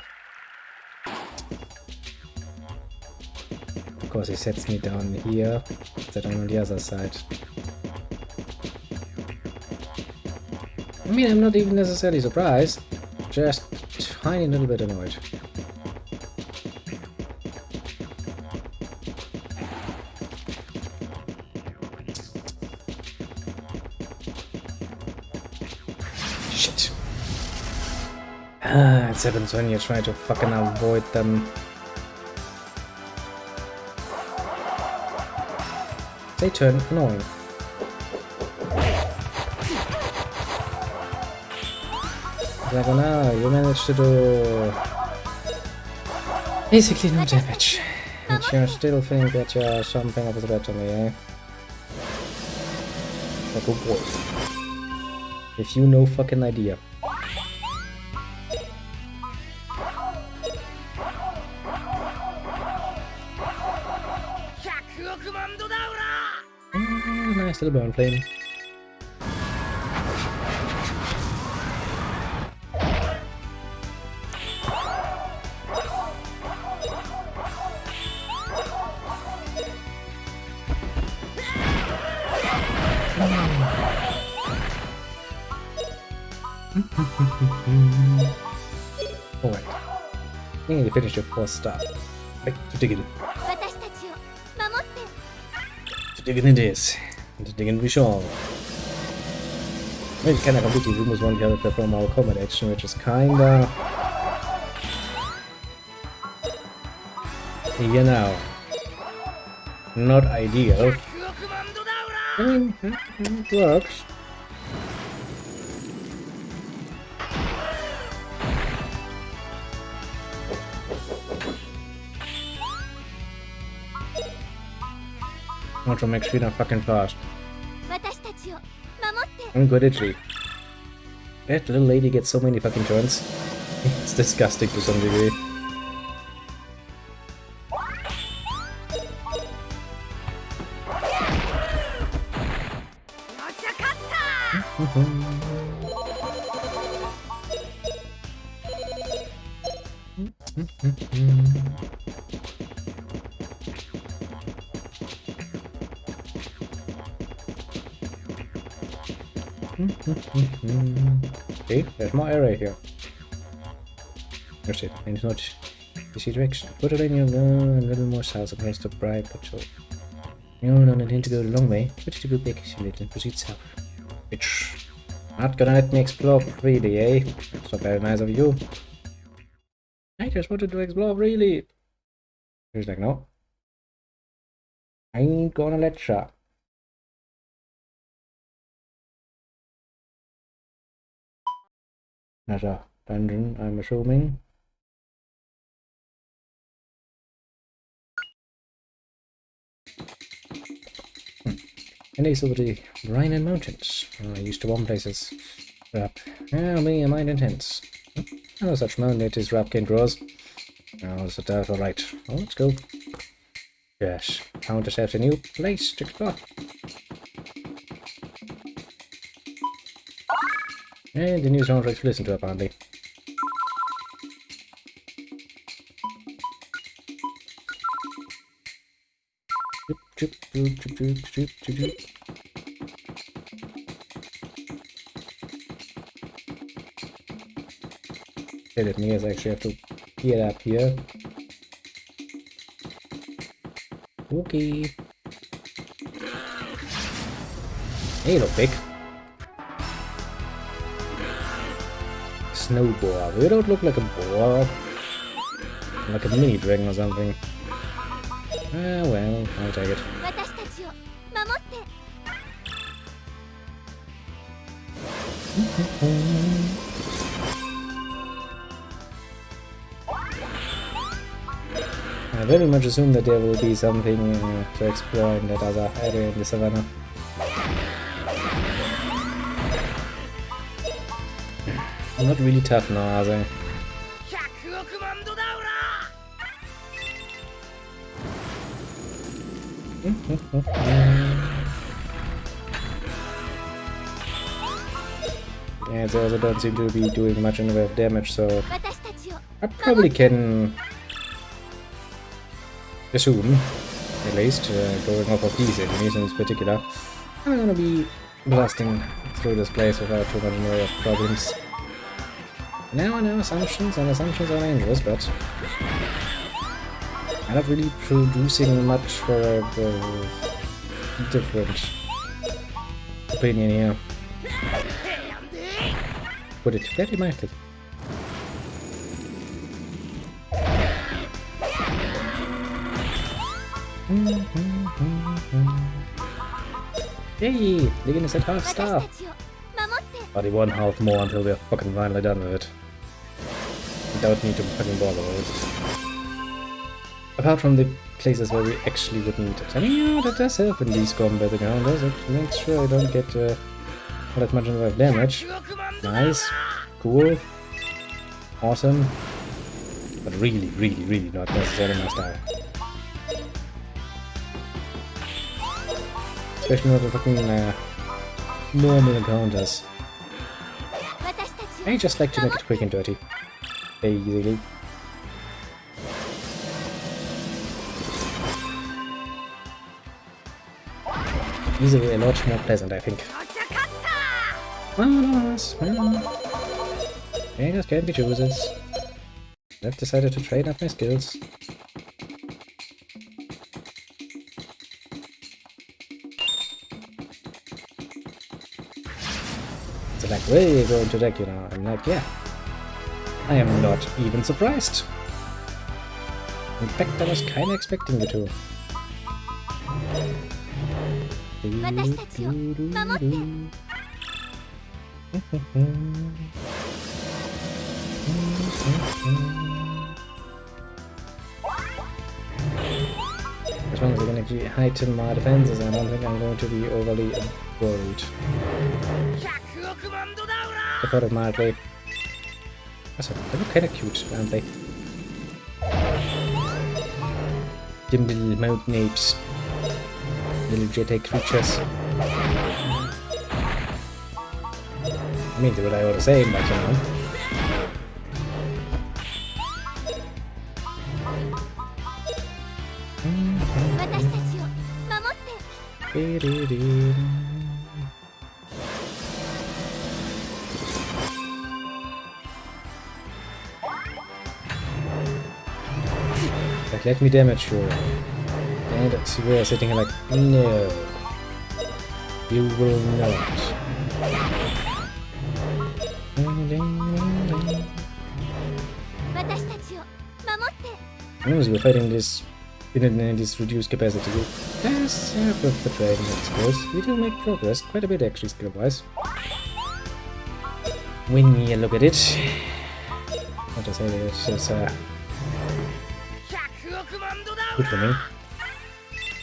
Of course, he sets me down here, instead on the other side. I mean, I'm not even necessarily surprised, just a tiny little bit annoyed. Shit. It happens when you try to fucking avoid them. They turn annoying. Like, oh no, you managed to do basically no damage. And you still think that you're something of a threat to me, eh? Like a wolf. If you no fucking idea. Nice little burn flame. Alright. I think you finished your first stop. Right, to dig in. To dig in it is. And to dig in we shall. Well, you kinda completely remove one character from our combat action, which is kinda... you know... not ideal. I mean, it works. Not to make speed and fucking fast. I'm good at it. That little lady gets so many fucking turns. It's disgusting to some degree. Okay, there's more area here. Oh shit, and it's not easy direction. Put it in your gun a little more south across the bright patrol. You don't intend to go the long way. Switch to go back and proceed south. Bitch. Not gonna let me explore freely, eh? That's not very nice of you. I just wanted to explore freely. He's like, no. I ain't gonna let ya. Another dungeon, I'm assuming. And these over the Rhineland Mountains. I used to bomb places Rap. Oh, me and mine intense. Oh, such mandated rap can grows. Oh, so that's alright. Oh, let's go. Yes, found ourselves a new place to explore. And the new soundtrack to listen to, apparently. Choop, choop, choop, choop, choop, choop, choop. Okay, that means I actually have to get up here. Okay. Hey, look big. Snow boar. You don't look like a boar. Like a mini dragon or something. Ah, well, I'll take it. I very much assume that there will be something to explore in that other area in the savannah. Not really tough now, are they? Yeah, they also don't seem to be doing much in the way of damage, so I probably can assume, at least, going off of these enemies in particular, I'm gonna be blasting through this place without too much in the way of problems. Now I know assumptions, and assumptions are dangerous, but I'm not really producing much for a different opinion here. Put it very mildly. Hey, Legend is at half star. Only one half more until we're fucking finally done with it. We don't need to fucking bother with it. Apart from the places where we actually would need it. I mean, yeah, that does help in these combat encounters. It makes sure I don't get all that much in the way of damage. Nice. Cool. Awesome. But really, really, really not necessarily my style. Especially not the fucking normal encounters. I just like to make it quick and dirty. Basically. Easily a lot more pleasant, I think. Beggars can't be choosers. I've decided to train up my skills. So like, where are you going to attack you now? I'm like, yeah. I am not even surprised. In fact, I was kinda expecting you to. As long as I can actually heighten my defenses, I don't think I'm going to be overly worried. To put it mildly. Also, they look kinda cute, aren't they? Dim little mountain apes. Little jet creatures. I mean, what I ought to say, but you know. But let me damage you. And so we're sitting here like, no. You will not. As we're fighting this in this reduced capacity, yes, with the trading skills, we do make progress quite a bit actually skill-wise. When you look at it, I'll just say that it's just good for me.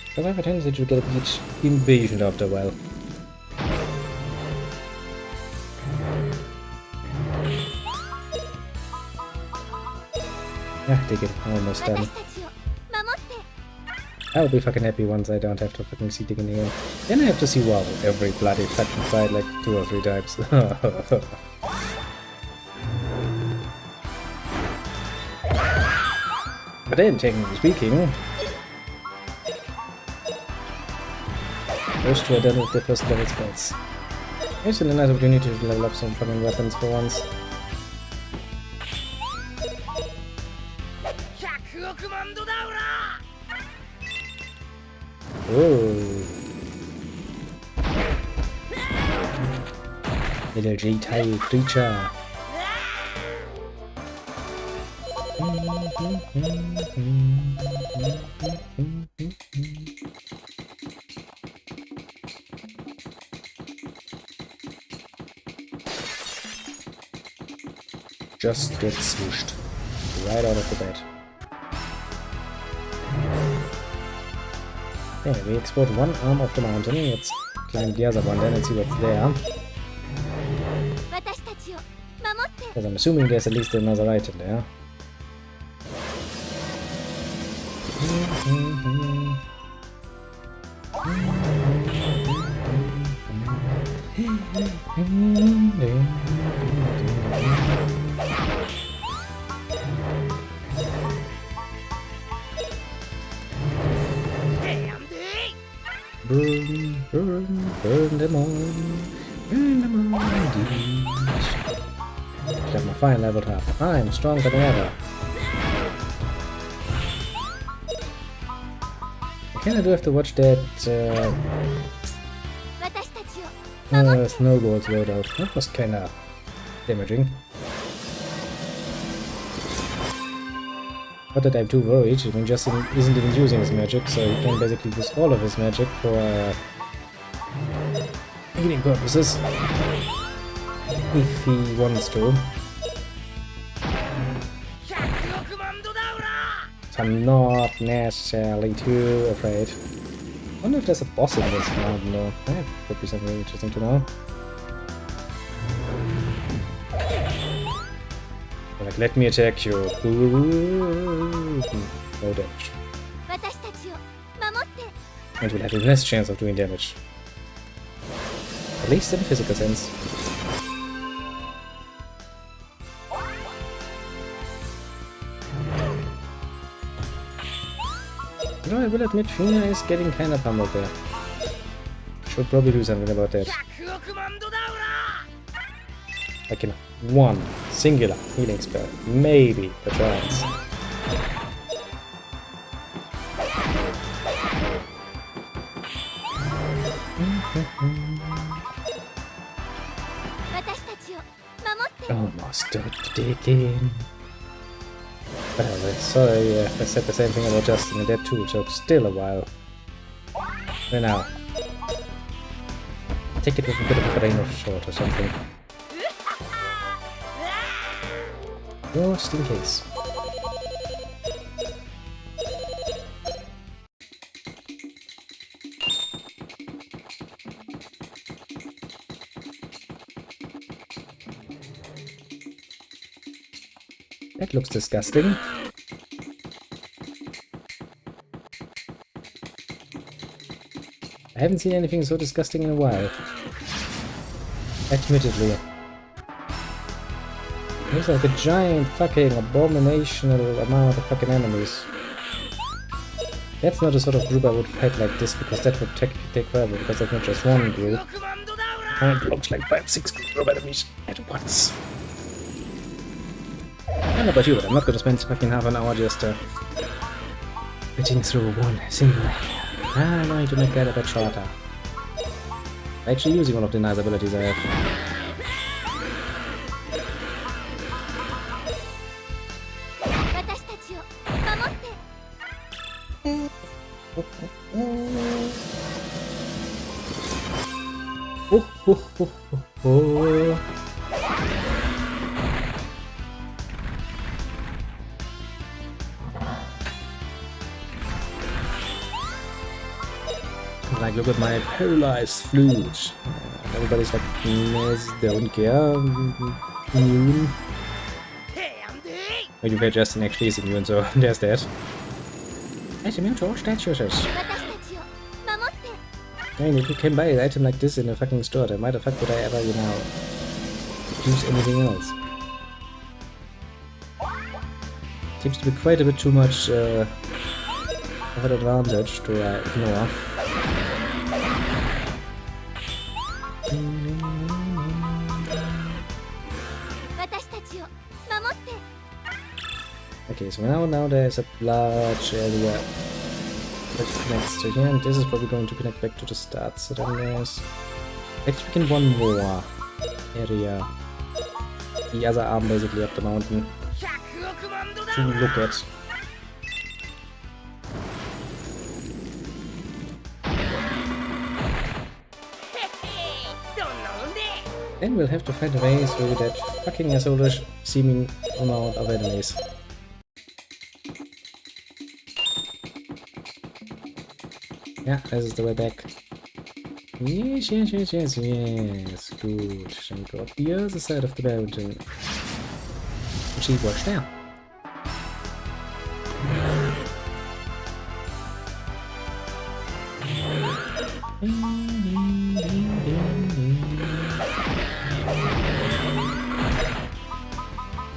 Because I have a tendency to get a bit impatient after a while. Ah, dig it. Almost done. I'll be fucking happy once I don't have to fucking see digging again. Then I have to see WoW every bloody fucking fight like 2 or 3 times. But then, technically speaking, those 2 are done with the first level spells. It's a nice opportunity to level up some fucking weapons for once. Whoa. Little G-type creature. Just get swooshed right out of the bed. Okay, we explored one arm of the mountain. Let's climb the other one then and see what's there. Because I'm assuming there's at least another item there. Burn, burn, burn them all. Burn them all indeed. Got my fire leveled up. I'm stronger than ever. I kinda do have to watch that snowballs loadout. That was kinda damaging. Not that I'm too worried, I mean Justin isn't even using his magic, so he can basically use all of his magic for healing purposes. If he wants to. So I'm not necessarily too afraid. I wonder if there's a boss in this mountain though. That could be something interesting to know. Like, let me attack you. Ooh, no damage. And we'll have less chance of doing damage. At least in a physical sense. No, I will admit Fina is getting kinda pummeled there. Should probably do something about that. Like in one singular healing spell. Maybe a chance. Almost done digging. Sorry, I said the same thing about Justin, and that too took still a while. Then now. Take it with a bit of a grain of salt or something. Just in case. That looks disgusting. I haven't seen anything so disgusting in a while. Admittedly. There's like a giant fucking abominational amount of fucking enemies. That's not the sort of group I would fight like this, because that would take forever, because that's not just one group. And it looks like 5-6 group enemies at once. I don't know about you, but I'm not gonna spend fucking half an hour just bitching through one single area. I'm going to make that a bit shorter. Actually using one of the nice abilities I have. Like, look at my paralyzed flute. Everybody's like, don't care. Maybe they're just actually chasing you and so there's that. Nice to meet your statues. I mean, if you can buy an item like this in a fucking store, then why the fuck would I ever, you know, use anything else? Seems to be quite a bit too much of an advantage to ignore. Okay, so now there's a large area that connects to here, and this is probably going to connect back to the start, so then there's actually one more area, the other arm basically up the mountain, to look at. Then we'll have to find a way through that fucking assolish seeming amount of enemies. Yeah, this is the way back. Yes. Good. Then go up the other side of the mountain. See what's there.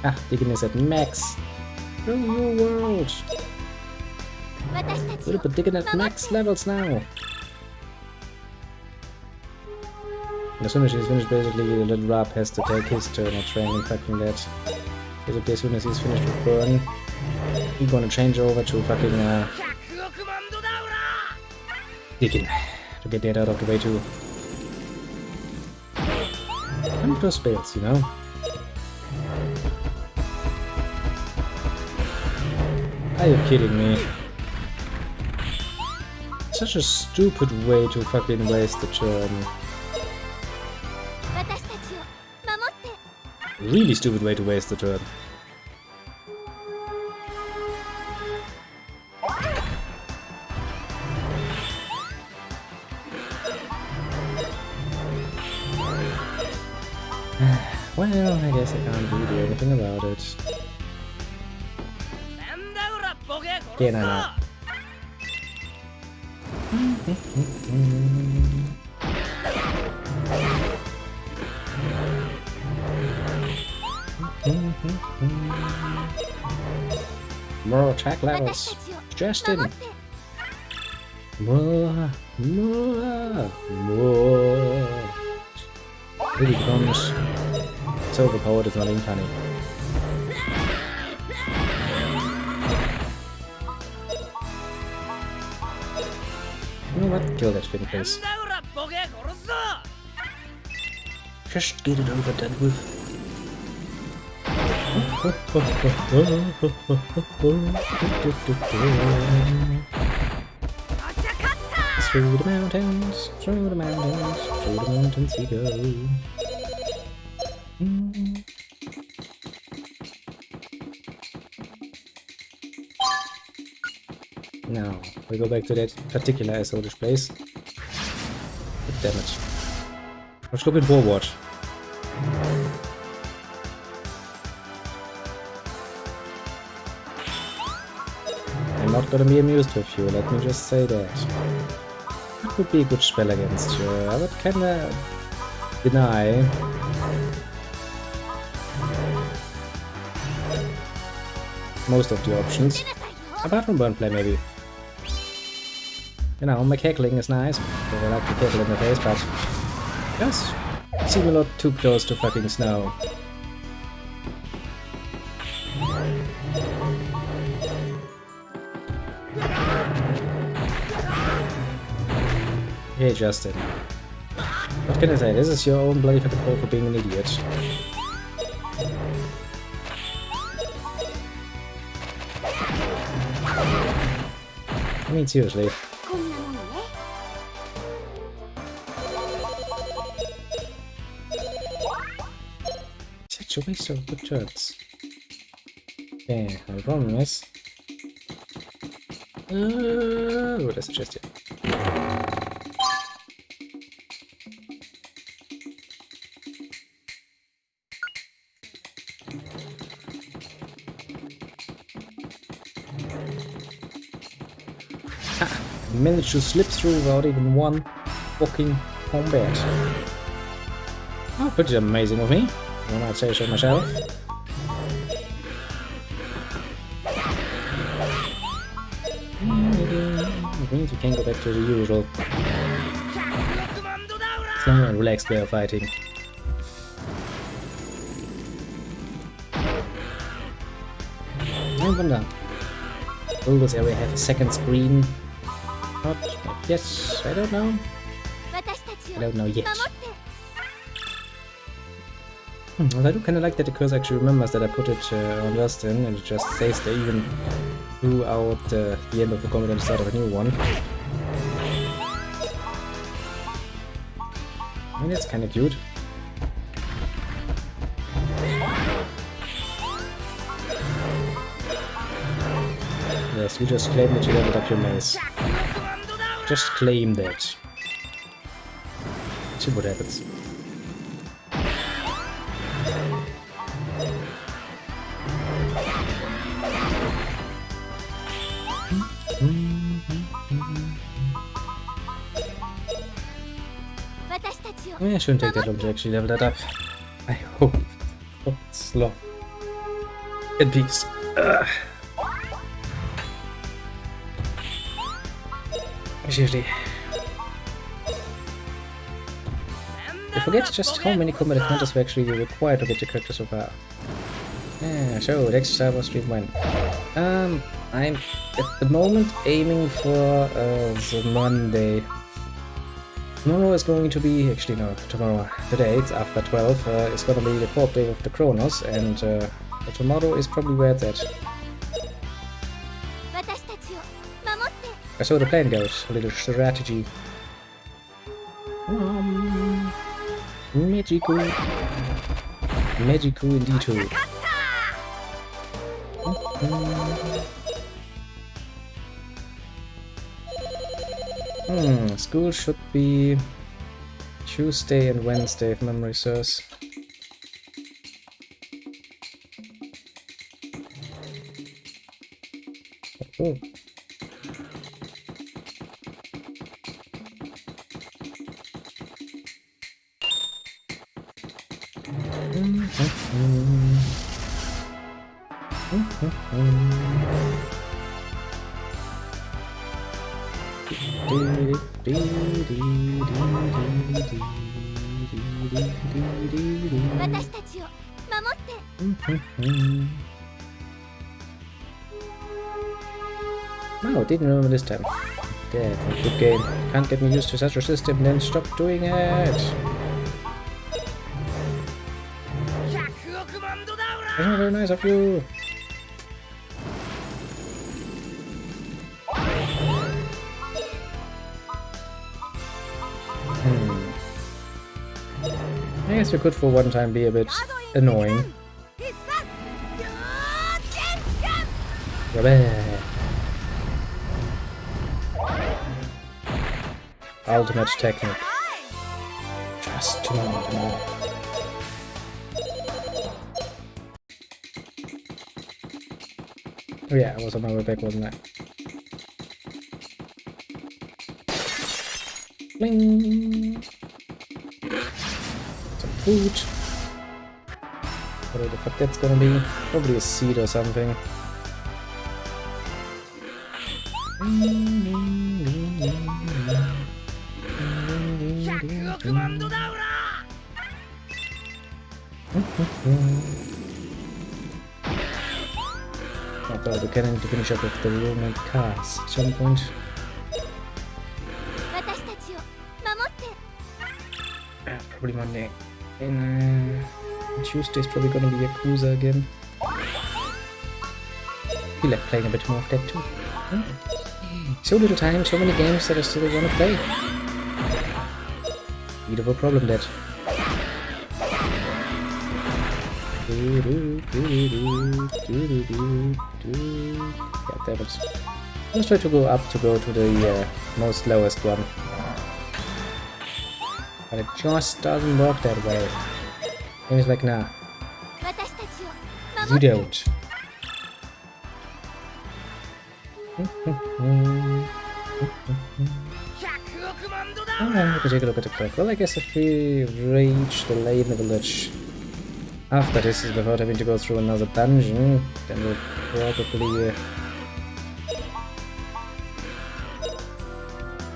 Ah, digging is at max. Show your world. We'll be digging at max levels now. And as soon as she's finished, basically, little Rob has to take his turn at training fucking that. Basically, as soon as he's finished with Burn, he's gonna change over to fucking digging to get that out of the way too. One of those spells, you know. Are you kidding me? Such a stupid way to fucking waste the turn. Really stupid way to waste the turn. Well, I guess I can't really do anything about it. Yeah, no. More attack levels. Just in. More. Really comes. It's overpowered, it's not even funny. You know what? Kill that thing, please. Just get it over done with. Through the mountains, through the mountains, through the mountains we go. Now, we go back to that particular assolish place. But damn it. Let's look at forward. I'm not gonna be amused with you, let me just say that. That would be a good spell against you. I would kinda deny. Most of the options. Apart from Burn Flame, maybe. You know, my cackling is nice, because I like to cackle in the face, but it does seem a lot too close to fucking snow. Hey Justin. What can I say? This is your own bloody fucking fault for being an idiot. I mean, seriously. Such a waste of good turns. Okay, the problem is... what does it suggest here? managed to slip through without even one fucking combat. Oh, pretty amazing of me. I might say so myself. It means we can go back to the usual slow and relaxed way of fighting. I wonder, will this area have a second screen? Not yes, I don't know. I don't know yet. I do kinda like that the cursor actually remembers that I put it on Justin, and it just stays there even throughout the end of the combat and the start of a new one. I mean, it's kinda cute. Yes, you just claim that you leveled up your mace. Just claim that. See what happens. Oh, yeah, shouldn't take that long to actually level that up. I hope. Oh, slow. In peace. Seriously. I forget just how many combat encounters were actually required to get your character so far. Yeah, so next Cyber Stream 1. I'm at the moment aiming for the Monday. Tomorrow is going to be, actually no, tomorrow, today, it's after 12, it's gonna be the 4th day of the Chronos, and tomorrow is probably where it's at. So the plan goes, a little strategy. Magical. Magical indeed too. School should be Tuesday and Wednesday if memory serves. Oh. Wow, didn't remember this time. Damn, good game. Can't get me used to such a system, then stop doing it. Oh, very nice of you. I guess we could for one time be a bit annoying. Ultimate technique. Just a moment more. Oh yeah, I was on my way back, wasn't I? Bling! Some food. Whatever the fuck that's gonna be. Probably a seed or something. I thought we can to finish up with the Roman cars at some point. Probably Monday. And Tuesday's probably gonna be Yakuza again. I feel like playing a bit more of that too. So little time, so many games that I still want to play. Bit of a problem that. God damn it. Let's try to go up to go to the most lowest one. But it just doesn't work that way. And it's like, nah. You don't. Alright, let me take a look at the clock. Well, I guess if we reach the late in the village after this is without having to go through another dungeon, then we'll probably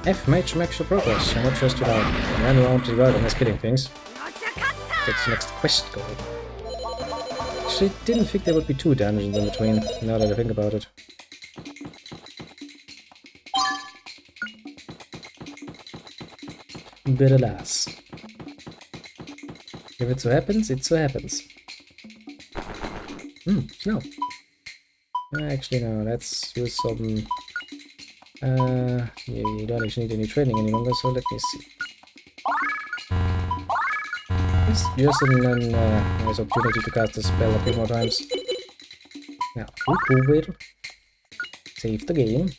have made some extra progress. I'm not just, you know, run around the world and just killing things. That's the next quest goal. Actually, didn't think there would be 2 dungeons in between, now that I think about it. But alas. If it so happens, it so happens. No. Actually, no, let's use some... yeah, you don't actually need any training any longer, so let me see. Let's use an nice opportunity to cast the spell a few more times. Now, over. Save the game.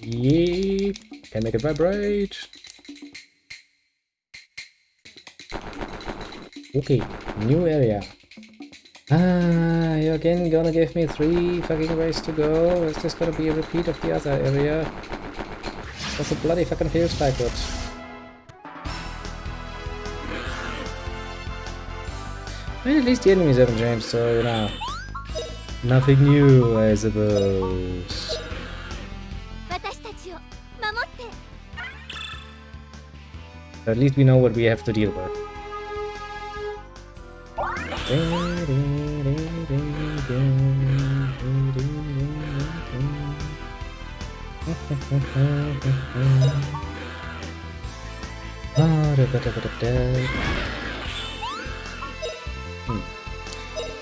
Yeah, can make it vibrate. Okay, new area. You're again gonna give me 3 fucking ways to go. Is this gonna be a repeat of the other area? That's a bloody fucking feels like it. Well, at least the enemies haven't changed, so you know. Nothing new, I suppose. At least we know what we have to deal with.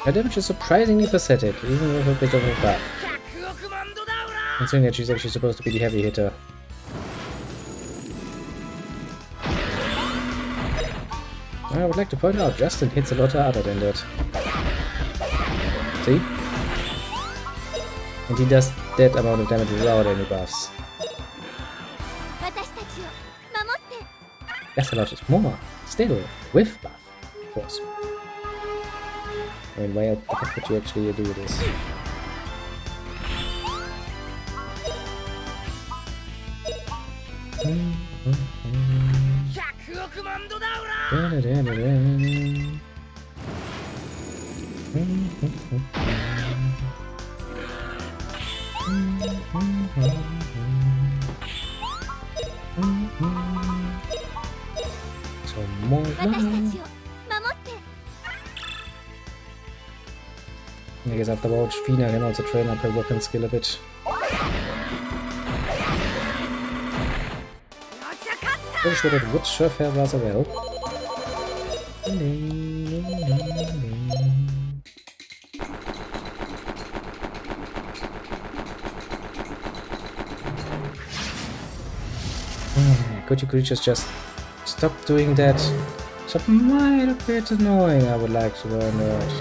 Her damage is surprisingly pathetic, even with a bit of a buff. Considering that she's actually supposed to be the heavy hitter. I would like to point out, Justin hits a lot harder than that. See? And he does that amount of damage without any buffs. That's a lot more. Still, with buff, of course. I mean, why the fuck would you actually do this? Some more. I guess afterwards, Fina can also train up her weapon skill a bit. Pretty sure that would serve her rather well. Could you creatures just stop doing that? It's a mild bit annoying, I would like to learn out.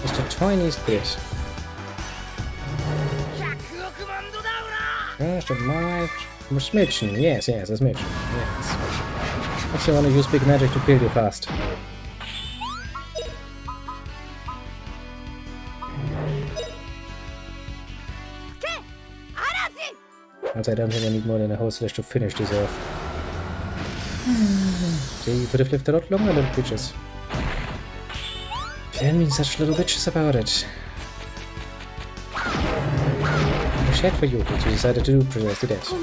Just the tiniest bit. Just a mild smidgen. Yes, a smidgen. Yes. Actually, I want to use big magic to kill you fast. I don't think I need more than a whole slash to finish this off. See, you could have lived a lot longer, little bitches. You hadn't been such little bitches about it. I'm sad for you that you decided to do precisely that.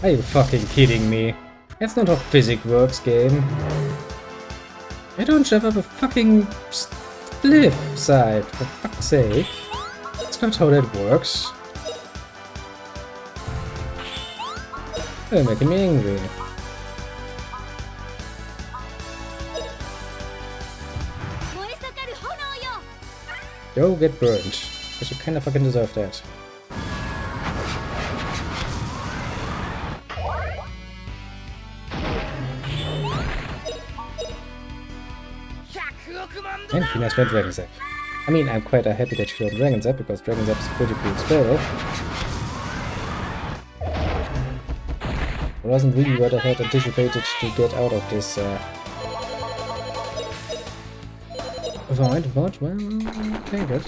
Are you fucking kidding me? That's not how physics works, game. I don't shove up a fucking cliff side, for fuck's sake. That's not how that works. You're making me angry. Go get burned. Because you kinda fucking deserve that. And Fina's played Dragon Zap. I mean, I'm quite happy that she learned Dragon Zap, because Dragon Zap is a pretty cool spell. It wasn't really what I had anticipated to get out of this void, but well, okay, good.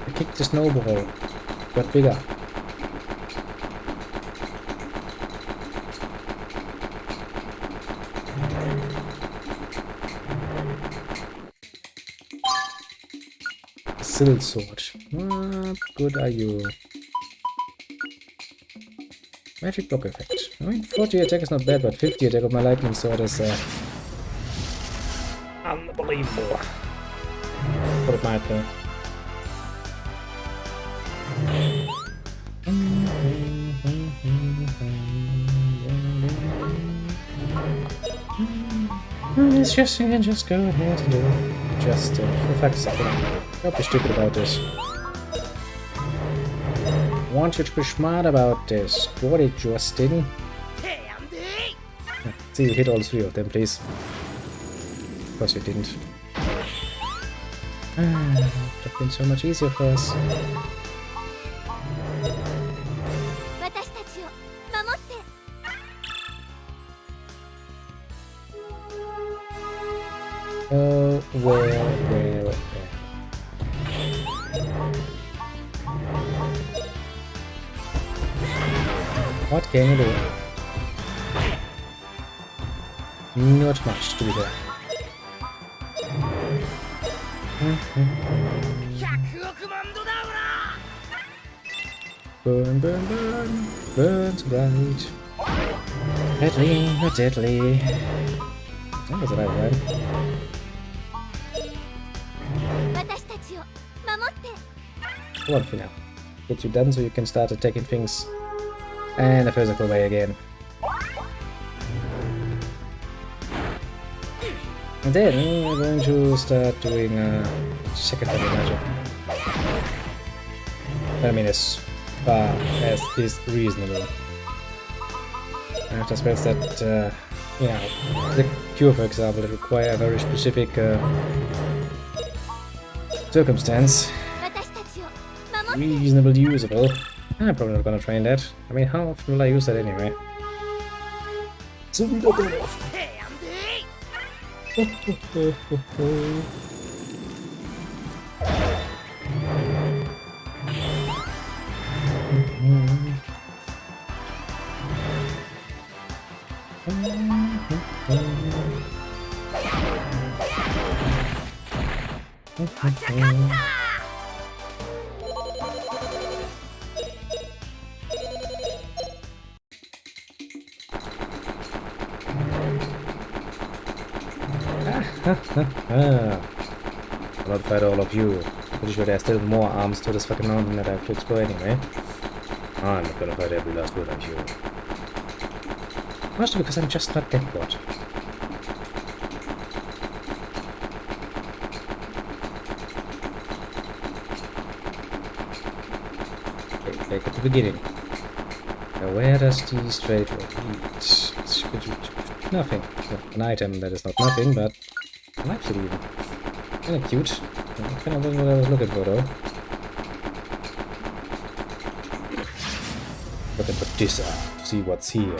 I kicked the snowball, got bigger. Silk sword. What good are you? Magic block effect. I mean, 40 attack is not bad, but 50 attack of my lightning sword is unbelievable. Put it mildly. It's just, you can just go ahead and do it. Just for fuck's sake, don't be stupid about this. I want you to be smart about this. Got it, Justin? See, you hit all three of them, please. Of course you didn't. It would have been so much easier for us. Oh, where? What can you do? Not much, to be fair. Burn, burn, burn. Burns bright. Deadly, not deadly. That was the right one. Come on, Fina. Get you done so you can start attacking things in a physical way again. And then we're going to start doing secondary magic. I mean, as far as is reasonable. After spells that, you know, the cure, for example, that require a very specific circumstance. Reasonably usable. I'm probably not gonna train that. I mean, how often will I use that anyway? So we don't get off. I'll not fight all of you. Pretty sure there's still more arms to this fucking mountain that I have to explore anyway. I'm not gonna fight every last one of you. Mostly because I'm just not that good. Okay, back at the beginning. Now where does the straight road lead? Nothing. Well, an item that is not nothing, but likes it even. Kinda cute. Kind of what I was looking for though. Looking for this to see what's here.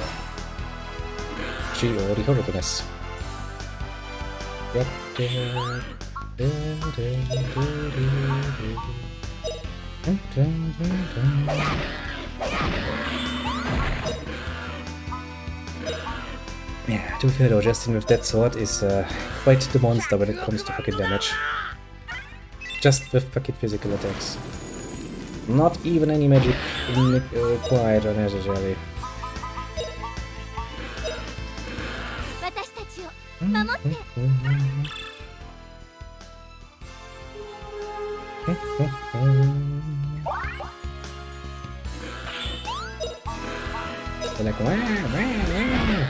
She already heard of this. Yeah, to be fair though, Justin with that sword is quite the monster when it comes to fucking damage. Just with fucking physical attacks. Not even any magic required or necessary. They're like, wah, wah, wah.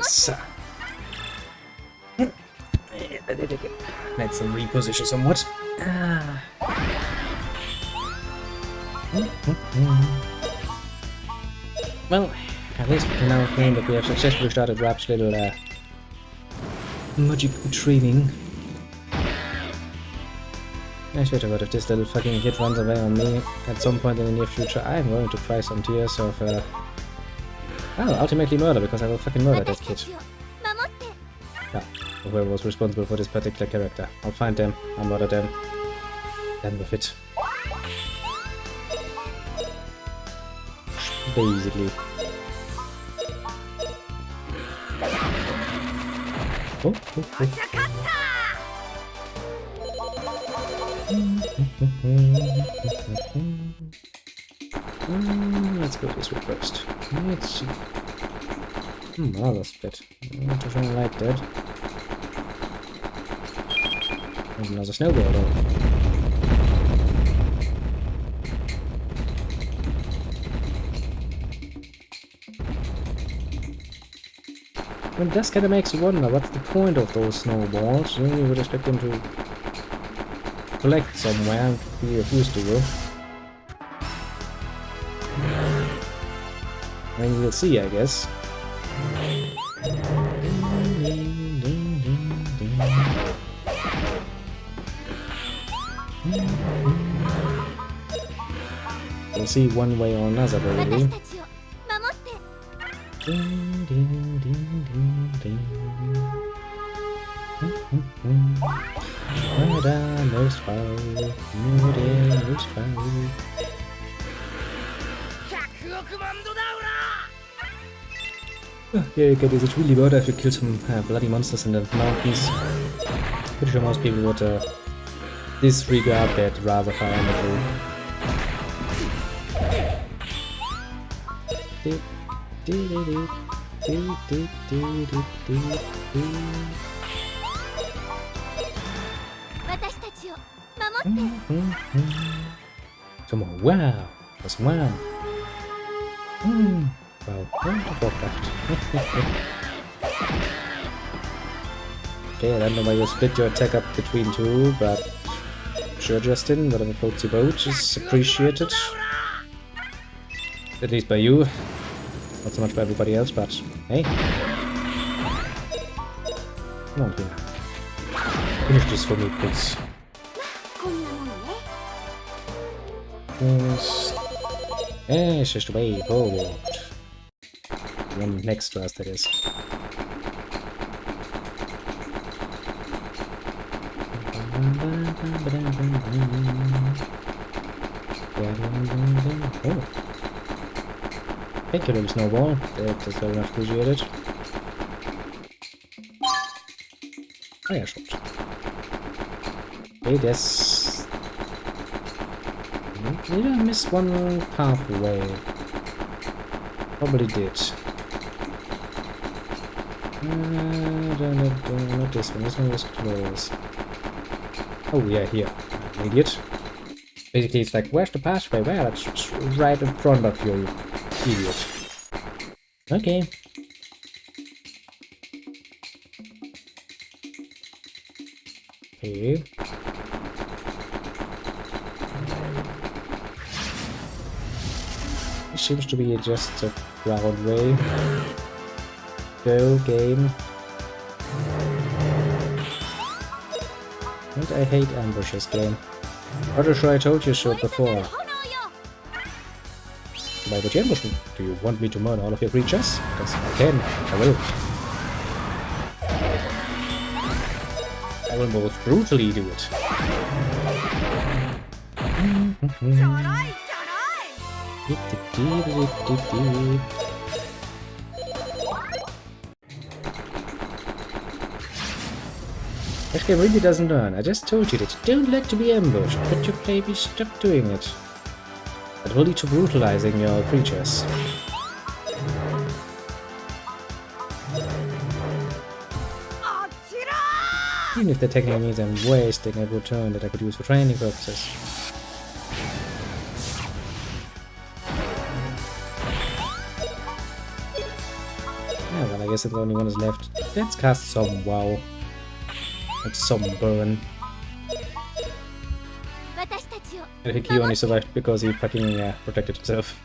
So. Let's reposition somewhat. Well, at least we can now claim that we have successfully started Rap's little magic training. I swear to God, if this little fucking kid runs away on me at some point in the near future, I'm going to cry some tears of well, ultimately murder, because I will fucking murder that kid. Yeah, whoever was responsible for this particular character. I'll find them, I'll murder them. Done with it. Basically. Oh. Let's go this way first. Let's see. Another split. I don't like that. There's another snowball though. Well, this kind of makes you wonder, what's the point of those snowballs? You would expect them to collect somewhere and be of use to you. I mean, we'll see, I guess. We'll see one way or another, probably. Yeah, okay, is it really worth it if you kill some bloody monsters in the mountains? Pretty sure most people would disregard that rather violently. Come on, wow! That's wow! Well, Warcraft. Okay, I don't know why you split your attack up between two, but sure, Justin, whatever floats your boat is appreciated. At least by you. Not so much by everybody else, but hey. Come on here. Finish this for me, please. It's just way forward. One next to us, that is. Oh. Thank you, little snowball. That is very much appreciated. Oh yeah, shot. Okay, that's... Did I miss one pathway? Probably did. Not this one. This one was close. Oh yeah, here. Idiot. Basically, it's like, where's the pathway? Well, it's right in front of you, you idiot. Okay. Okay. It seems to be just a round way. Go, game. And I hate ambushes, game. Pretty sure I told you so before. Why would you ambush me? Do you want me to murder all of your creatures? Yes, I can. I will. I will most brutally do it. This game really doesn't learn. I just told you that you don't like to be ambushed, but you maybe stop doing it. That will lead to brutalizing your creatures. Even if that technically means I'm wasting a good turn that I could use for training purposes. Yeah, well, I guess the only one is left. Let's cast some wow. Like sunburn. I think he only survived because he fucking protected himself.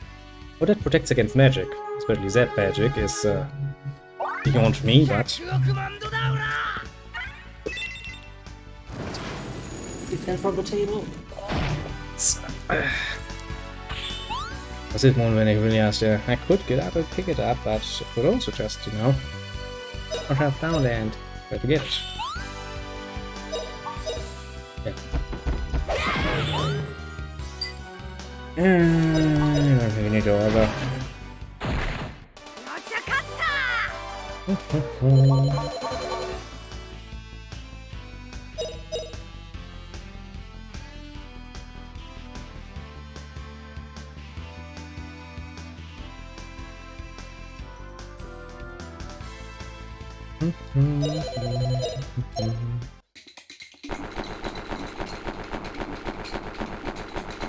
What that protects against magic, especially that magic, is beyond me, but... He fell from the table. Was this one when I realized I could get up and pick it up, but it could also just, you know, not have down there and try to get it. Yeah. I don't think we need to over.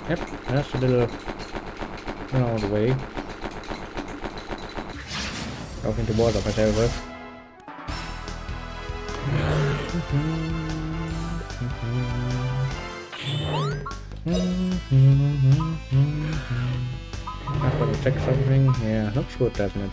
Yep, that's a little all the way. Talking to water myself with. I've got to check something. Yeah, looks good, doesn't it?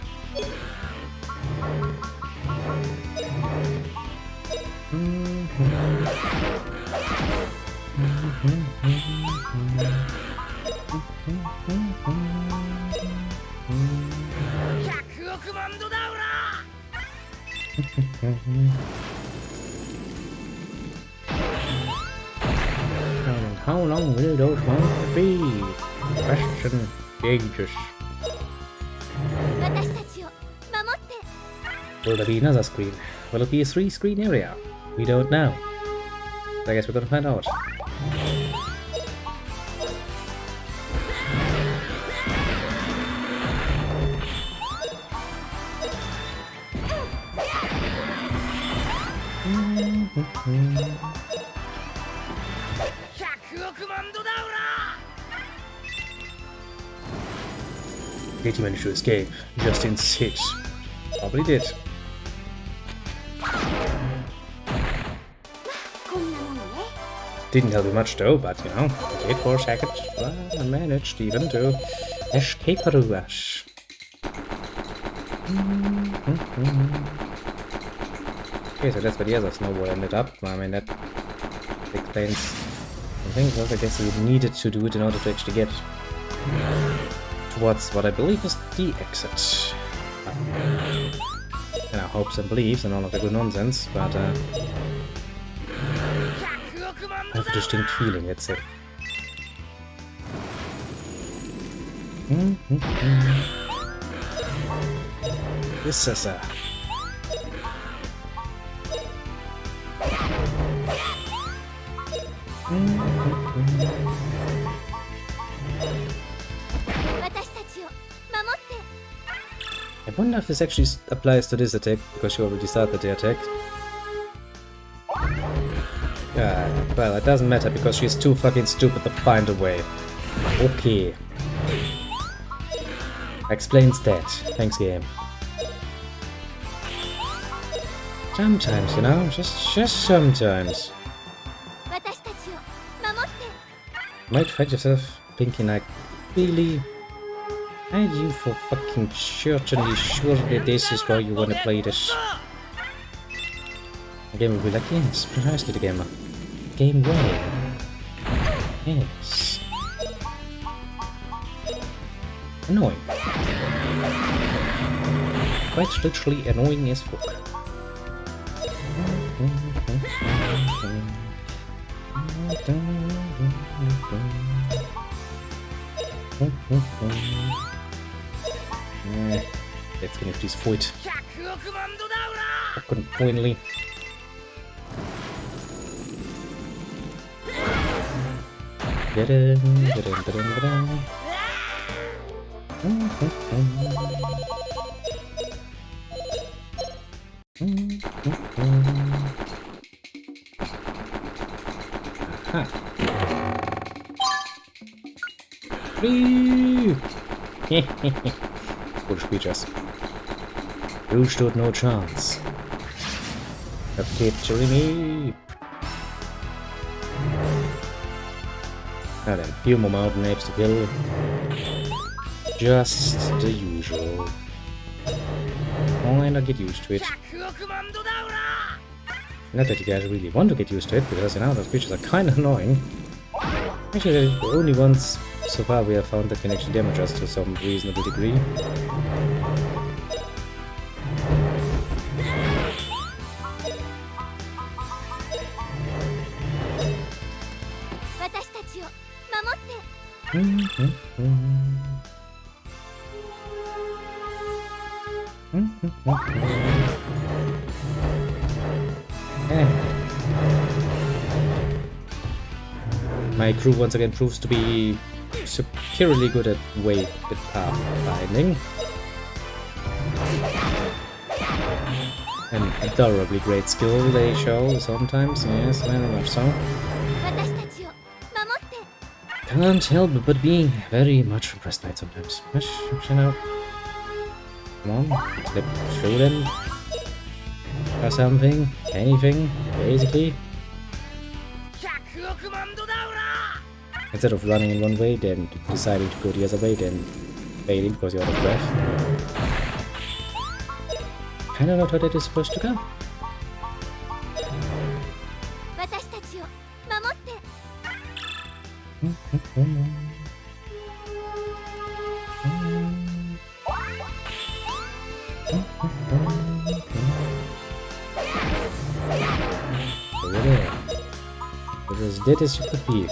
And how long will those ones be? Question ages. Will there be another screen? Will it be a 3-screen area? We don't know. I guess we're gonna find out. Did he manage to escape? Justin's hit. Probably did. Didn't help me much though, but you know, I did for a second. Well, I managed even to escape a rush. Okay, so that's where the other snowball ended up. I mean, that explains something, because I guess we needed to do it in order to actually get towards what I believe is the exit. You know, hopes and beliefs and all of the good nonsense, but I have a distinct feeling, let's say. This is a... I wonder if this actually applies to this attack, because she already started the attack. Yeah, well, it doesn't matter, because she's too fucking stupid to find a way. Okay. Explains that. Thanks, game. Sometimes, you know, just sometimes. You might find yourself thinking like, really? Are you for fucking certainly sure that this is why you wanna play this? The game will be like, yes, precisely the gamer. Game way. Yes. Annoying. Quite literally annoying as fuck. Let's finish this fight. Fucking finally. Aha. Foolish creatures. You stood no chance of capturing me. Now then, few more mountain apes to kill. Just the usual. Why not get used to it? Not that you guys really want to get used to it, because those creatures are kind of annoying. Actually, the only ones so far we have found that can actually damage us to some reasonable degree. My crew once again proves to be superiorly good at pathfinding. An adorably great skill they show sometimes, yes, very much so. Can't help but being very much impressed by it sometimes. You know. Come on, slip through them. Or something, anything, basically. Instead of running in one way, then deciding to go the other way, then failing because you're out of breath. Kinda not how that is supposed to go. Over there. You're as dead as you could be.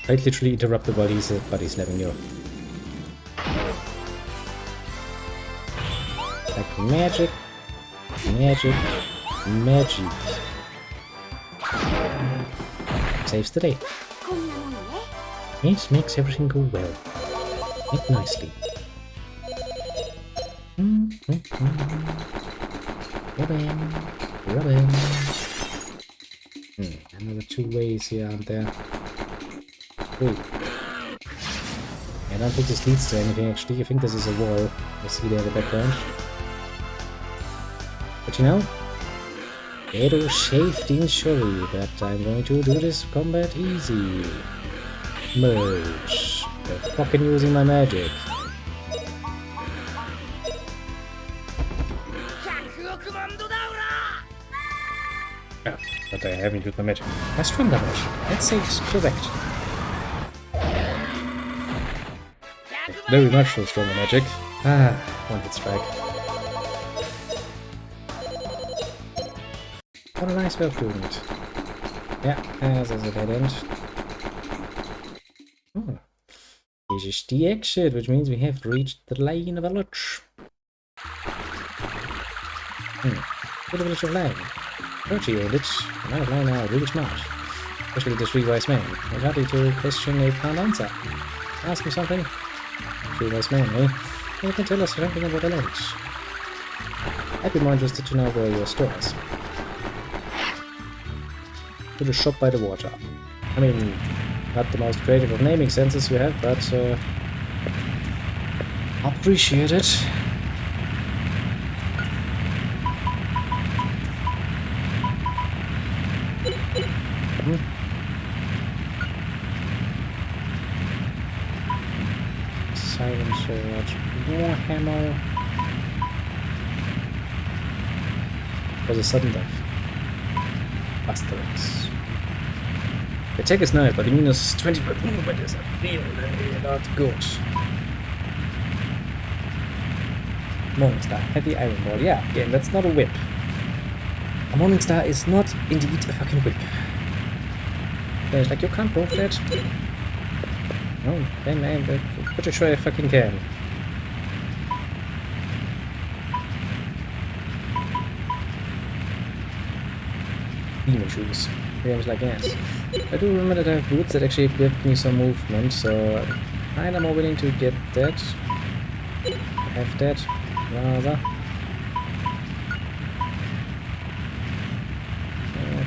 Quite literally interrupted while he's body slamming you. Like magic, magic, magic. Saves the day. It makes everything go well. Quite nicely. Robin, Robin. Another 2 ways here, aren't there? Wait. I don't think this leads to anything actually. I think this is a wall. I see there in the background. But you know, it'll safety ensure that I'm going to do this combat easy. Merge. They're fucking using my magic. Oh, but I haven't used my magic. My strong damage. Let's say it's correct. Very much so strong magic. Ah, one hit strike. What a nice way of doing it. Yeah, there's a dead end. Oh. This is the exit, which means we have reached the Lane Village. The village of Lane. Appreciated. Now Lane are really smart. Especially the 3 wise men. I'm happy to question a can't answer. Ask me something. 3 wise men, eh? You can tell us something about the lakes. I'd be more interested to know where your store is. To the shop by the water. I mean, not the most creative of naming senses you have, but appreciate it. Siren sword, warhammer. Was a sudden death. Asterix. The attack is nice, but the minus 25 movement is really not good. Morningstar, heavy iron ball. Yeah, again, that's not a whip. A Morningstar is not indeed a fucking whip. There's like, you can't prove that. No, then I'm pretty sure I fucking can. Demon shoes. Yeah, I was like, yes. I do remember that I have boots that actually give me some movement, so I'm more willing to get that. Have that, rather.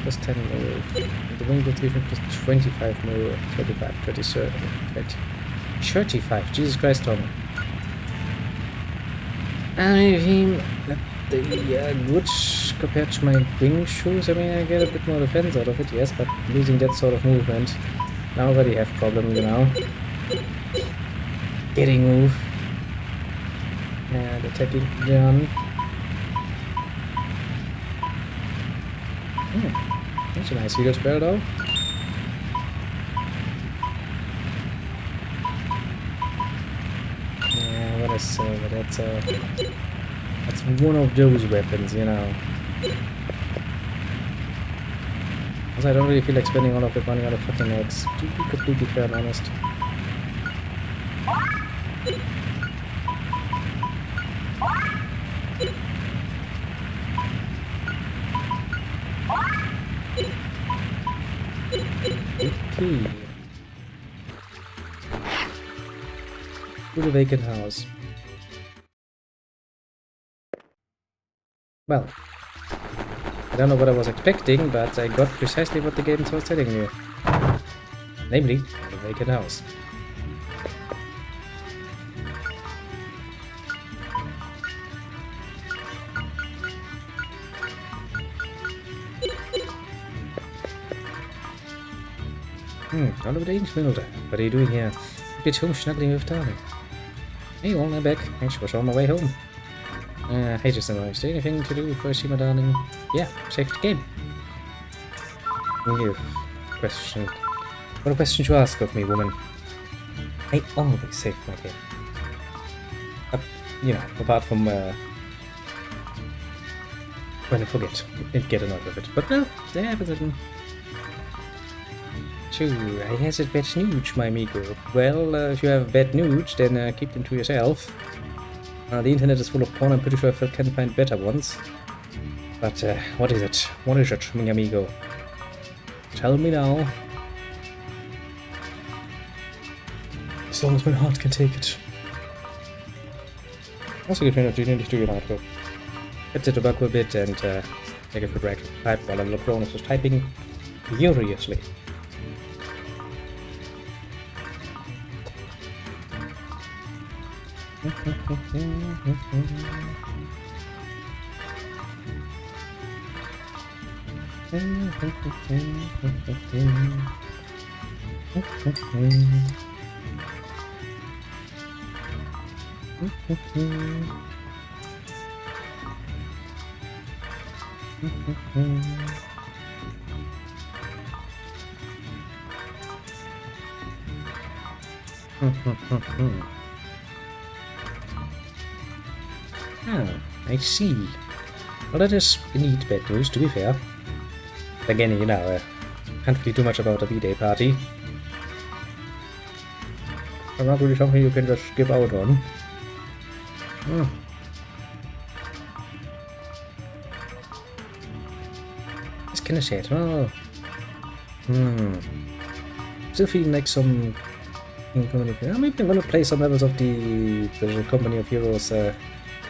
Plus 10 move. The wing will give me plus 25 move, 25, 20, 30, 20. 35, Jesus Christ, Tom. I mean, they are good compared to my wing shoes. I mean, I get a bit more defense out of it, yes, but losing that sort of movement, I already have problem, you know. Getting move. And attacking down. That's a nice healer spell, though. Yeah, what a silver. That's one of those weapons, you know. Also, I don't really feel like spending all of the money on a fucking axe, to be completely fair and honest. Okay. To the vacant house. Well, I don't know what I was expecting, but I got precisely what the game was telling me. Namely, the vacant house. Hallo mit der Ingenieur. What are you doing here? Get home snuggling with darling. Hey, all, I'm back. Thanks for showing my way home. Hey, just is there anything to do before I see my darling? Yeah, saved the game. You question. What a question to ask of me, woman. I always save my game. You know, apart from when I forget and get annoyed with it. But no, there happens again. True, I has a bad news, my amigo. Well, if you have bad news, then keep them to yourself. The internet is full of porn, I'm pretty sure I can find better ones. But what is it? What is it, my amigo? Tell me now. As long as my heart can take it. Also, get rid of the to your artwork. Get the tobacco a bit and take a quick type while a little Cronus was typing furiously. Oh, I see. Well, that is indeed bad news, to be fair. Again, you know, can't really do much about a B-Day party. I'm not really something you can just skip out on. It's kind of sad. Oh. Still feeling like some... Maybe I'm gonna play some levels of the Company of Heroes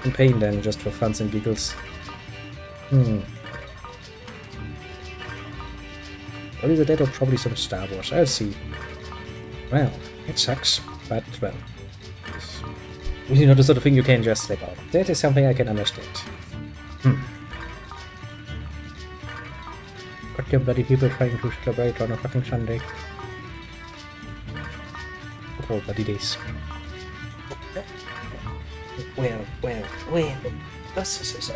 campaign then, just for funs and giggles. Or either that or probably some Star Wars, I'll see. Well, it sucks, but well. It's really not the sort of thing you can just slip out. That is something I can understand. Goddamn bloody people trying to celebrate on a fucking Sunday. All bloody days. Well. So.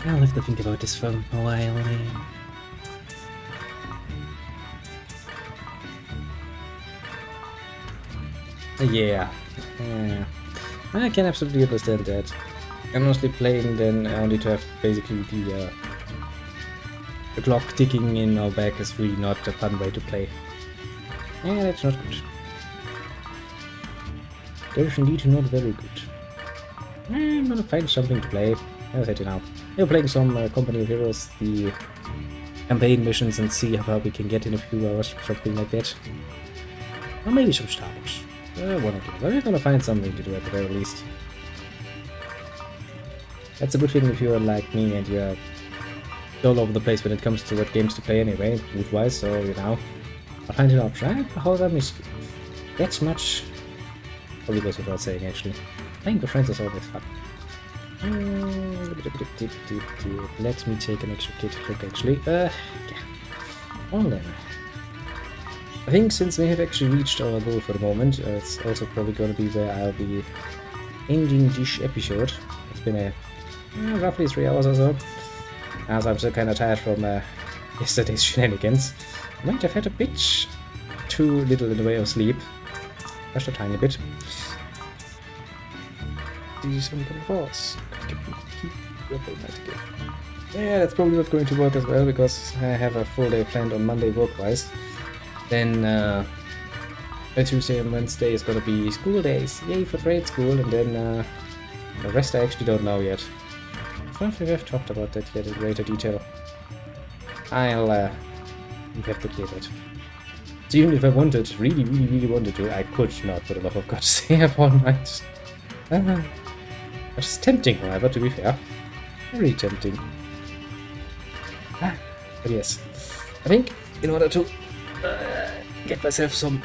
I'll have to think about this for a while. Yeah. I can absolutely understand that. I'm mostly playing then only to have basically the clock ticking in our back is really not a fun way to play. Yeah, that's not good. That is indeed not very good. I'm gonna find something to play. As I said, you know, we're playing some Company of Heroes, the campaign missions, and see how we can get in a few hours, something like that. Or maybe some Star Wars. One of them. We're gonna find something to do at the very least. That's a good thing if you're like me and you're all over the place when it comes to what games to play anyway, mood-wise, so, you know, I'll find an option. However, that much probably goes without saying, actually. Playing with friends is always fun. Let me take an extra look, actually. Yeah. Well then. I think since we have actually reached our goal for the moment, it's also probably going to be where I'll be ending this episode. It's been a roughly 3 hours or so, as I'm still kind of tired from yesterday's shenanigans. I might have had a bit too little in the way of sleep, just a tiny bit. Do something false. Yeah, that's probably not going to work as well, because I have a full day planned on Monday work-wise. Then Tuesday and Wednesday is gonna be school days, yay for trade school, and then the rest I actually don't know yet. I don't think we've talked about that yet in greater detail. I'll have to clear that. So even if I wanted, really wanted to, I could not put a lot of guts here one night. It's tempting, however, to be fair. Very tempting. But yes, I think in order to get myself some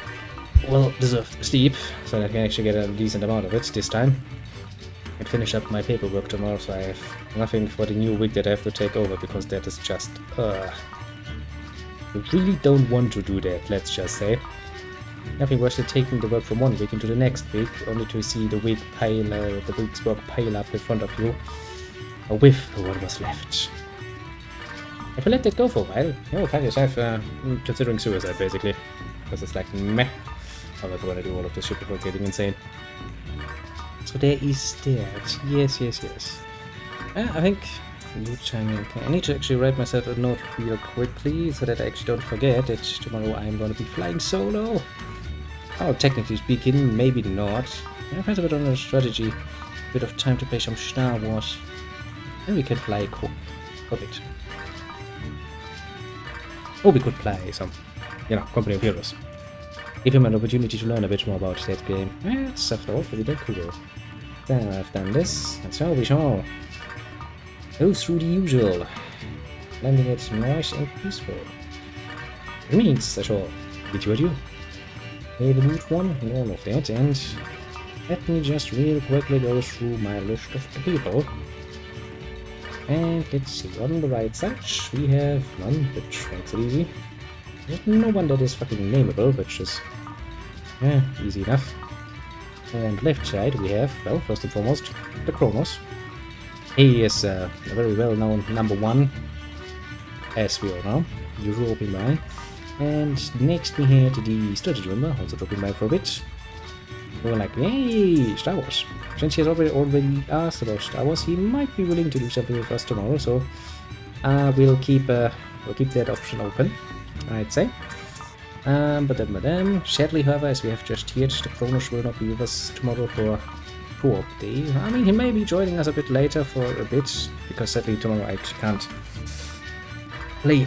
well-deserved sleep, so that I can actually get a decent amount of it this time, and finish up my paperwork tomorrow, so I have nothing for the new week that I have to take over, because that is just, I really don't want to do that, let's just say. Nothing worse than taking the work from one week into the next week, only to see the week's work pile up in front of you, with what was left. If I let that go for a while, you'll find yourself considering suicide, basically. Because it's like, meh, I'm not going to do all of this shit before getting insane. So there is that. Yes. I think I need to actually write myself a note real quickly, so that I actually don't forget that tomorrow I'm going to be flying solo. Oh, technically speaking, maybe not. I have a bit on a strategy, a bit of time to play some Star Wars. Then we can fly Hobbit. Or we could play some, Company of Heroes. Give him an opportunity to learn a bit more about that game. It's after all pretty cool. Then I've done this, and so we shall go through the usual, landing it nice and peaceful. It means I shall bid you adieu. May the mood one and all of that, and let me just real quickly go through my list of the people. And let's see, on the right side we have none, which makes it easy. There's no one that is fucking nameable, which is easy enough. On the left side we have, well, first and foremost, the Kronos. He is a very well-known number one, as we all know, usual dropping by. And next we had the strategy member, also dropping by for a bit. We were like, yay, Star Wars. Since he has already asked about Star Wars, he might be willing to do something with us tomorrow, so we'll keep that option open, I'd say. Sadly, however, as we have just heard, the Kronos will not be with us tomorrow for co-op day. I mean, he may be joining us a bit later for a bit, because sadly tomorrow I actually can't play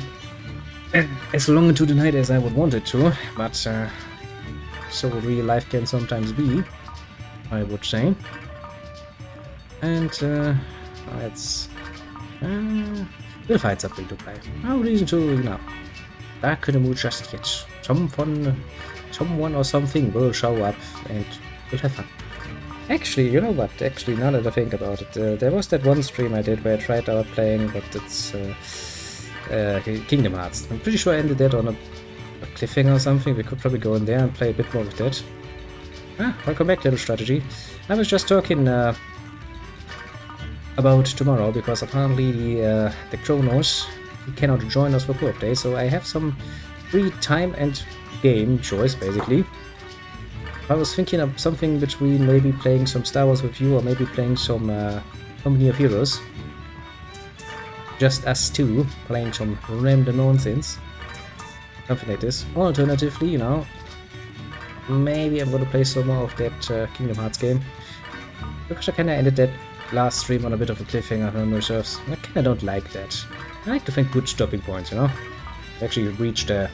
as long into the night as I would want it to, but so real life can sometimes be, I would say. And we'll find something to play. No reason to, darken the mood just yet. Someone or something will show up and we'll have fun. Actually, you know what? Actually, now that I think about it, there was that one stream I did where I tried out playing, but it's Kingdom Hearts. I'm pretty sure I ended that on a cliffhanger or something. We could probably go in there and play a bit more with that. Welcome back, little strategy. I was just talking about tomorrow, because apparently the Kronos, he cannot join us for co-op day, so I have some free time and game choice, basically. I was thinking of something between maybe playing some Star Wars with you, or maybe playing some Company of Heroes. Just us two, playing some random nonsense. Something like this. Alternatively, maybe I'm gonna play some more of that Kingdom Hearts game. Because I kinda ended that last stream on a bit of a cliffhanger on memory serves. I kinda don't like that. I like to find good stopping points, Actually reached a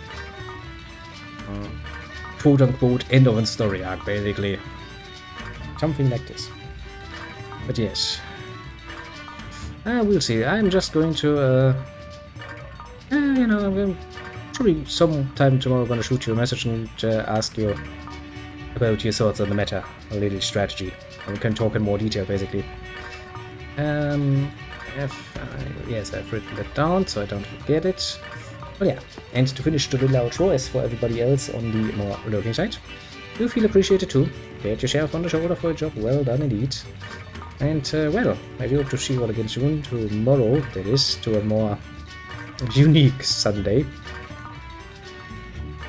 quote-unquote end of a story arc, basically. Something like this. But yes. We'll see. I'm just going to You know, I'm probably sometime tomorrow gonna shoot you a message and ask you about your thoughts on the meta, a little strategy. And we can talk in more detail, basically. Yes, I've written that down so I don't forget it. Well, yeah, and to finish the little outro, as for everybody else on the more lurking side, do feel appreciated too. Get yourself on the shoulder for a job well done indeed. And, well, I do hope to see you all again soon, tomorrow, that is, to a more unique Sunday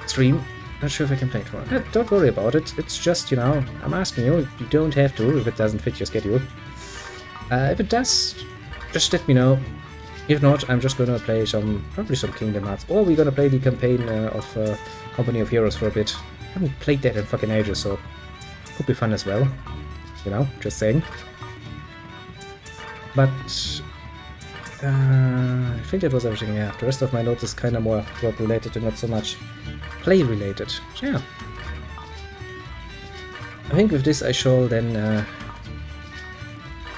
stream. Not sure if I can play tomorrow. Don't worry about it, it's just, you know, I'm asking you, you don't have to if it doesn't fit your schedule. If it does, just let me know. If not, I'm just gonna play probably some Kingdom Hearts, or we're gonna play the campaign of Company of Heroes for a bit. I haven't played that in fucking ages, so it could be fun as well. You know, just saying. But I think that was everything. Yeah, the rest of my notes is kind of more work related and not so much play related. So yeah, I think with this I shall then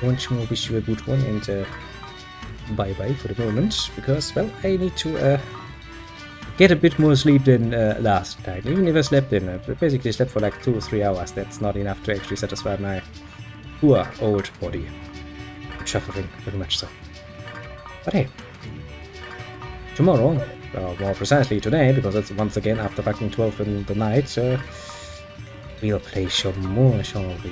once more wish you a good one and bye bye for the moment, because well, I need to get a bit more sleep than last night. Even if I slept in, I basically slept for like 2 or 3 hours. That's not enough to actually satisfy my poor old body. Suffering very much so. But hey, tomorrow, or more precisely today, because it's once again after fucking 12 in the night, we'll play some more, shall we?